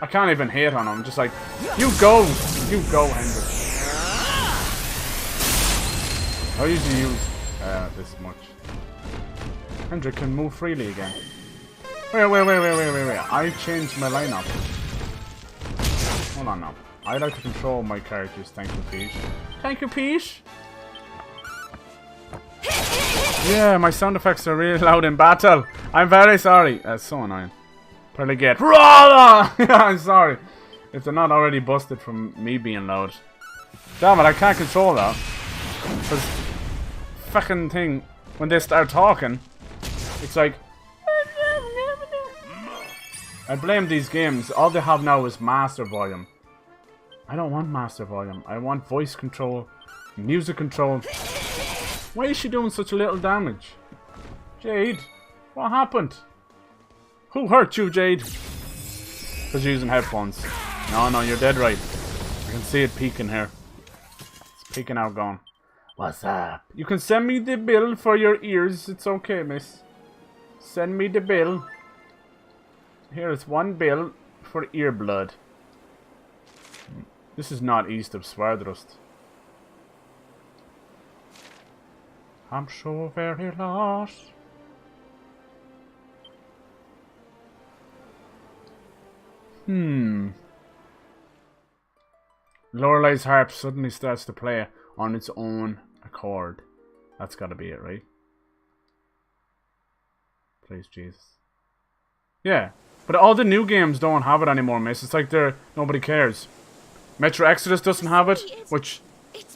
I can't even hit on him. I'm just like, you go, Hendrik. I usually use this much. Hendrik can move freely again. Wait. I changed my lineup. Hold on now. I like to control my characters. Thank you, Peach. Thank you, Peach. Yeah, my sound effects are really loud in battle. I'm very sorry. That's so annoying. Probably get I'm sorry. If they're not already busted from me being loud. Damn it, I can't control that. Because fucking thing, when they start talking, it's like I blame these games. All they have now is master volume. I don't want master volume. I want voice control, music control. Why is she doing such a little damage? Jade, what happened? Who hurt you, Jade? Because you're using headphones. No, you're dead right. I can see it peeking here. It's peeking out going, what's up? You can send me the bill for your ears. It's okay, miss. Send me the bill. Here is one bill for ear blood. This is not east of Swerdrust. I'm so very lost. Lorelei's harp suddenly starts to play on its own accord. That's gotta be it, right? Please, Jesus. Yeah, but all the new games don't have it anymore, miss. It's like nobody cares. Metro Exodus doesn't have it, which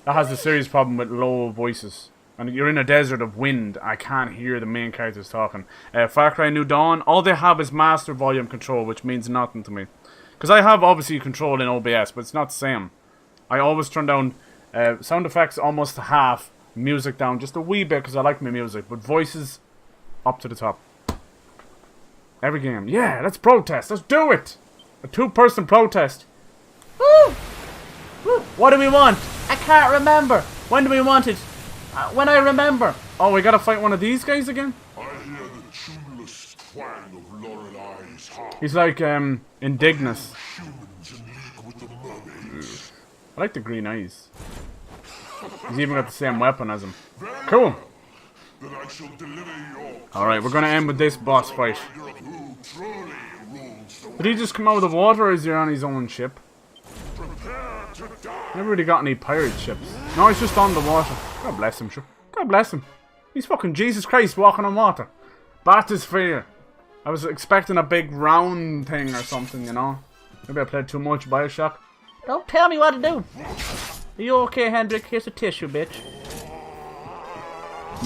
that has a serious problem with low voices. And you're in a desert of wind. I can't hear the main characters talking. Far Cry New Dawn, all they have is master volume control, which means nothing to me. Because I have obviously control in OBS, but it's not the same. I always turn down sound effects almost to half, music down just a wee bit because I like my music, but voices up to the top. Every game. Yeah, let's protest. Let's do it. A 2-person protest. Woo! Woo! What do we want? I can't remember. When do we want it? When I remember. Oh, we gotta fight one of these guys again? I hear the tuneless twang of Lorelei's harp. He's like, Indignus. I like the green eyes. He's even got the same weapon as him. Cool. Alright, we're gonna end with this boss fight. Did he just come out of the water or is he on his own ship? Never really got any pirate ships. No, he's just on the water. God bless him, sure. God bless him. He's fucking Jesus Christ walking on water. Bathysphere. I was expecting a big round thing or something, you know. Maybe I played too much Bioshock. Don't tell me what to do. Are you okay, Hendrik? Here's a tissue, bitch.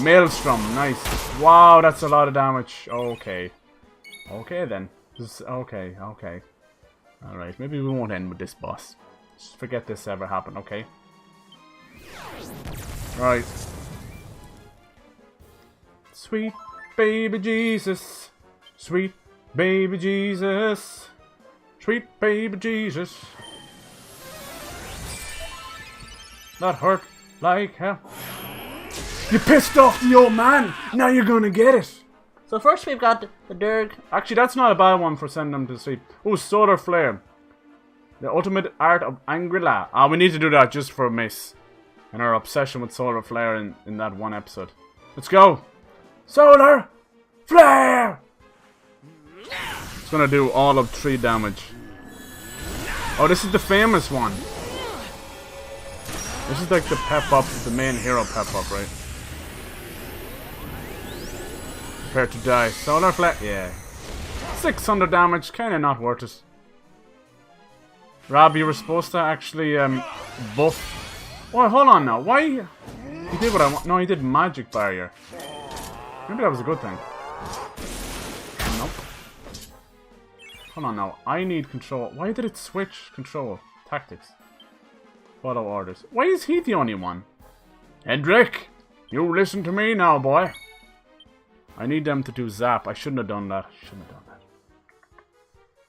Maelstrom, nice. Wow, that's a lot of damage. Okay. Okay then. Okay. Alright, maybe we won't end with this boss. Just forget this ever happened, okay? Right. Sweet baby Jesus. Sweet baby Jesus. Sweet baby Jesus. That hurt like hell. You pissed off the old man. Now you're gonna get it. So first we've got the Derg. Actually, that's not a bad one for sending them to sleep. Oh, Solar Flare. The ultimate art of Angri-La. Ah, we need to do that just for Miss. And her obsession with Solar Flare in that one episode. Let's go. Solar Flare! It's gonna do all of 3 damage. Oh, this is the famous one. This is like the pep up, the main hero pep up, right? Prepare to die. Solar Flare, yeah. 600 damage, kinda not worth it. Rob, you were supposed to actually buff. Well, hold on now. Why? He did what I want. No, he did magic barrier. Maybe that was a good thing. Nope. Hold on now. I need control. Why did it switch control? Tactics. Follow orders. Why is he the only one? Hendrik! You listen to me now, boy. I need them to do zap. I shouldn't have done that.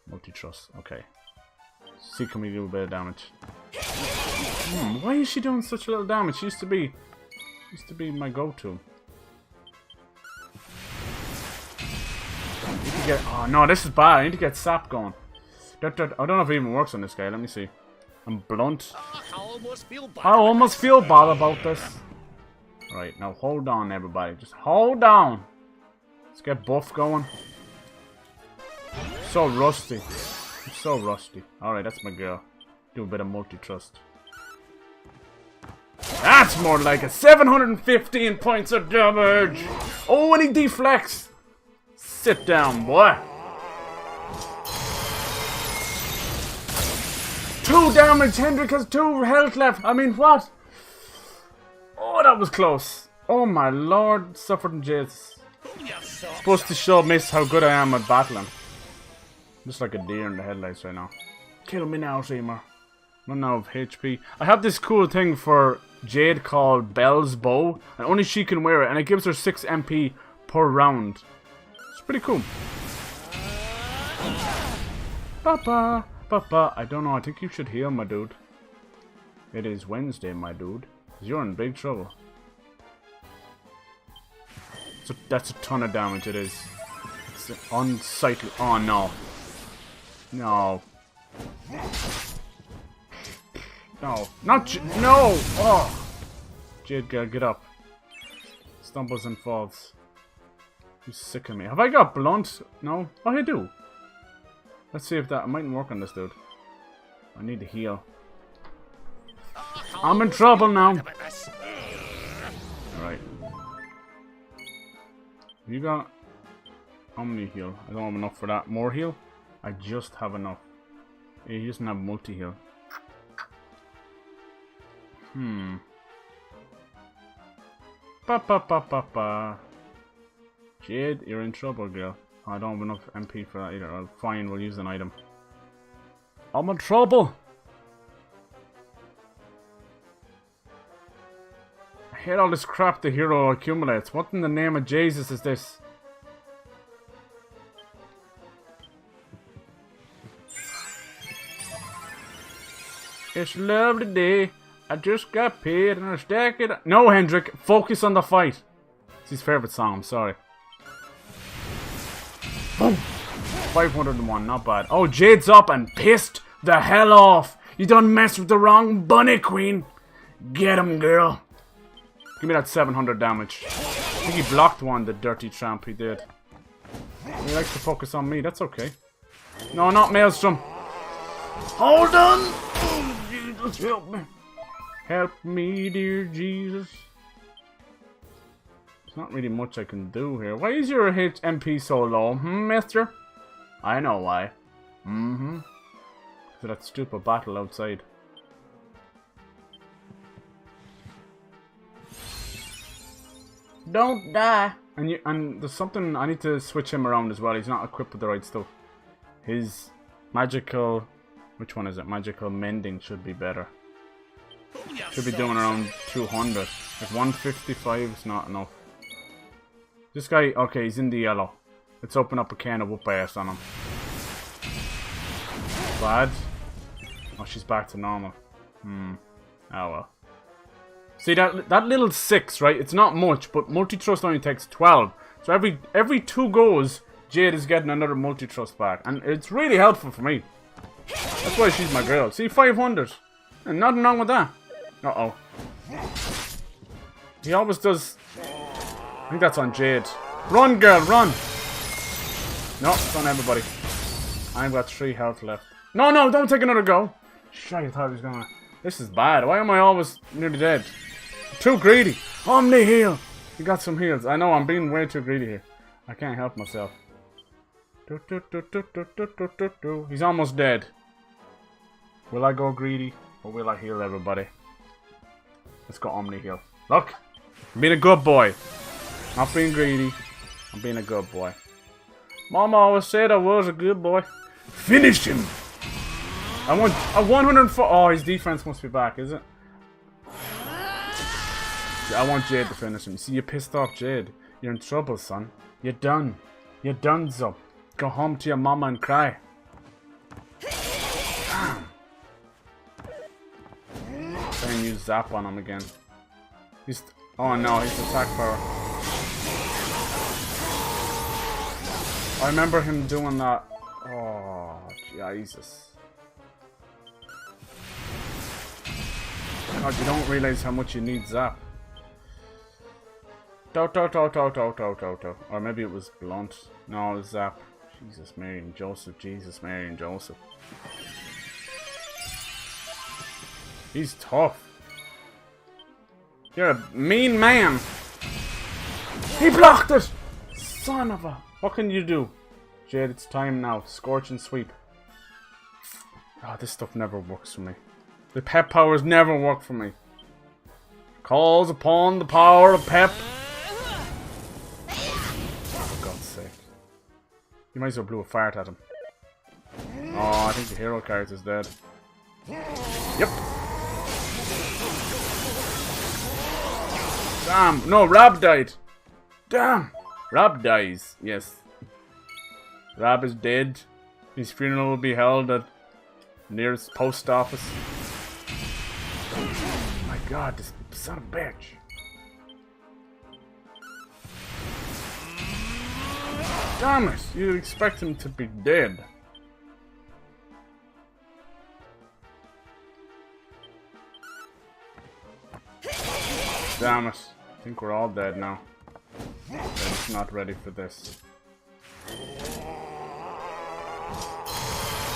Multi-trust. Okay. See, can we do a bit of damage? Why is she doing such little damage? She used to be my go-to. Oh no, this is bad. I need to get sap going. I don't know if it even works on this guy. Let me see. I'm blunt. I almost feel bad about this. Right, now hold on, everybody. Just hold on. Let's get buff going. So rusty. I'm so rusty. Alright, that's my girl. Do a bit of multi-trust. That's more like it. 715 points of damage. Oh, and he deflects. Sit down, boy. 2 damage. Hendrik has 2 health left. I mean, what? Oh, that was close. Oh my lord. Suffered in Jesus. Supposed to show Miss how good I am at battling. Just like a deer in the headlights right now. Kill me now, Seymour. Run out of HP. I have this cool thing for Jade called Belle's Bow, and only she can wear it, and it gives her 6 MP per round. It's pretty cool. Papa, Papa. I don't know, I think you should heal, my dude. It is Wednesday, my dude. You're in big trouble. So that's a ton of damage, it is. It's unsightly. Oh, no. No. No. Not no! Oh! Jade girl, get up. Stumbles and falls. He's sick of me. Have I got blunt? No? Oh, I do. Let's see if that... I mightn't work on this dude. I need to heal. I'm in trouble now. Alright. You got... How many heal? I don't have enough for that. More heal? I just have enough. He doesn't have multi-heal. Ba. Jade, you're in trouble, girl. I don't have enough MP for that either. Oh, fine, we'll use an item. I'm in trouble! I hate all this crap the hero accumulates. What in the name of Jesus is this? It's a lovely day. I just got paid and I stack it. No, Hendrik, focus on the fight. It's his favorite song, I'm sorry. Boom! 501, not bad. Oh, Jade's up and pissed the hell off. You done messed with the wrong bunny queen. Get him, girl. Give me that 700 damage. I think he blocked one, the dirty tramp, he did. He likes to focus on me, that's okay. No, not Maelstrom. Hold on! Oh, Jesus, help me. Help me, dear Jesus. There's not really much I can do here. Why is your MP so low, mister? I know why. Because of that stupid battle outside. Don't die. And there's something, I need to switch him around as well. He's not equipped with the right stuff. His magical... Which one is it? Magical mending should be better. Should be doing around 200. Like 155 is not enough. This guy, okay, he's in the yellow. Let's open up a can of whoop ass on him. Bad. Oh, she's back to normal. Oh well. See that little 6, right? It's not much, but multi-trust only takes 12. So every 2 goes, Jade is getting another multi-trust back, and it's really helpful for me. That's why she's my girl. See, 500. And nothing wrong with that. Uh-oh. He always does... I think that's on Jade. Run, girl, run! No, it's on everybody. I've got 3 health left. No, no, don't take another go! Shit, I thought he was gonna... This is bad. Why am I always nearly dead? Too greedy. Omni heal! You got some heals. I know, I'm being way too greedy here. I can't help myself. He's almost dead. Will I go greedy? Or will I heal everybody? Let's go Omni heal. Look! I'm being a good boy. Not being greedy. I'm being a good boy. Mama always said I was a good boy. Finish him! I want a 104. Oh, his defense must be back, is it? I want Jade to finish him. See, you pissed off Jade. You're in trouble, son. You're done. You're donezo. Go home to your mama and cry. Try and use Zap on him again. He's... Oh no, he's attack power. I remember him doing that. Oh, Jesus. God, you don't realize how much you need Zap. Or maybe it was Blunt. No, it was Zap. Jesus, Mary and Joseph. Jesus, Mary and Joseph. He's tough. You're a mean man. He blocked it! Son of a... What can you do? Jade, it's time now. Scorch and sweep. Oh, this stuff never works for me. The pep powers never work for me. Calls upon the power of pep. For God's sake. You might as well blew a fart at him. Oh, I think the hero character's dead. Yep. Damn. No, Rob died. Damn. Rob dies. Yes. Rob is dead. His funeral will be held at nearest post office. Oh my God, this son of a bitch. Damn it, you'd expect him to be dead. Damn it. I think we're all dead now. I'm just not ready for this.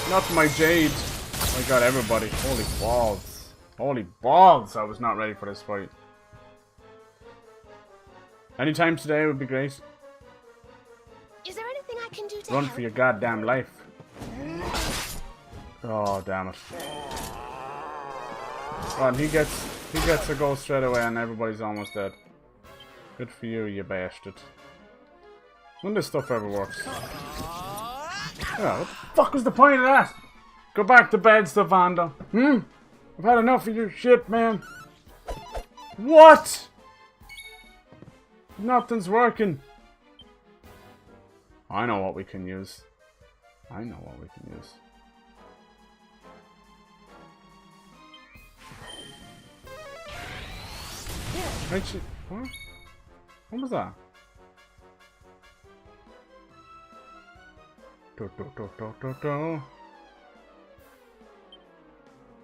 Not my Jade. I got everybody. Holy balls. Holy balls. I was not ready for this fight. Anytime today would be great. Is there anything I can do to Run help? for your goddamn life. Oh, damn it. Oh, and he gets a goal straight away and everybody's almost dead. Good for you, you bastard. None of this stuff ever works. Oh, what the fuck was the point of that? Go back to bed, Stefando. I've had enough of your shit, man. What? Nothing's working. I know what we can use. I know what we can use. Actually, what? What was that?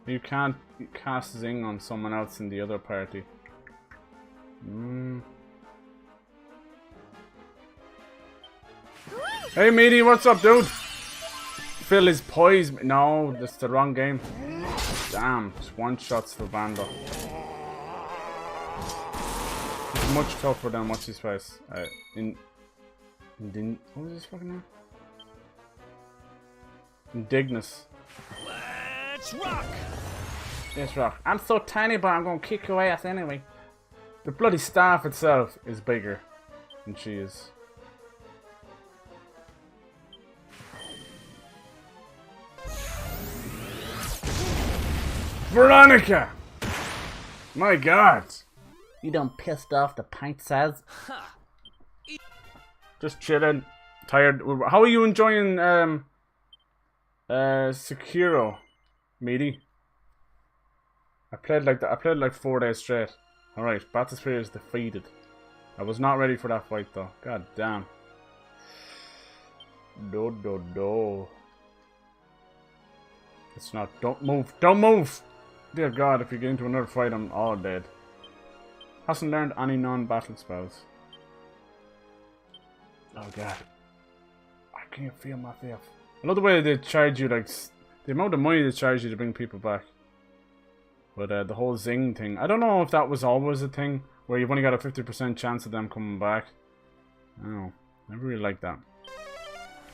You can't cast Zing on someone else in the other party. Hey Meaty, what's up, dude? Phil is poised. No, that's the wrong game. Damn, just one shots for Vanda. It's much tougher than what's his face. What was his fucking name? Indignus. Let's rock! Yes, rock. I'm so tiny, but I'm gonna kick your ass anyway. The bloody staff itself is bigger than she is. Veronica! My God! You done pissed off the pint size? Just chilling. Tired. How are you enjoying Sekiro, Meaty? I played like 4 days straight. Alright, Bathysphere is defeated. I was not ready for that fight though. God damn. Do. It's not. Don't move. Don't move! Dear God, if you get into another fight, I'm all dead. Hasn't learned any non-battle spells. Oh God. I can't feel myself. I love the way they charge you, like, the amount of money they charge you to bring people back. But the whole Zing thing, I don't know if that was always a thing, where you've only got a 50% chance of them coming back. I don't know. Never really liked that.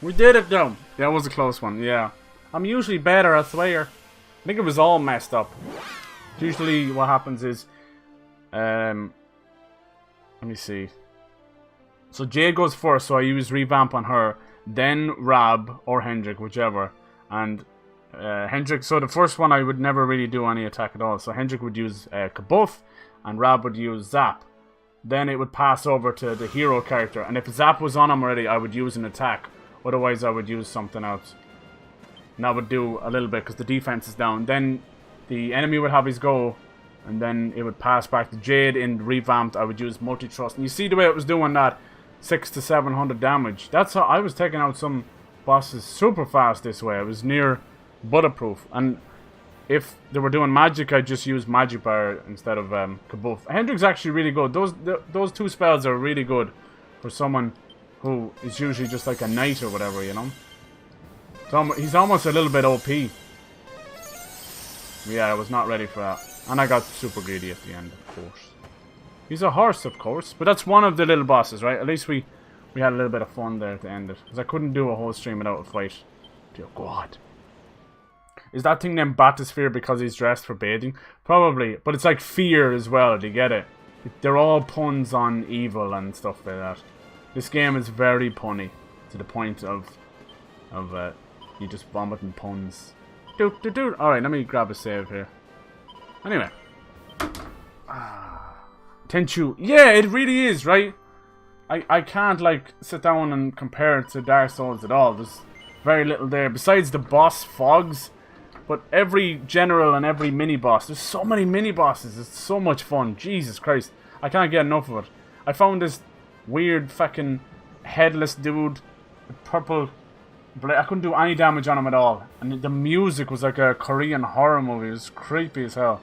We did it though! That was a close one, yeah. I'm usually better, I swear. I think it was all messed up. Usually what happens is, let me see. So Jade goes first, so I use Revamp on her, then Rob or Hendrik, whichever. And Hendrik, so the first one I would never really do any attack at all. So Hendrik would use Kabuff, and Rob would use Zap. Then it would pass over to the hero character, and if Zap was on him already, I would use an attack. Otherwise I would use something else. And that would do a little bit because the defense is down. Then the enemy would have his go, and then it would pass back to Jade. In Revamped, I would use Multi-Trust. And you see the way it was doing that 600 to 700 damage. That's how I was taking out some bosses super fast this way. It was near bulletproof. And if they were doing magic, I'd just use magic bar instead of kabuff. Hendrik's actually really good. Those two spells are really good for someone who is usually just like a knight or whatever, you know. So he's almost a little bit OP. Yeah, I was not ready for that. And I got super greedy at the end, of course. He's a horse, of course. But that's one of the little bosses, right? At least we had a little bit of fun there to end it. Because I couldn't do a whole stream without a fight. Dear God. Is that thing named Bathysphere because he's dressed for bathing? Probably. But it's like fear as well, do you get it? They're all puns on evil and stuff like that. This game is very punny. To the point of you just vomiting puns. Alright, let me grab a save here. Anyway. Tenchu. Yeah, it really is, right? I can't, like, sit down and compare it to Dark Souls at all. There's very little there. Besides the boss fogs. But every general and every mini-boss. There's so many mini-bosses. It's so much fun. Jesus Christ. I can't get enough of it. I found this weird fucking headless dude with purple... I couldn't do any damage on him at all. And the music was like a Korean horror movie. It was creepy as hell.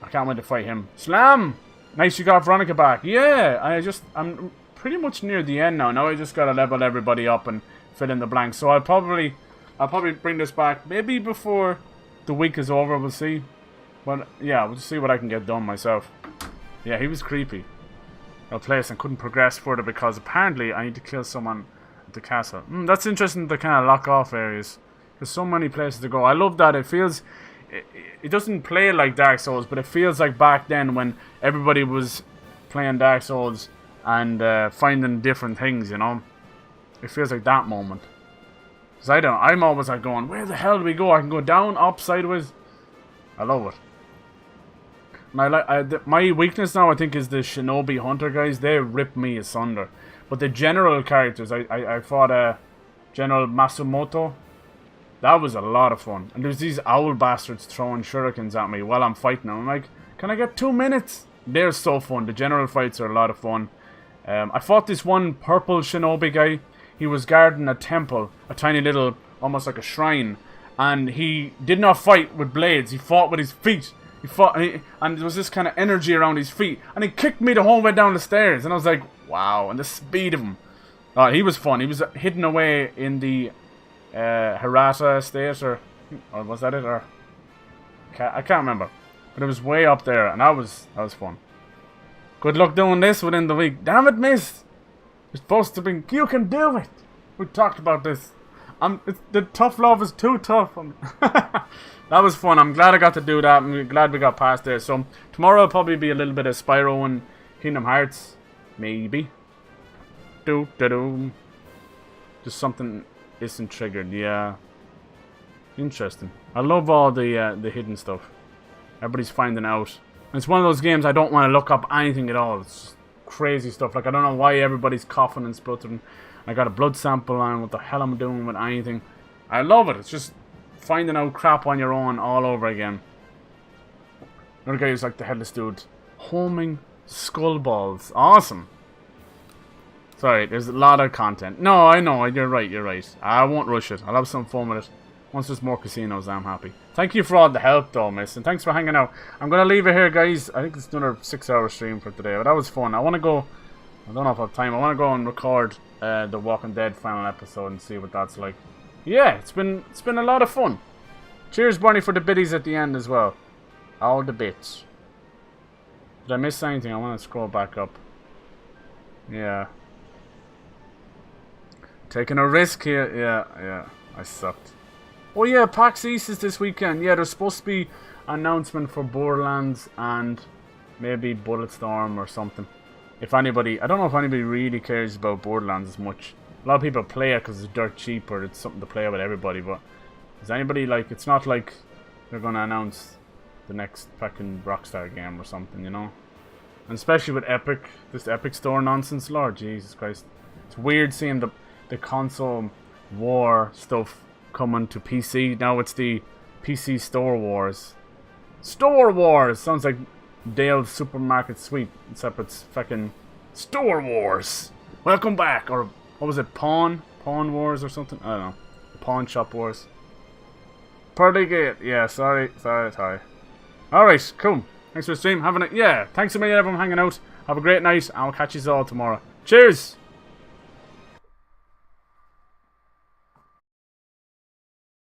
I can't wait to fight him. Slam! Nice you got Veronica back. Yeah! I'm pretty much near the end now. Now I just gotta level everybody up and fill in the blanks. So I'll probably bring this back maybe before the week is over. We'll see. But yeah, we'll just see what I can get done myself. Yeah, he was creepy. No place and couldn't progress further because apparently I need to kill someone at the castle. That's interesting, the kind of lock off areas. There's so many places to go. I love that. It feels... It doesn't play like Dark Souls, but it feels like back then when everybody was playing Dark Souls and finding different things, you know? It feels like that moment. Because I'm always like going, where the hell do we go? I can go down, up, sideways. I love it. My weakness now, I think, is the Shinobi Hunter guys. They rip me asunder. But the general characters, I fought General Masumoto. That was a lot of fun. And there's these owl bastards throwing shurikens at me while I'm fighting them. I'm like, can I get 2 minutes? They're so fun. The general fights are a lot of fun. I fought this one purple shinobi guy. He was guarding a temple, a tiny little, almost like a shrine. And he did not fight with blades. He fought with his feet. And there was this kind of energy around his feet. And he kicked me the whole way down the stairs. And I was like, wow. And the speed of him. He was fun. He was hidden away in the... Hirata estate, or was that it? Or I can't remember, but it was way up there, and that was fun. Good luck doing this within the week. Damn it, miss! You're supposed to be. You can do it. We talked about this. The tough love is too tough. That was fun. I'm glad I got to do that. I'm glad we got past there. So tomorrow will probably be a little bit of Spyro and Kingdom Hearts, maybe. Just something. Isn't triggered, yeah. Interesting. I love all the hidden stuff. Everybody's finding out. And it's one of those games I don't want to look up anything at all. It's just crazy stuff. Like, I don't know why everybody's coughing and spluttering. I got a blood sample on what the hell I'm doing with anything. I love it. It's just finding out crap on your own all over again. Another guy who's like the headless dude. Homing skull balls. Awesome. Sorry, there's a lot of content. No, I know, you're right. I won't rush it. I'll have some fun with it. Once there's more casinos, I'm happy. Thank you for all the help, though, miss. And thanks for hanging out. I'm going to leave it here, guys. I think it's another 6-hour stream for today. But that was fun. I want to go... I don't know if I have time. I want to go and record the Walking Dead final episode and see what that's like. Yeah, it's been a lot of fun. Cheers, Barney, for the biddies at the end as well. All the bits. Did I miss anything? I want to scroll back up. Yeah. Taking a risk here. Yeah. I sucked. Oh yeah, PAX East is this weekend. Yeah, there's supposed to be an announcement for Borderlands and maybe Bulletstorm or something. If anybody... I don't know if anybody really cares about Borderlands as much. A lot of people play it because it's dirt cheap or it's something to play with everybody, but... Does anybody like... It's not like they're going to announce the next fucking Rockstar game or something, you know? And especially with Epic. This Epic Store nonsense. Lord Jesus Christ. It's weird seeing the console war stuff coming to PC. Now it's the PC Store Wars. Store Wars! Sounds like Dale's Supermarket Sweep, except it's fucking Store Wars! Welcome back! Or, what was it, Pawn Pawn Wars or something? I don't know. Pawn Shop Wars. Pearly Gate. Yeah, sorry. Alright, cool. Thanks for the stream. Thanks so much everyone hanging out. Have a great night, and I'll catch you all tomorrow. Cheers!